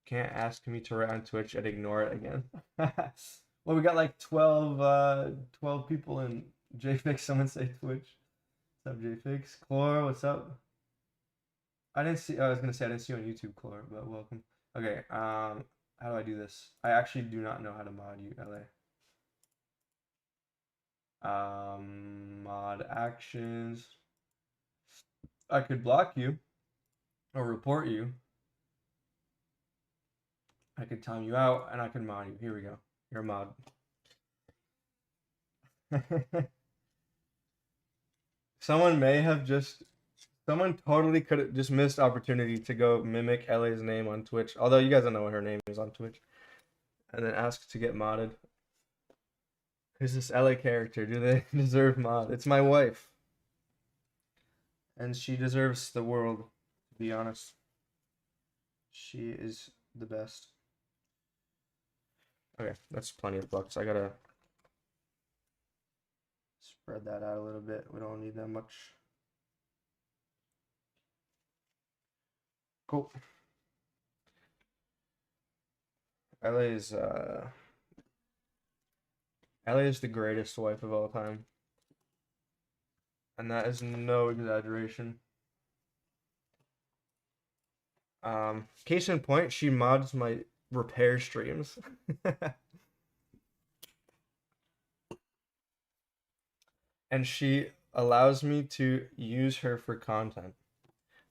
Can't ask me to write on Twitch. I'd ignore it again. Well, we got like 12 people in JFix. Someone say Twitch. What's up, JFix? Chlor, what's up? I was gonna say I didn't see you on YouTube, Chlor, but welcome. Okay, how do I do this? I actually do not know how to mod you, LA. Mod actions. I could block you or report you. I could time you out, and I could mod you. Here we go. You're a mod. Someone totally could have just missed opportunity to go mimic LA's name on Twitch. Although you guys don't know what her name is on Twitch. And then ask to get modded. Who's this LA character? Do they deserve mod? It's my wife. And she deserves the world, to be honest. She is the best. Okay, that's plenty of flux. I gotta spread that out a little bit. We don't need that much. Cool. LA is the greatest wife of all time. And that is no exaggeration. Case in point, she mods my repair streams. And she allows me to use her for content.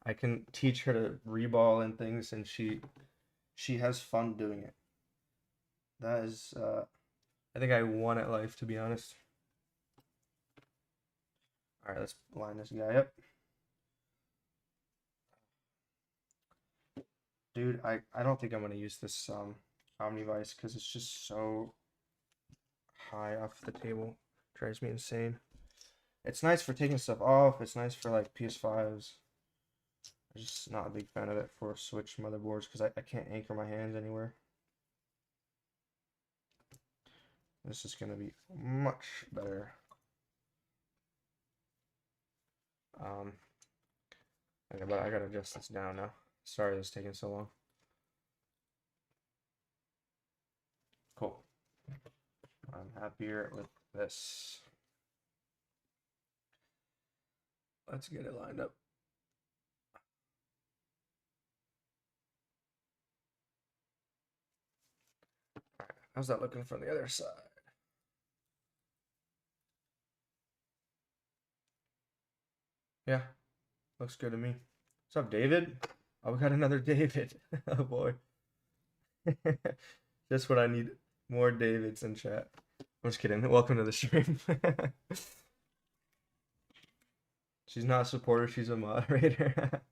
I can teach her to reball and things, and she has fun doing it. That is, I think I won at life, to be honest. All right, let's line this guy up. Dude, I don't think I'm gonna use this Omnivice because it's just so high off the table. Drives me insane. It's nice for taking stuff off. It's nice for like PS5s. I'm just not a big fan of it for Switch motherboards because I can't anchor my hands anywhere. This is gonna be much better. Okay, but I gotta adjust this down now. Sorry this is taking so long. Cool. I'm happier with this. Let's get it lined up. All right, how's that looking from the other side? Yeah, looks good to me. What's up, David? Oh, we got another David. Oh boy. Just what I need. More Davids in chat. I'm just kidding. Welcome to the stream. She's not a supporter, she's a moderator.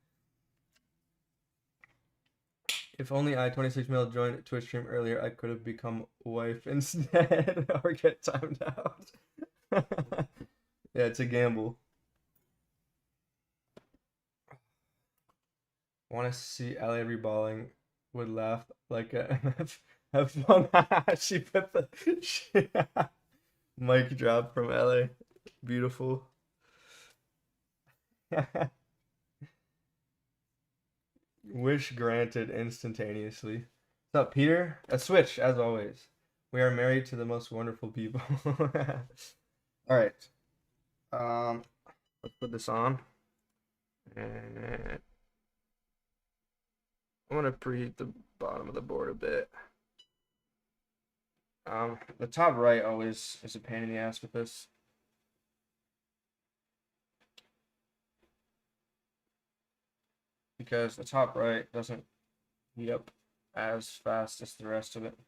If only I, 26 mil, joined Twitch stream earlier, I could have become wife instead or get timed out. Yeah, it's a gamble. Want to see LA reballing, would laugh like a MF. Have fun. She put the mic drop from LA. Beautiful. Wish granted instantaneously. What's up, Peter? A switch, as always. We are married to the most wonderful people. All right. Let's put this on. And I'm gonna preheat the bottom of the board a bit. The top right always is a pain in the ass with this. Because the top right doesn't heat up as fast as the rest of it.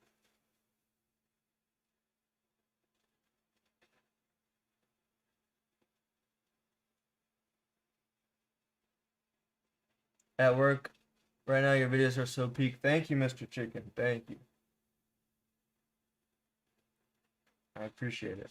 At work right now, your videos are so peak. Thank you, Mr. Chicken. Thank you. I appreciate it.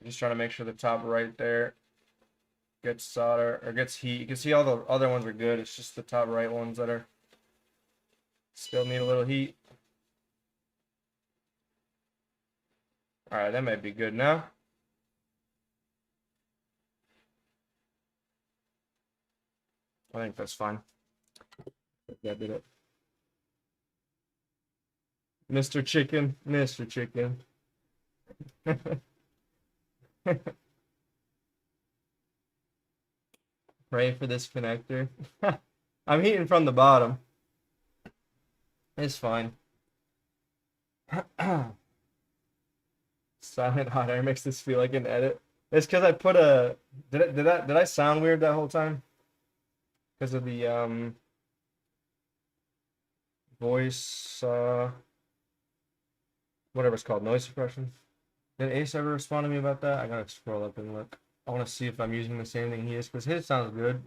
I'm just trying to make sure the top right there gets solder or gets heat. You can see all the other ones are good. It's just the top right ones that are still need a little heat. All right, that might be good now. I think that's fine. That did it. Mr. Chicken, Mr. Chicken. Pray for this connector. I'm heating from the bottom. It's fine. Silent hot air makes this feel like an edit. It's because I put a. Did I sound weird that whole time? Because of the voice whatever it's called, noise suppression. Did Ace ever respond to me about that? I gotta scroll up and look. I want to see if I'm using the same thing he is, because his sounds good.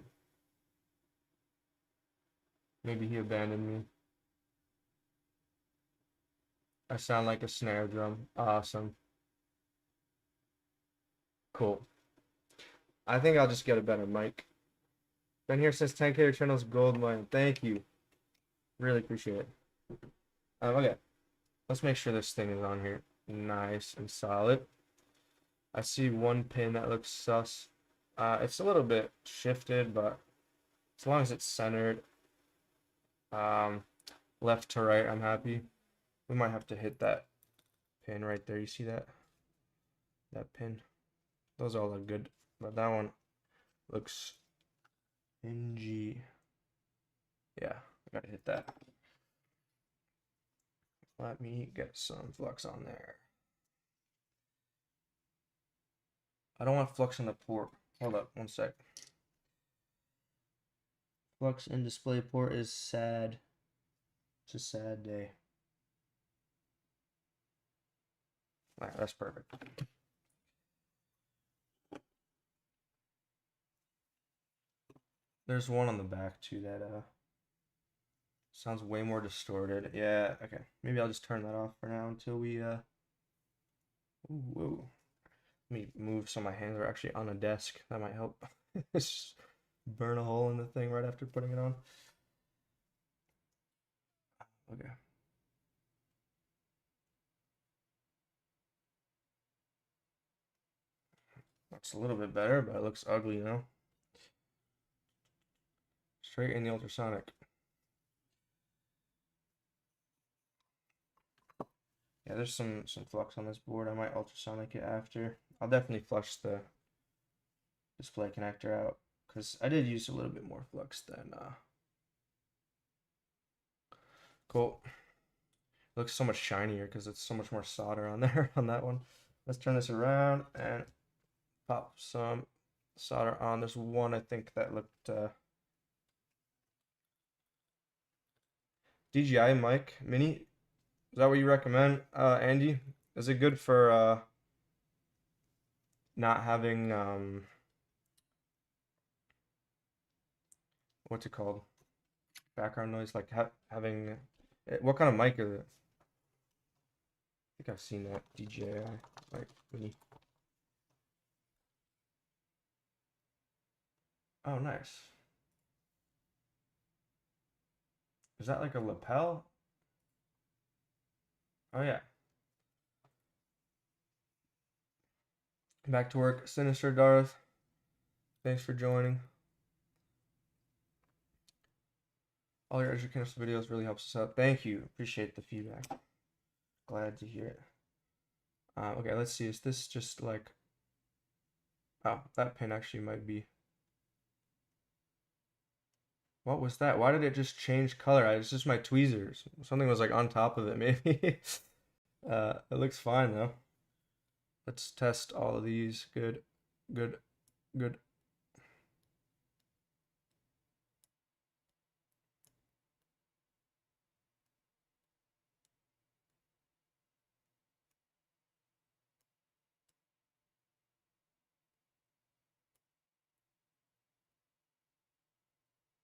Maybe he abandoned me. I sound like a snare drum. Awesome. Cool. I think I'll just get a better mic. Been here since 10K channel's gold mine. Thank you. Really appreciate it. Okay. let's make sure this thing is on here nice and solid. I see one pin that looks sus. It's a little bit shifted, but as long as it's centered, left to right, I'm happy. We might have to hit that pin right there. You see that? That pin. Those all look good, but that one looks NG. Yeah, I gotta hit that. Let me get some flux on there. I don't want flux on the port. Hold up, one sec. Flux in display port is sad. It's a sad day. Alright, that's perfect. There's one on the back too that sounds way more distorted. Yeah, okay. Maybe I'll just turn that off for now until we Ooh, whoa. Let me move so my hands are actually on a desk. That might help. Just burn a hole in the thing right after putting it on. Okay. That's a little bit better, but it looks ugly now. Straight in the ultrasonic. Yeah, there's some flux on this board. I might ultrasonic it after. I'll definitely flush the display connector out because I did use a little bit more flux than cool. It looks so much shinier because it's so much more solder on there on that one. Let's turn this around and pop some solder on. There's one I think that looked DJI mic mini. Is that what you recommend, Andy? Is it good for not having what's it called? Background noise, like having what kind of mic is it? I think I've seen that DJI mic mini. Oh, nice. Is that like a lapel? Oh yeah. Back to work. Sinister Darth. Thanks for joining. All your educational videos really helps us out. Thank you. Appreciate the feedback. Glad to hear it. Okay, let's see. Is this just like... Oh, that pin actually might be... What was that? Why did it just change color? It's just my tweezers. Something was like on top of it, maybe. It looks fine though. Let's test all of these. Good, good, good.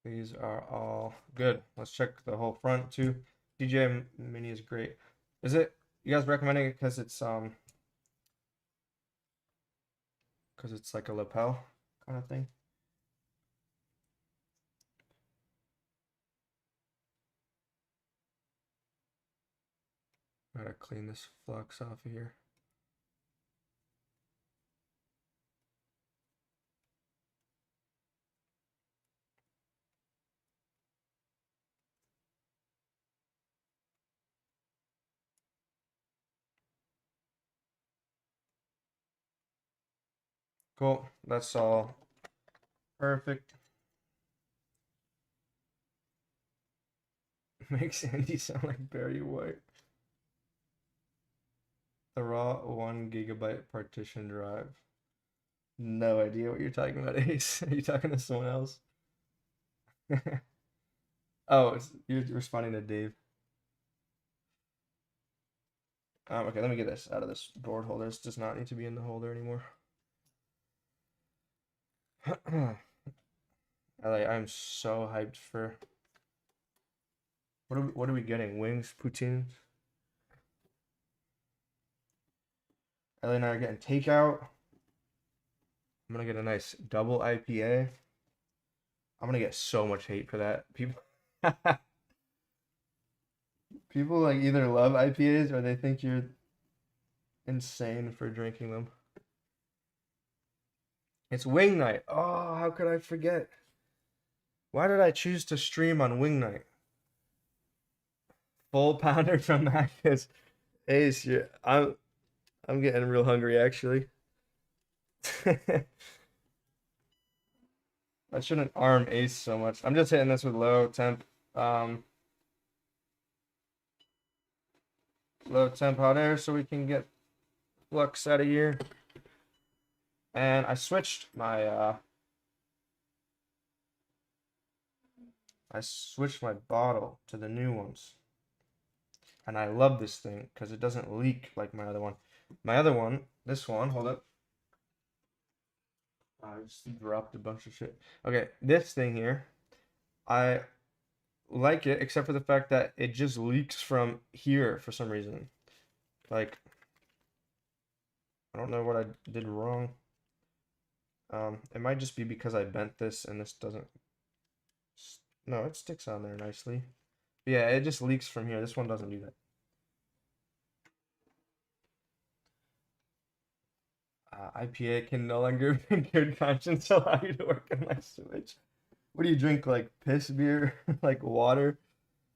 These are all good. Let's check the whole front too. DJ Mini is great. Is it, you guys recommending it because it's like a lapel kind of thing? Gotta clean this flux off of here. Cool. That's all perfect. Makes Andy sound like Barry White. The raw 1 GB partition drive. No idea what you're talking about, Ace. Are you talking to someone else? Oh, you're responding to Dave. Okay, let me get this out of this board holder. This does not need to be in the holder anymore. I'm so hyped for... What are we getting? Wings, poutines? Ellie and I are getting takeout. I'm gonna get a nice double IPA. I'm gonna get so much hate for that. People People like either love IPAs or they think you're insane for drinking them. It's wing night. Oh, how could I forget? Why did I choose to stream on wing night? Full pounder from Macca's. Ace, I'm getting real hungry actually. I shouldn't arm Ace so much. I'm just hitting this with um low temp hot air so we can get flux out of here. And I switched my bottle to the new ones. And I love this thing because it doesn't leak like my other one. My other one, this one, hold up. I just dropped a bunch of shit. Okay, this thing here, I like it except for the fact that it just leaks from here for some reason. Like, I don't know what I did wrong. It might just be because I bent this and this doesn't. No, it sticks on there nicely. But yeah, it just leaks from here. This one doesn't do that. IPA can no longer in good conscience allow you to work on my sewage. What do you drink, like piss beer, like water?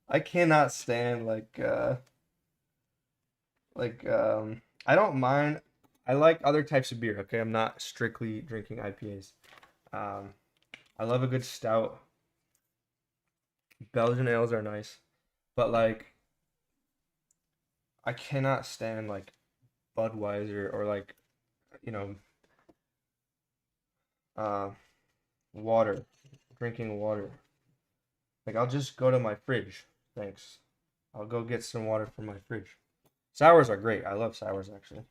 I cannot stand I don't mind. I like other types of beer, okay? I'm not strictly drinking IPAs. I love a good stout. Belgian ales are nice. But like I cannot stand like Budweiser or like, you know, uh water, drinking water. Like I'll just go to my fridge. Thanks. I'll go get some water from my fridge. Sours are great. I love sours actually.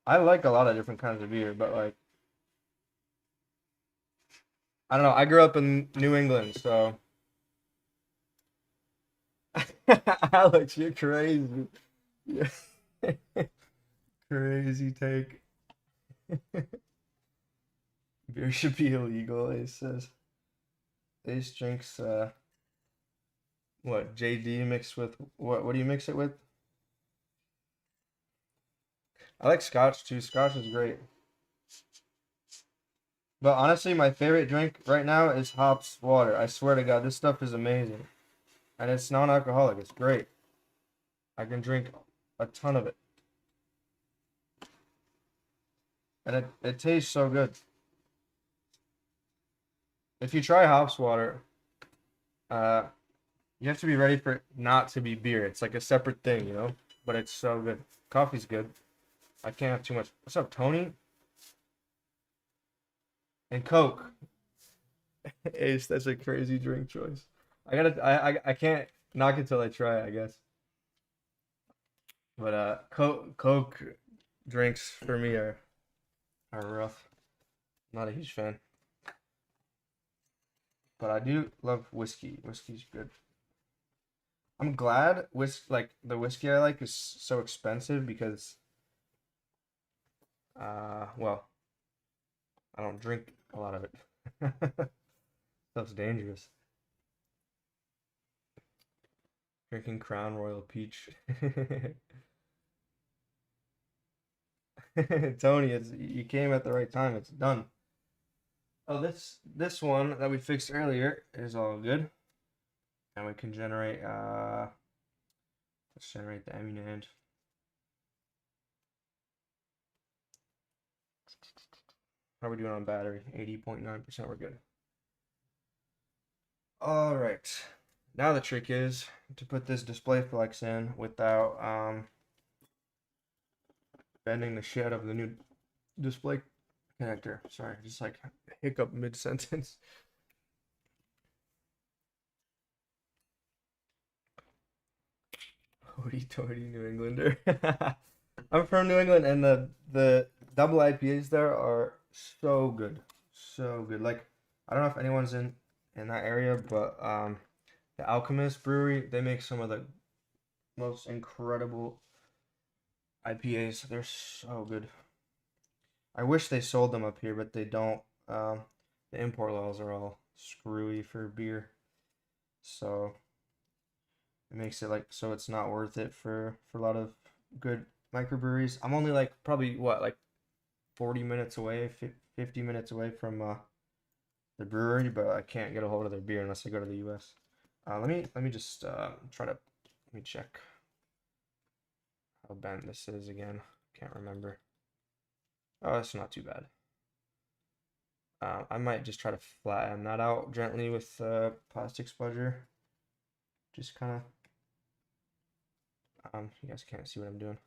I like a lot of different kinds of beer, but like I don't know. I grew up in New England, so Alex, you're crazy. Yeah. Crazy take. Beer should be illegal, Ace says. Ace drinks what, JD mixed with what do you mix it with? I like scotch too. Scotch is great. But honestly, my favorite drink right now is hops water. I swear to God, this stuff is amazing. And it's non-alcoholic. It's great. I can drink a ton of it. And it tastes so good. If you try hops water, you have to be ready for it not to be beer. It's like a separate thing, you know? But it's so good. Coffee's good. I can't have too much. What's up, Tony? And Coke. Ace, that's a crazy drink choice. I can't knock it till I try it, I guess. But Coke drinks for me are rough. Not a huge fan. But I do love whiskey. Whiskey's good. I'm glad the whiskey I like is so expensive because well, I don't drink a lot of it. Stuff's dangerous. Drinking Crown Royal Peach. Tony, you came at the right time. It's done. Oh, this one that we fixed earlier is all good. And we can generate let's generate the NAND. How are we doing on battery? 80.9%, we're good. All right. Now the trick is to put this display flex in without bending the shit out of the new display connector. Sorry, just like hiccup mid-sentence. Hoity-toity New Englander. I'm from New England, and the double IPAs there are so good, so good. Like I don't know if anyone's in that area, but the Alchemist Brewery, they make some of the most incredible IPAs. They're so good. I wish they sold them up here, but they don't. The import laws are all screwy for beer. So it makes it like so it's not worth it for a lot of good microbreweries. I'm only like probably what like 40 minutes away, 50 minutes away from the brewery, but I can't get a hold of their beer unless I go to the US. Let me just try to let me check how bent this is again. Can't remember. Oh, it's not too bad. I might just try to flatten that out gently with plastic spudger. Just kind of, you guys can't see what I'm doing.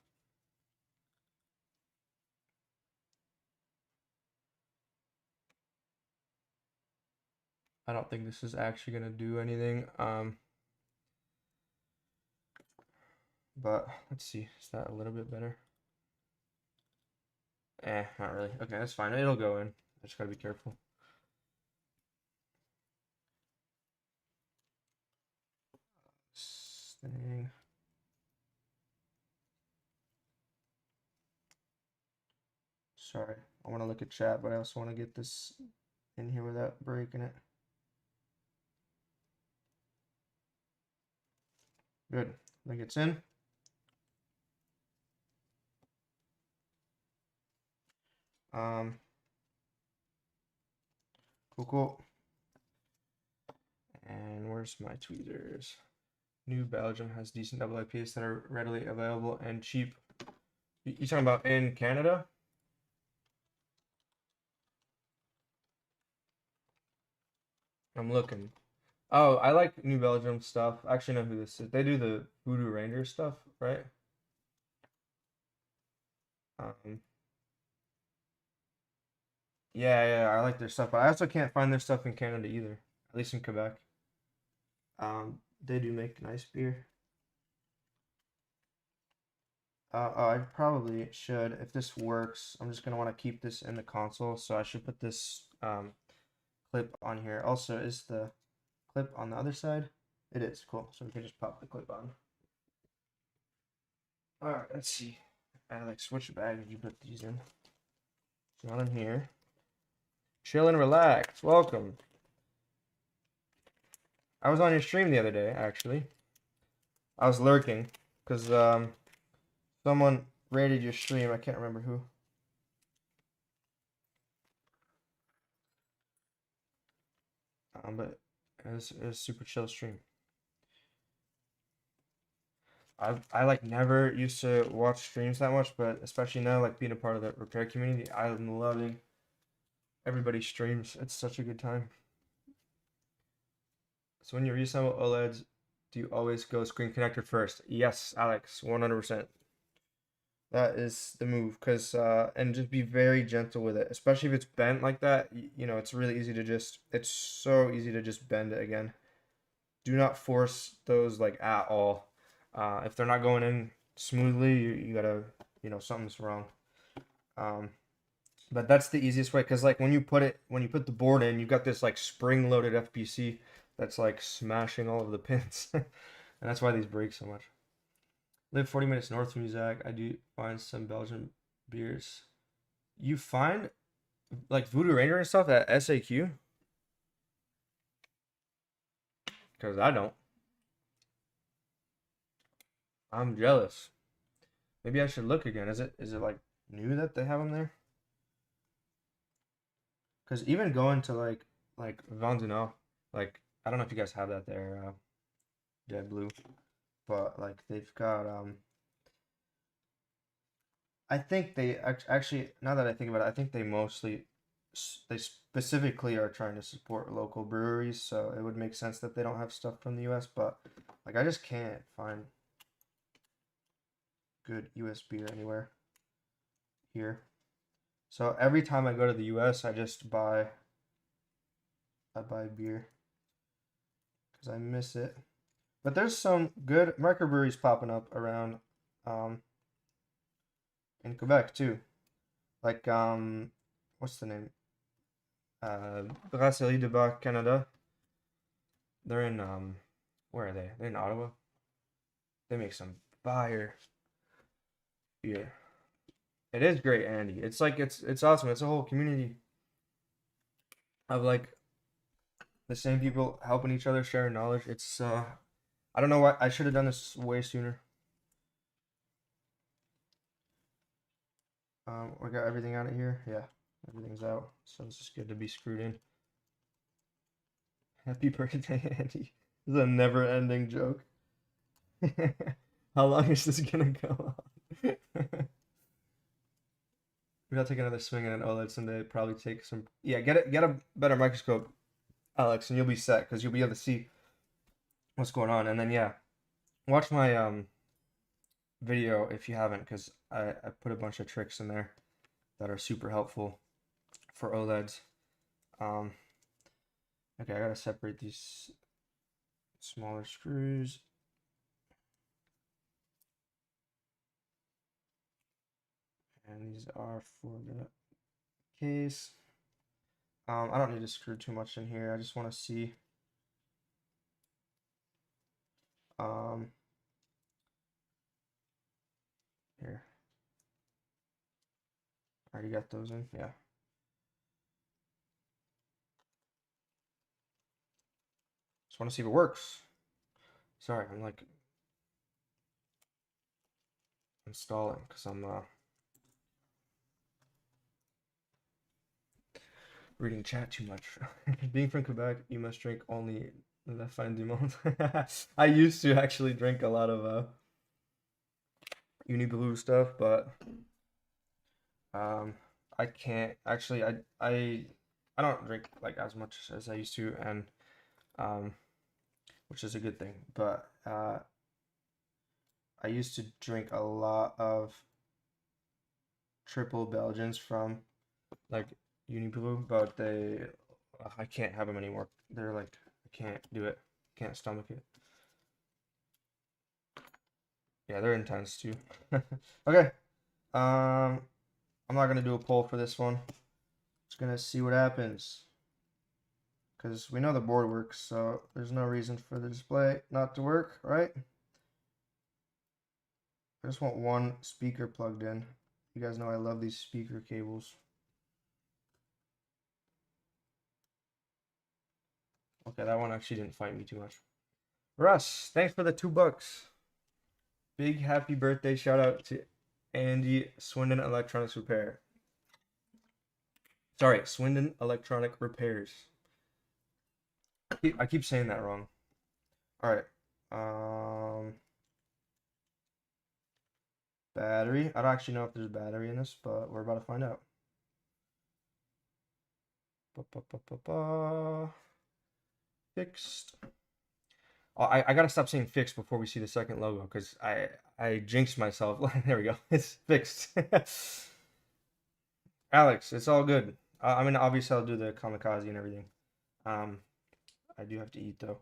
I don't think this is actually gonna do anything. But let's see, is that a little bit better? Not really. Okay, that's fine. It'll go in. I just gotta be careful. Thing. Sorry, I want to look at chat, but I also want to get this in here without breaking it. Good. I think it's in. Cool. And where's my tweezers? New Belgium has decent double IPAs that are readily available and cheap. You talking about in Canada? I'm looking. Oh, I like New Belgium stuff. I actually know who this is. They do the Voodoo Ranger stuff, right? Yeah, I like their stuff, but I also can't find their stuff in Canada either. At least in Quebec. They do make nice beer. Oh, I probably should, if this works, I'm just gonna want to keep this in the console, so I should put this clip on here. Also, is the clip on the other side? It is, cool. So we can just pop the clip on. Alright, let's see. Alex, which bag did you put these in? It's not in here. Chill and relax. Welcome. I was on your stream the other day, actually. I was lurking, because someone rated your stream. I can't remember who. But it was a super chill stream. I like never used to watch streams that much, but especially now, like being a part of the repair community, I'm loving everybody's streams. It's such a good time. So when you reassemble OLEDs, do you always go screen connector first? Yes, Alex, 100%. That is the move, cause and just be very gentle with it, especially if it's bent like that. You know, it's really easy to just. It's so easy to just bend it again. Do not force those like at all. If they're not going in smoothly, you gotta, you know, something's wrong. But that's the easiest way, because like when you put the board in, you've got this like spring-loaded FPC that's like smashing all of the pins, and that's why these break so much. Live 40 minutes north from you, Zach. I do find some Belgian beers. You find like Voodoo Ranger and stuff at SAQ? Because I don't. I'm jealous. Maybe I should look again. Is it like new that they have them there? Because even going to like Vandunau, like I don't know if you guys have that there, Dead Blue, but like they've got I think they actually, now that I think about it, I think they mostly they specifically are trying to support local breweries, so it would make sense that they don't have stuff from the US, but like I just can't find good US beer anywhere here. So every time I go to the US, I buy beer because I miss it. But there's some good microbreweries popping up around in Quebec too. Like what's the name? Brasserie de Bar Canada. They're in where are they? They're in Ottawa. They make some fire beer. It is great, Andy. It's like it's awesome. It's a whole community of like the same people helping each other, sharing knowledge. It's I don't know why I should have done this way sooner. We got everything out of here. Yeah, everything's out. So it's just good to be screwed in. Happy birthday, Andy. This is a never-ending joke. How long is this gonna go on? We gotta take another swing at an OLED someday. Probably take some. Yeah, get a better microscope, Alex, and you'll be set because you'll be able to see what's going on. And then yeah, watch my video if you haven't, because I put a bunch of tricks in there that are super helpful for OLEDs. Okay, I gotta separate these smaller screws. And these are for the case. I don't need to screw too much in here. I just want to see. Here. Already got those in. Yeah. Just want to see if it works. Sorry, I'm like installing because I'm reading chat too much. Being from Quebec, you must drink only La Fin du Monde. I used to actually drink a lot of Uniblue stuff, but I can't actually. I don't drink like as much as I used to, and which is a good thing. But I used to drink a lot of triple Belgians from like Uniblue, but I can't have them anymore. They're like I can't do it. Can't stomach it. Yeah, they're intense too. Okay. I'm not gonna do a poll for this one. Just gonna see what happens. Because we know the board works, so there's no reason for the display not to work, right? I just want one speaker plugged in. You guys know I love these speaker cables. Okay, that one actually didn't fight me too much. Russ, thanks for the $2. Big happy birthday shout out to Andy Swindon Electronics Repair. Sorry, Swindon Electronic Repairs. I keep saying that wrong. All right. Battery. I don't actually know if there's a battery in this, but we're about to find out. Fixed. Oh, I gotta stop saying fixed before we see the second logo because I jinxed myself. There we go. It's fixed. Alex, it's all good. I mean, obviously I'll do the kamikaze and everything. I do have to eat though.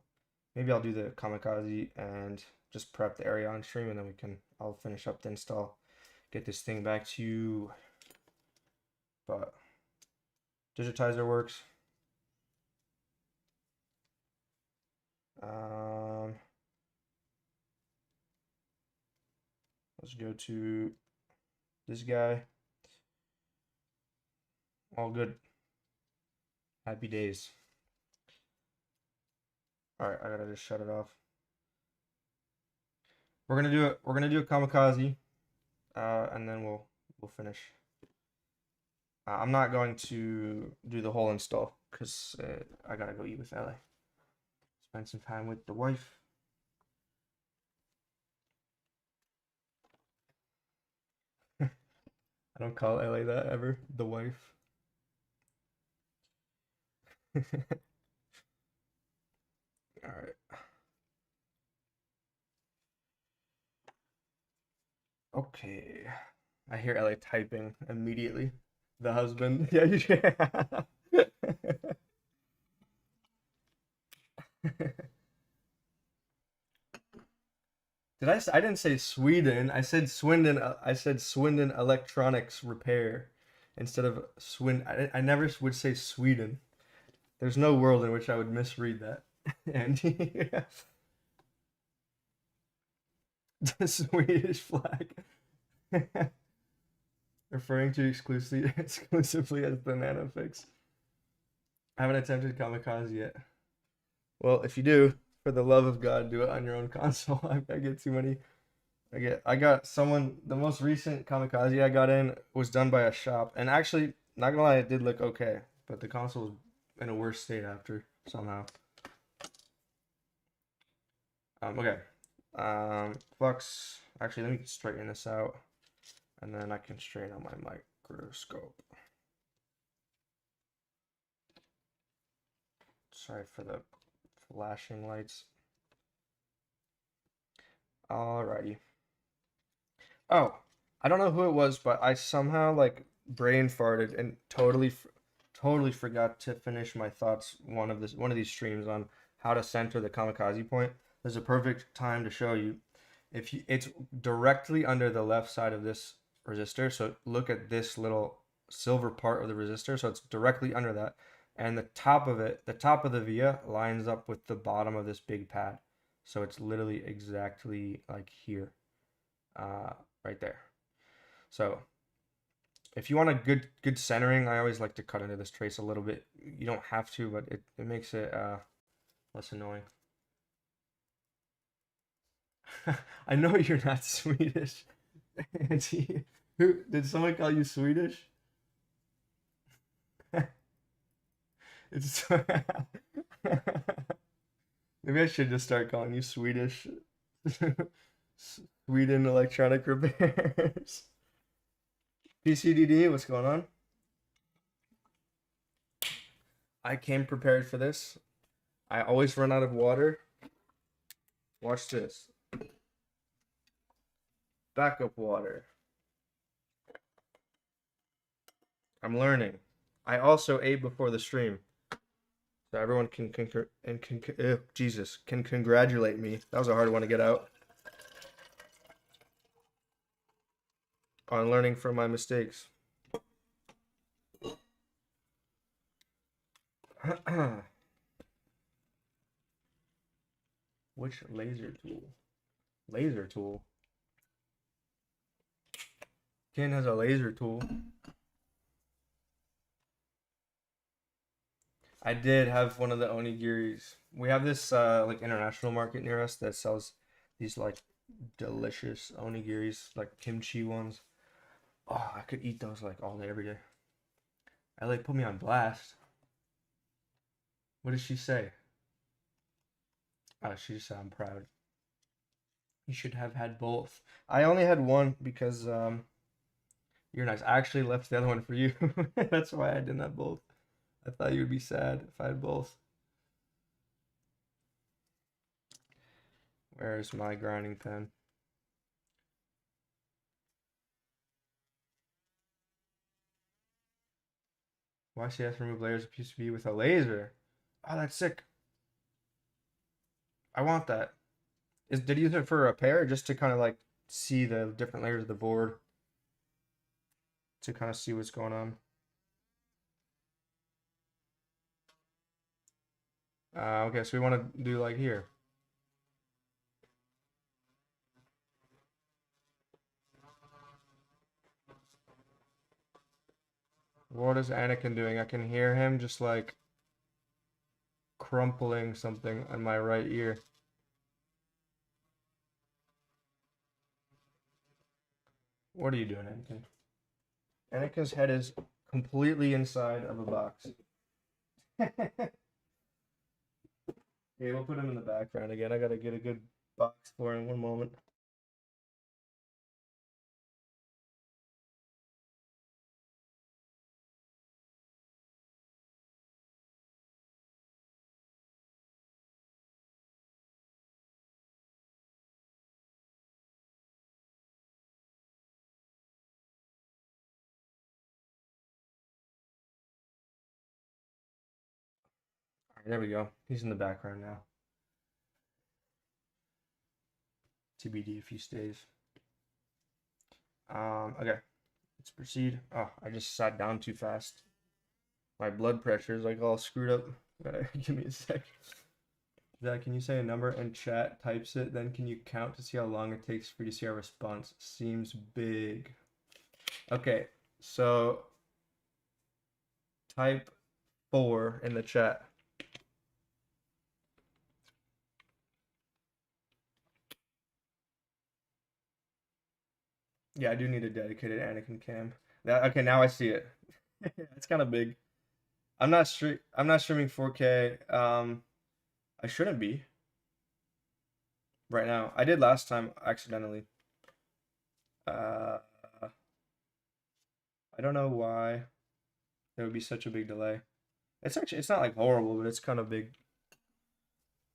Maybe I'll do the kamikaze and just prep the area on stream, and then I'll finish up the install, get this thing back to you. But digitizer works. Let's go to this guy. All good. Happy days. All right, I gotta just shut it off. We're gonna do a kamikaze, and then we'll finish. I'm not going to do the whole install because I gotta go eat with Ellie. Spend some time with the wife. I don't call Ellie that ever. The wife. All right. Okay. I hear Ellie typing immediately. The husband. Yeah, you I didn't say Sweden. I said Swindon. I said Swindon Electronics Repair instead of I never would say Sweden. There's no world in which I would misread that. Andy. The Swedish flag. Referring to exclusively as the nanofix. I haven't attempted kamikaze yet. Well, if you do, for the love of God, do it on your own console. I get too many. I got someone. The most recent kamikaze I got in was done by a shop, and actually, not gonna lie, it did look okay, but the console was in a worse state after somehow. Okay. Flux. Actually, let me straighten this out, and then I can straighten out my microscope. Sorry for the flashing lights. Alrighty. Oh, I don't know who it was, but I somehow like brain farted and totally forgot to finish my thoughts one of these streams on how to center the kamikaze point. There's a perfect time to show you. If you, it's directly under the left side of this resistor, so look at this little silver part of the resistor, so it's directly under that. And the top of it, the top of the via lines up with the bottom of this big pad. So it's literally exactly like here. Right there. So if you want a good centering, I always like to cut into this trace a little bit. You don't have to, but it makes it less annoying. I know you're not Swedish. Who did someone call you Swedish? It's maybe I should just start calling you Swedish. Sweden Electronic Repairs. PCDD, what's going on? I came prepared for this. I always run out of water. Watch this. Backup water. I'm learning. I also ate before the stream. So everyone can congratulate me. That was a hard one to get out. On learning from my mistakes. Which laser tool? Laser tool? Ken has a laser tool. I did have one of the onigiris. We have this like international market near us that sells these like delicious onigiris, like kimchi ones. Oh, I could eat those like all day, every day. I like put me on blast. What did she say? Oh, she just said I'm proud. You should have had both. I only had one because you're nice. I actually left the other one for you. That's why I didn't have both. I thought you would be sad if I had both. Where's my grinding pen? Why she has to remove layers of PCB with a laser? Oh, that's sick. I want that. Did you use it for repair or just to kind of like see the different layers of the board? To kind of see what's going on. Okay, so we want to do like here. What is Anakin doing? I can hear him just like crumpling something on my right ear. What are you doing, Anakin? Anakin's head is completely inside of a box. Okay, we'll put him in the background again. I gotta get a good box for him. One moment. All right, there we go. He's in the background now. TBD if he stays. Okay, let's proceed. Oh, I just sat down too fast. My blood pressure is like all screwed up. Give me a sec. Zach, can you say a number and chat types it? Then can you count to see how long it takes for you to see our response? Seems big. Okay, so type 4 in the chat. Yeah, I do need a dedicated Anakin cam. Okay, now I see it. It's kind of big. I'm not streaming 4K. I shouldn't be right now. I did last time accidentally. Uh, I don't know why there would be such a big delay. It's not like horrible, but it's kind of big.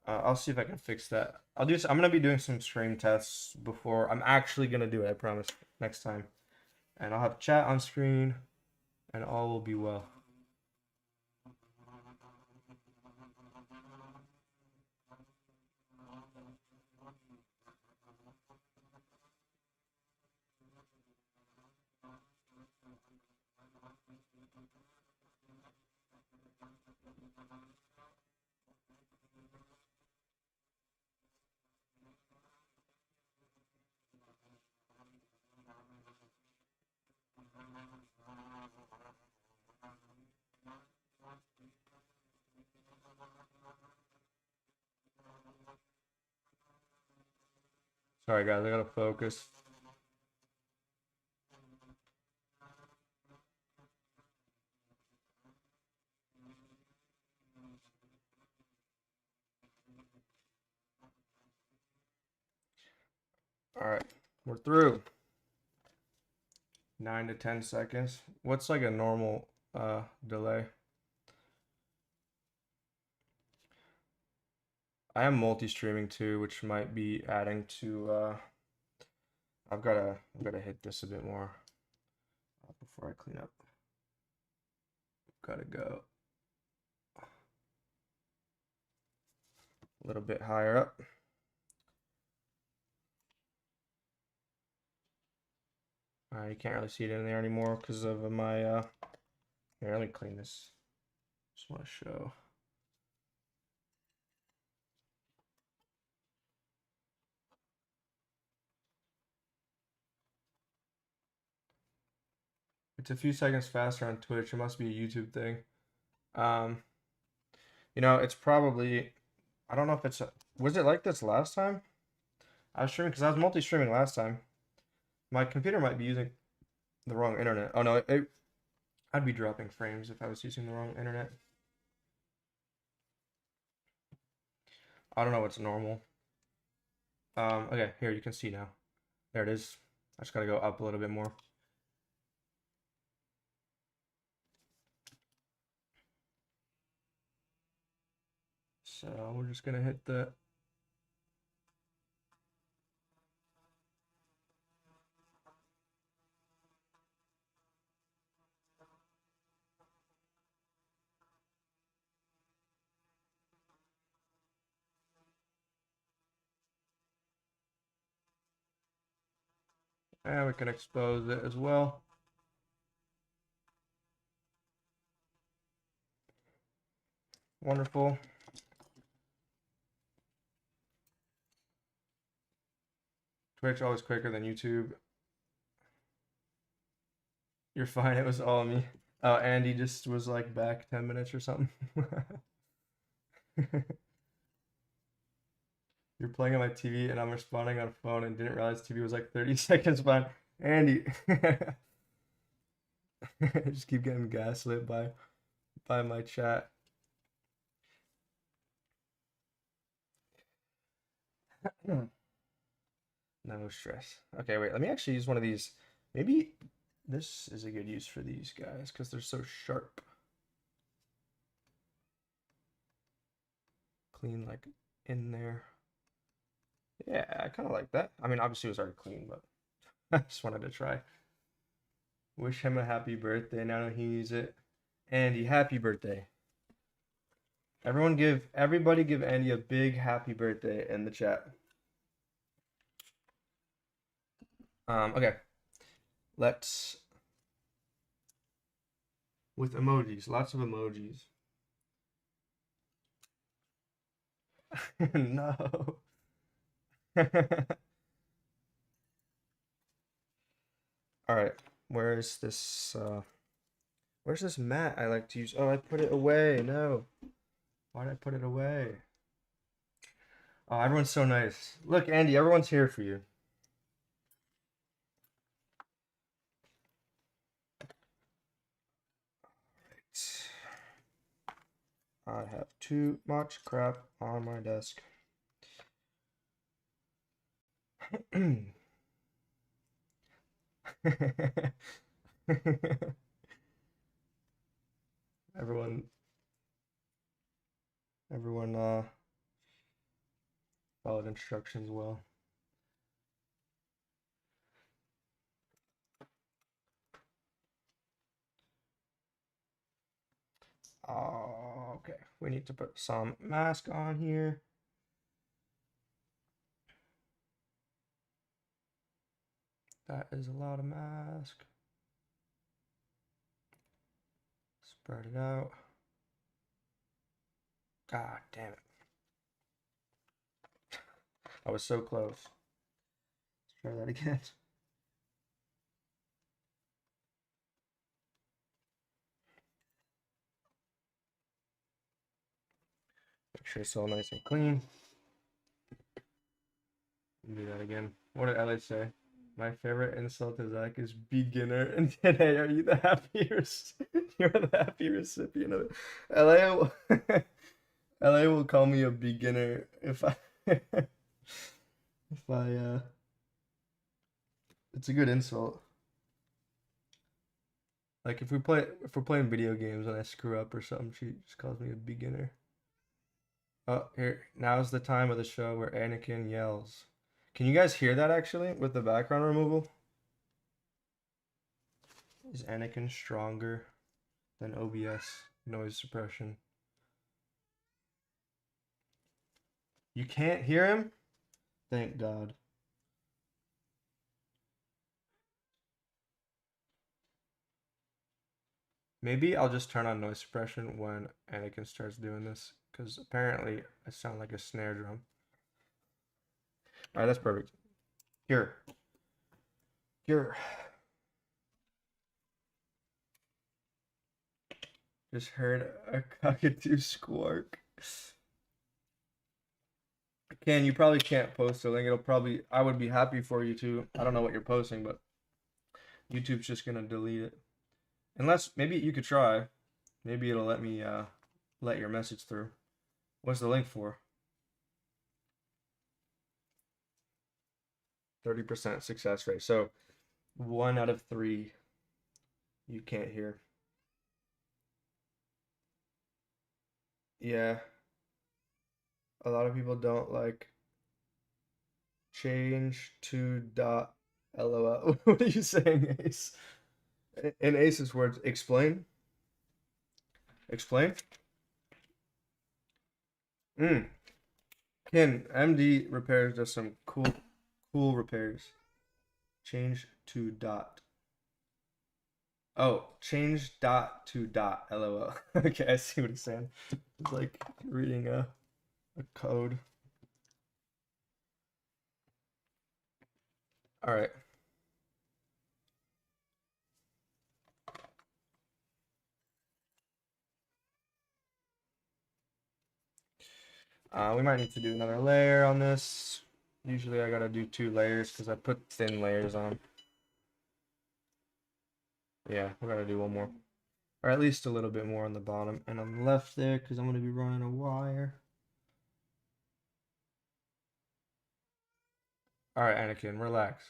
I'll see if I can fix that. I'm gonna be doing some stream tests before I'm actually gonna do it, I promise, next time. And I'll have chat on screen and all will be well. Sorry guys, I gotta focus. All right, we're through. 9 to 10 seconds. What's like a normal delay? I am multi-streaming too, which might be adding to I've gotta hit this a bit more before I clean up. Gotta go a little bit higher up. You can't really see it in there anymore because of my here, let me clean this. Just want to show. It's a few seconds faster on Twitch. It must be a YouTube thing. You know, it's probably, I don't know if it's was it like this last time? I was streaming because I was multi-streaming last time. My computer might be using the wrong internet. Oh no, I'd be dropping frames if I was using the wrong internet. I don't know what's normal. Okay, here you can see now. There it is. I just gotta go up a little bit more. So we're just gonna hit the and we can expose it as well. Wonderful. Twitch always quicker than YouTube. You're fine. It was all me. Oh, Andy just was like back 10 minutes or something. You're playing on my TV and I'm responding on phone and didn't realize TV was like 30 seconds behind. Andy. Just keep getting gaslit by my chat. No stress. Okay, wait, let me actually use one of these. Maybe this is a good use for these guys because they're so sharp. Clean like in there. Yeah, I kind of like that. I mean, obviously it was already clean, but I just wanted to try. Wish him a happy birthday. Now that he needs it. Andy, happy birthday. Everybody give Andy a big happy birthday in the chat. Okay. Let's with emojis, lots of emojis. No. All right. Where's this mat I like to use? Oh, I put it away. No. Why did I put it away? Oh, everyone's so nice. Look, Andy, everyone's here for you. I have too much crap on my desk. Everyone followed instructions well. Okay, we need to put some mask on here. That is a lot of mask. Spread it out. God damn it. I was so close. Let's try that again. Make sure it's all nice and clean. Do that again. What did Ellie say? My favorite insult to Zach is beginner, and today are you the happiest? You're the happy recipient of it. LA will call me a beginner if I it's a good insult. Like if we're playing video games and I screw up or something, she just calls me a beginner. Oh, here, now's the time of the show where Anakin yells. Can you guys hear that actually with the background removal? Is Anakin stronger than OBS noise suppression? You can't hear him? Thank God. Maybe I'll just turn on noise suppression when Anakin starts doing this, because apparently I sound like a snare drum. Alright, that's perfect. Here. Just heard a cockatoo squawk. Ken, you probably can't post a link. I would be happy for you to. I don't know what you're posting, but YouTube's just gonna delete it. Unless, maybe you could try. Maybe it'll let me let your message through. What's the link for? 30% success rate. So 1 out of 3 you can't hear. Yeah. A lot of people don't like change to dot LOL. What are you saying, Ace? In Ace's words, explain. Explain. Ken, MD repairs does some cool repairs. Change to dot. Oh, change dot to dot. LOL. Okay, I see what he's saying. It's like reading a code. All right. We might need to do another layer on this. Usually I gotta do 2 layers because I put thin layers on. Yeah, we gotta do 1 more. Or at least a little bit more on the bottom and on the left there because I'm gonna be running a wire. Alright, Anakin, relax.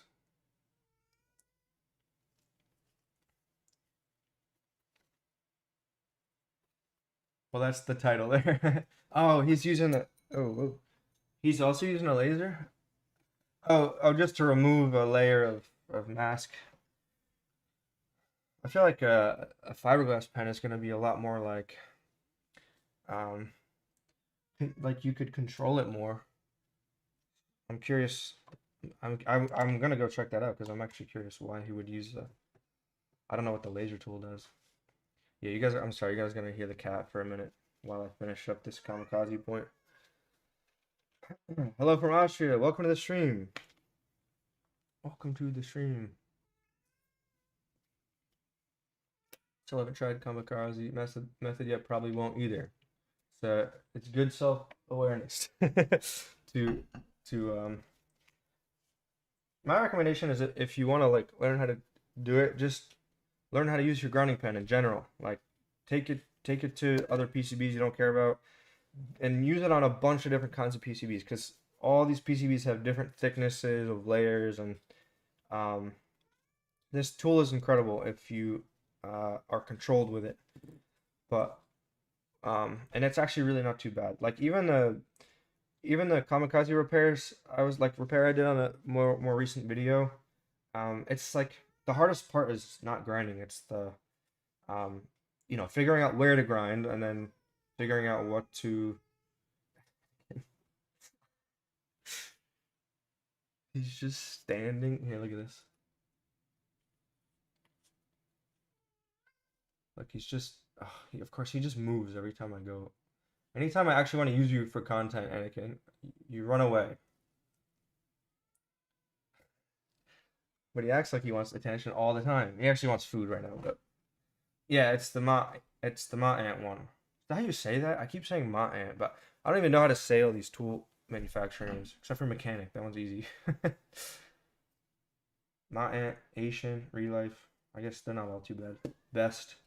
Well, that's the title there. Oh, he's using a... Oh, he's also using a laser? Oh, just to remove a layer of mask. I feel like a fiberglass pen is going to be a lot more like you could control it more. I'm curious. I'm gonna go check that out because I'm actually curious why he would use a. I don't know what the laser tool does. Yeah, you guys are. I'm sorry, you guys are gonna hear the cat for a minute while I finish up this kamikaze point. Hello from Austria. Welcome to the stream. Welcome to the stream. Still haven't tried kamikaze method yet. Probably won't either. So it's good self-awareness to my recommendation is that if you want to learn how to do it, just learn how to use your grounding pen in general. Like take it take it to other PCBs you don't care about, and use it on a bunch of different kinds of PCBs, because all these PCBs have different thicknesses of layers, and this tool is incredible if you are controlled with it. But and it's actually really not too bad. Like even the kamikaze repairs repair I did on a more recent video, it's like the hardest part is not grinding. It's the figuring out where to grind, and then figuring out what to. He's just standing here. Look at this. Like he's just. Of course, he just moves every time I go. Anytime I actually want to use you for content, Anakin, you run away. But he acts like he wants attention all the time. He actually wants food right now, but yeah, it's the Ma Ant one. Is that how you say that? I keep saying Ma Ant, but I don't even know how to say all these tool manufacturer names, except for mechanic. That one's easy. Ma Ant, Asian, Relife. I guess they're not all too bad. Best.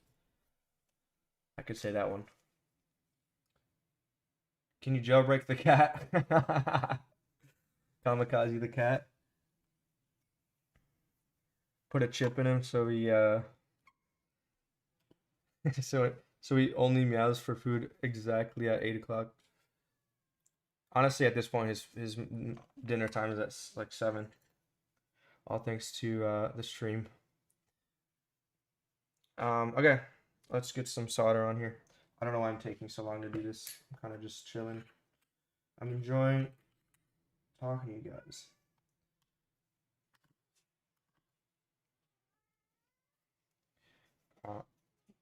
I could say that one. Can you jailbreak the cat? Kamikaze the cat. Put a chip in him so he so he only meows for food exactly at 8 o'clock. Honestly, at this point, his dinner time is at like 7. All thanks to the stream. Okay, let's get some solder on here. I don't know why I'm taking so long to do this. I'm kind of just chilling. I'm enjoying talking to you guys.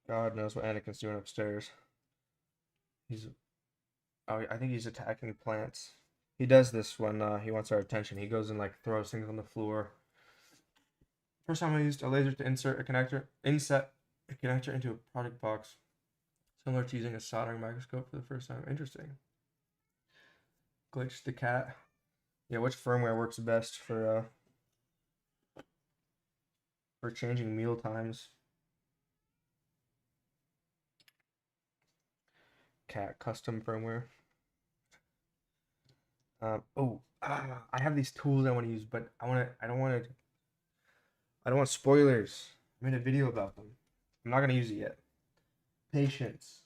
God knows what Anakin's doing upstairs. I think he's attacking plants. He does this when he wants our attention. He goes and like throws things on the floor. First time I used a laser to inset a connector into a product box. Similar to using a soldering microscope for the first time. Interesting. Glitch the cat. Yeah, which firmware works best for changing meal times? Cat custom firmware. I have these tools I want to use, but I don't want spoilers. I made a video about them. I'm not gonna use it yet. Patience.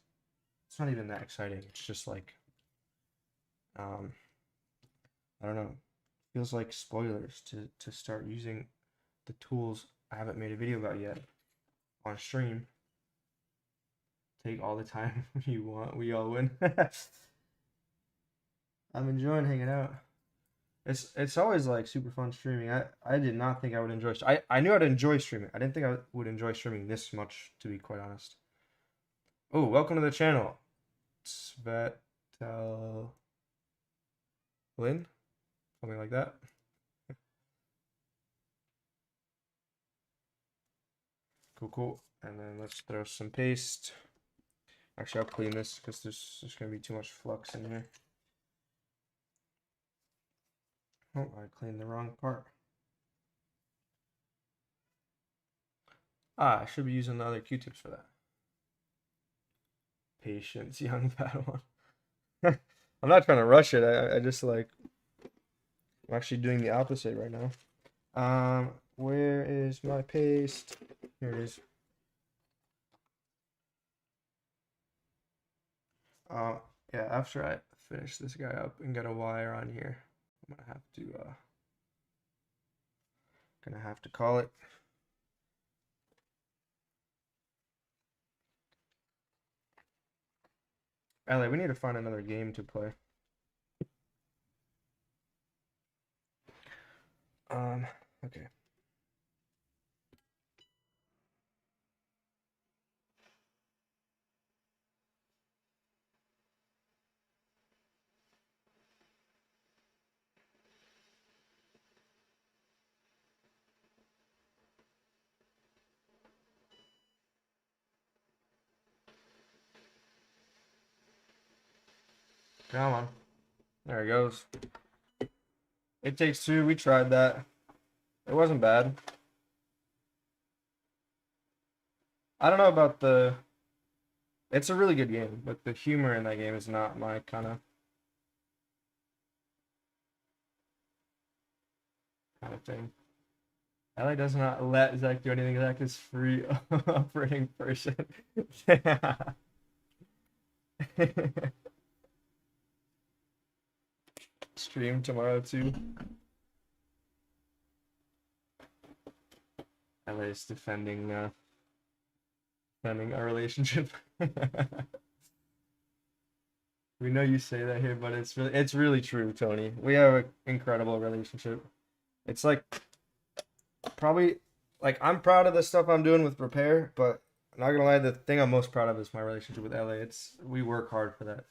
It's not even that exciting. It's just like, I don't know. Feels like spoilers to start using the tools I haven't made a video about yet on stream. Take all the time you want. We all win. I'm enjoying hanging out. It's always like super fun streaming. I did not think I would enjoy. I knew I'd enjoy streaming. I didn't think I would enjoy streaming this much, to be quite honest. Oh, welcome to the channel, Svetal Lynn, something like that. Cool. And then let's throw some paste. Actually, I'll clean this because there's gonna be too much flux in here. Oh, I cleaned the wrong part. I should be using the other Q-tips for that. Patience, young Padawan. I'm not trying to rush it. I just like, I'm actually doing the opposite right now. Where is my paste? Here it is. Yeah, after I finish this guy up and get a wire on here, I'm gonna have to call it. Ellie, we need to find another game to play. Okay. Come on. There he goes. It Takes Two. We tried that. It wasn't bad. I don't know about the It's a really good game, but the humor in that game is not my kind of thing. LA does not let Zach do anything. Zach is free operating person. Stream tomorrow too. LA is defending our relationship. We know you say that here, but it's really true, Tony. We have an incredible relationship. It's like probably like I'm proud of the stuff I'm doing with repair, but I'm not gonna lie, the thing I'm most proud of is my relationship with LA. We work hard for that.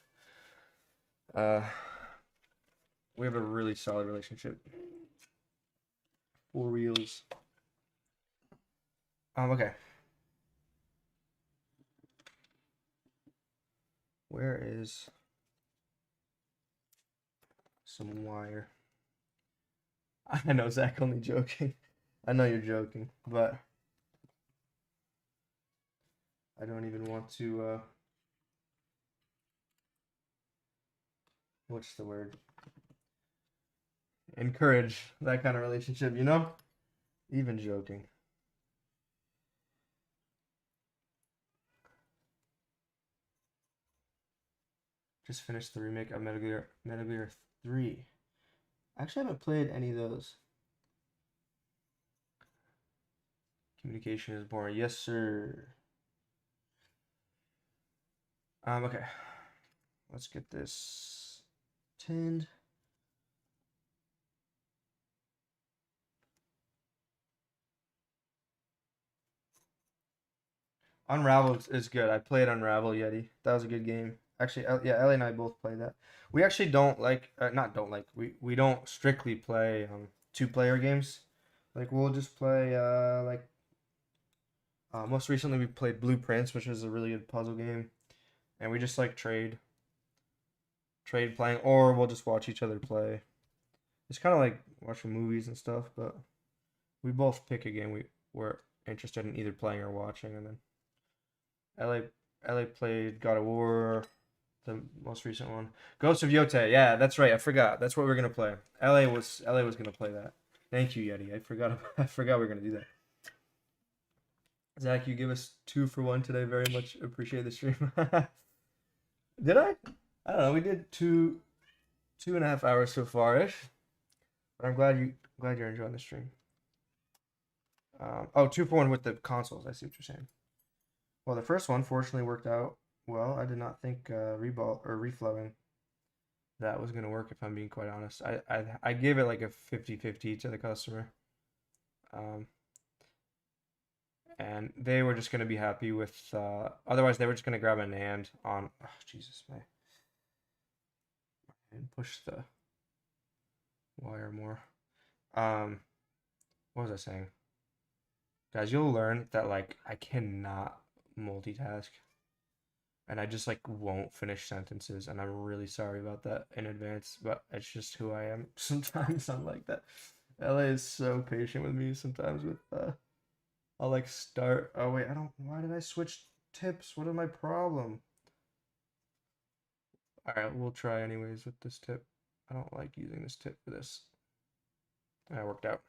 We have a really solid relationship. 4 wheels. Okay. Where is some wire? I know, Zach, only joking. I know you're joking, but I don't even want to, what's the word? Encourage that kind of relationship, you know? Even joking. Just finished the remake of Metal Gear 3. I actually haven't played any of those. Communication is boring. Yes, sir. Okay. Let's get this tinned. Unravel is good. I played Unravel Yeti. That was a good game. Actually, yeah, Ellie and I both played that. We actually don't like, not don't like. We don't strictly play 2-player games. Like we'll just play most recently we played Blueprints, which is a really good puzzle game, and we just like trade playing, or we'll just watch each other play. It's kind of like watching movies and stuff, but we both pick a game we're interested in either playing or watching, and then LA played God of War, the most recent one. Ghost of Yote. Yeah, that's right. I forgot. That's what we are gonna play. LA was gonna play that. Thank you, Yeti. I forgot we were gonna do that. Zach, you give us 2 for 1 today. Very much appreciate the stream. Did I? I don't know. We did 2.5 hours so far ish. But I'm glad you're enjoying the stream. 2 for 1 with the consoles. I see what you're saying. Well, the first one fortunately worked out well. I did not think reflowing that was gonna work, if I'm being quite honest. I gave it like a 50-50 to the customer. And they were just gonna be happy with otherwise they were just gonna grab a NAND on Jesus, and push the wire more. What was I saying? Guys, you'll learn that like I cannot multitask. And I just like won't finish sentences, and I'm really sorry about that in advance, but it's just who I am. Sometimes I'm like that. LA is so patient with me sometimes with I'll like start. Oh wait, why did I switch tips? What is my problem? All right, we'll try anyways with this tip. I don't like using this tip for this. That worked out.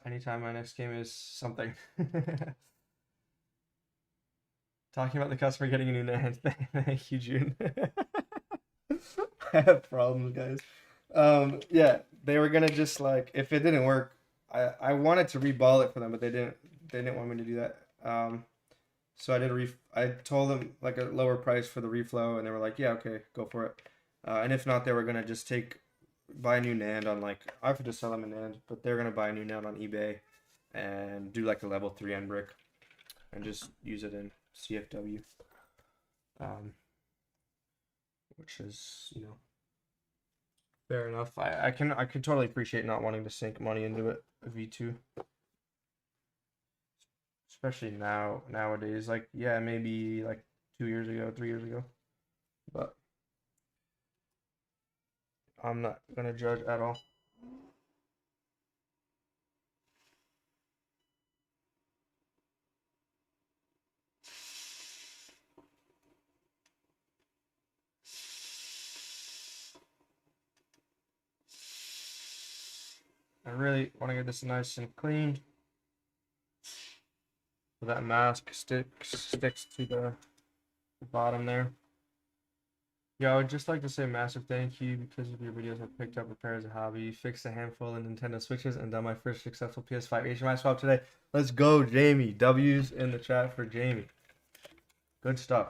Anytime my next game is something. Talking about the customer getting a new NAND. Thank you, June. I have problems, guys. Yeah, they were gonna just like if it didn't work, I wanted to reball it for them, but they didn't want me to do that. So I told them like a lower price for the reflow, and they were like, yeah, okay, go for it. And if not, they were gonna just buy a new NAND on like I have to just sell them a NAND, but they're gonna buy a new NAND on eBay and do like a level 3 end brick and just use it in CFW. Which is, fair enough. I can totally appreciate not wanting to sink money into it, V2. Especially nowadays. Like, yeah, maybe like 2 years ago, 3 years ago. But I'm not gonna judge at all. really want to get this nice and clean so that mask sticks to the bottom there. Yeah, I would just like to say massive thank you because of your videos. I picked up repair as a hobby, fixed a handful of Nintendo Switches, and done my first successful PS5 HDMI swap today. Let's go, Jamie. W's in the chat for Jamie. Good stuff.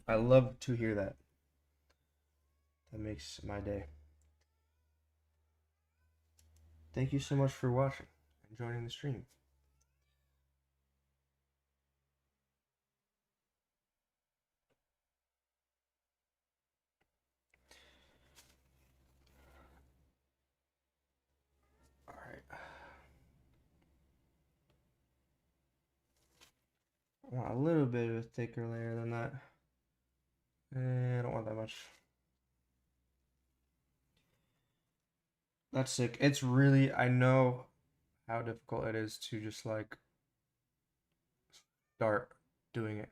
I love to hear that. That makes my day. Thank you so much for watching and joining the stream. I want a little bit of a thicker layer than that. I don't want that much. That's sick. It's really, I know how difficult it is to just like start doing it.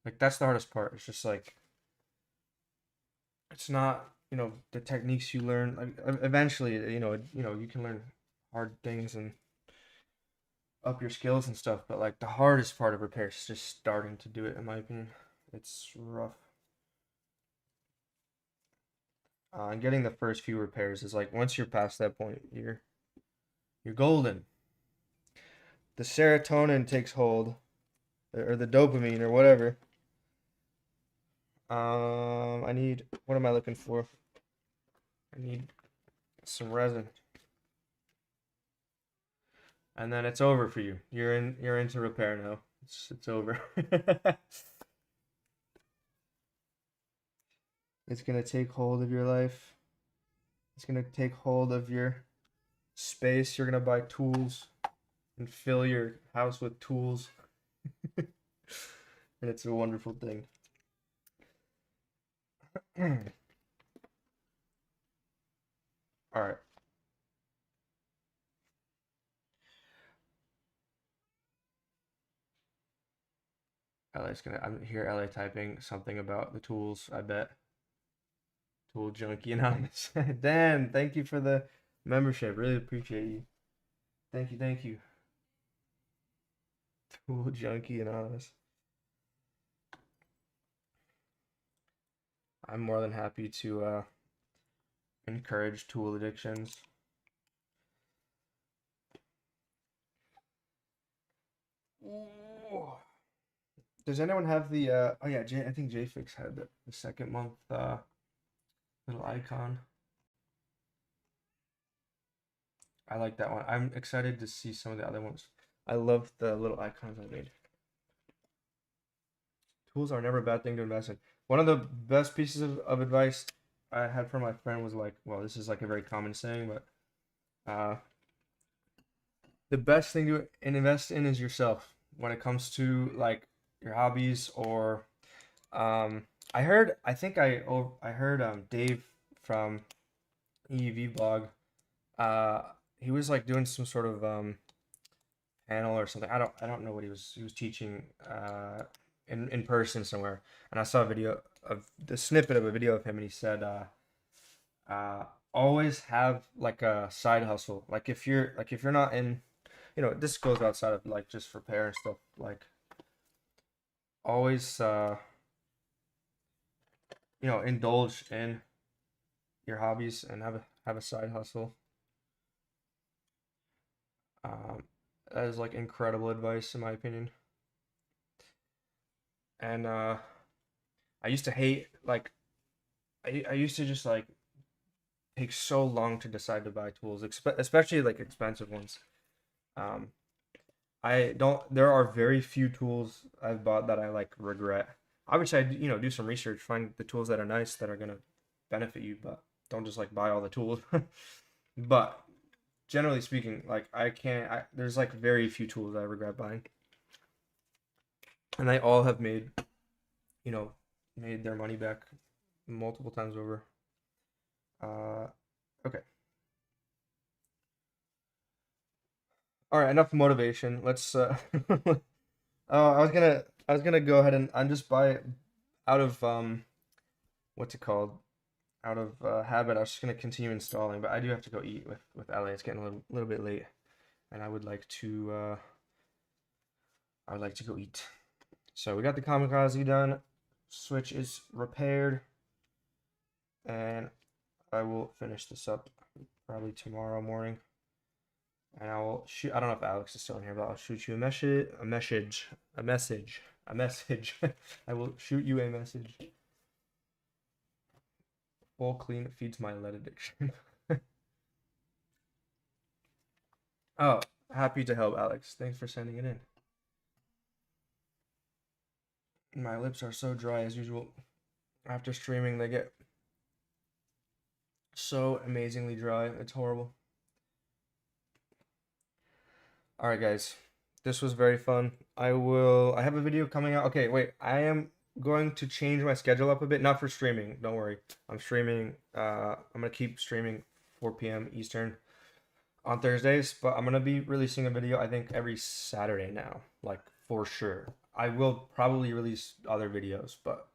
Like that's the hardest part. It's just like, it's not, you know, the techniques you learn. Like eventually, you know, you can learn hard things and up your skills and stuff, but like the hardest part of repair is just starting to do it, in my opinion. It's rough. And getting the first few repairs is like, once you're past that point, you're golden. The serotonin takes hold, or the dopamine, or whatever. I need, what am I looking for? I need some resin. And then it's over for you. You're into repair now. It's over. It's gonna take hold of your life. It's gonna take hold of your space. You're gonna buy tools and fill your house with tools. And it's a wonderful thing. All right. LA's gonna, I'm here LA typing something about the tools, I bet. Tool Junkie Anonymous. Dan, thank you for the membership. Really appreciate you. Thank you, thank you. Tool Junkie Anonymous. I'm more than happy to encourage tool addictions. Ooh. Does anyone have the oh yeah, I think JFix had the second month little icon. I like that one. I'm excited to see some of the other ones. I love the little icons I made. Tools are never a bad thing to invest in. One of the best pieces of advice I had from my friend was like, well, this is like a very common saying, but the best thing to invest in is yourself when it comes to like your hobbies or I heard Dave from EEV blog. He was like doing some sort of panel or something. I don't know what he was teaching in person somewhere, and I saw a video of the snippet of a video of him, and he said always have like a side hustle. Like if you're not in, you know, this goes outside of like just repair and stuff, like always you know, indulge in your hobbies and have a side hustle. That is like incredible advice in my opinion. And I used to hate like I used to just like take so long to decide to buy tools, especially like expensive ones. There are very few tools I've bought that I like regret. Obviously, I, you know, do some research, find the tools that are nice that are gonna benefit you, but don't just like buy all the tools. But generally speaking, like there's like very few tools I regret buying, and they all have made, you know, made their money back multiple times over. Okay. All right, enough motivation. Let's oh, I was gonna go ahead and just buy out of what's it called? habit, I was just gonna continue installing, but I do have to go eat with Ellie. It's getting a little bit late, and I would like to go eat. So we got the kamikaze done. Switch is repaired, and I will finish this up probably tomorrow morning. And I will shoot. I don't know if Alex is still in here, but I'll shoot you a message. I will shoot you a message. Full clean feeds my lead addiction. Oh, happy to help, Alex. Thanks for sending it in. My lips are so dry as usual. After streaming, they get so amazingly dry. It's horrible. All right, guys. This was very fun. I have a video coming out. Okay, wait. I am going to change my schedule up a bit. Not for streaming. Don't worry. I'm streaming. I'm going to keep streaming 4 p.m. Eastern on Thursdays, but I'm going to be releasing a video, I think, every Saturday now. Like, for sure. I will probably release other videos, but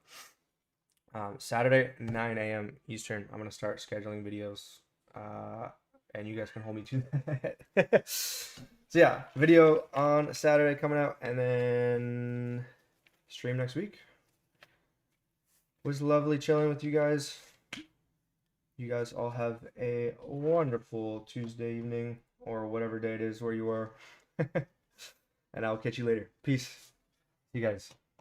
Saturday, 9 a.m. Eastern, I'm going to start scheduling videos. And you guys can hold me to that. So yeah, video on Saturday coming out, and then stream next week. It was lovely chilling with you guys. You guys all have a wonderful Tuesday evening, or whatever day it is where you are. And I'll catch you later. Peace. See you guys.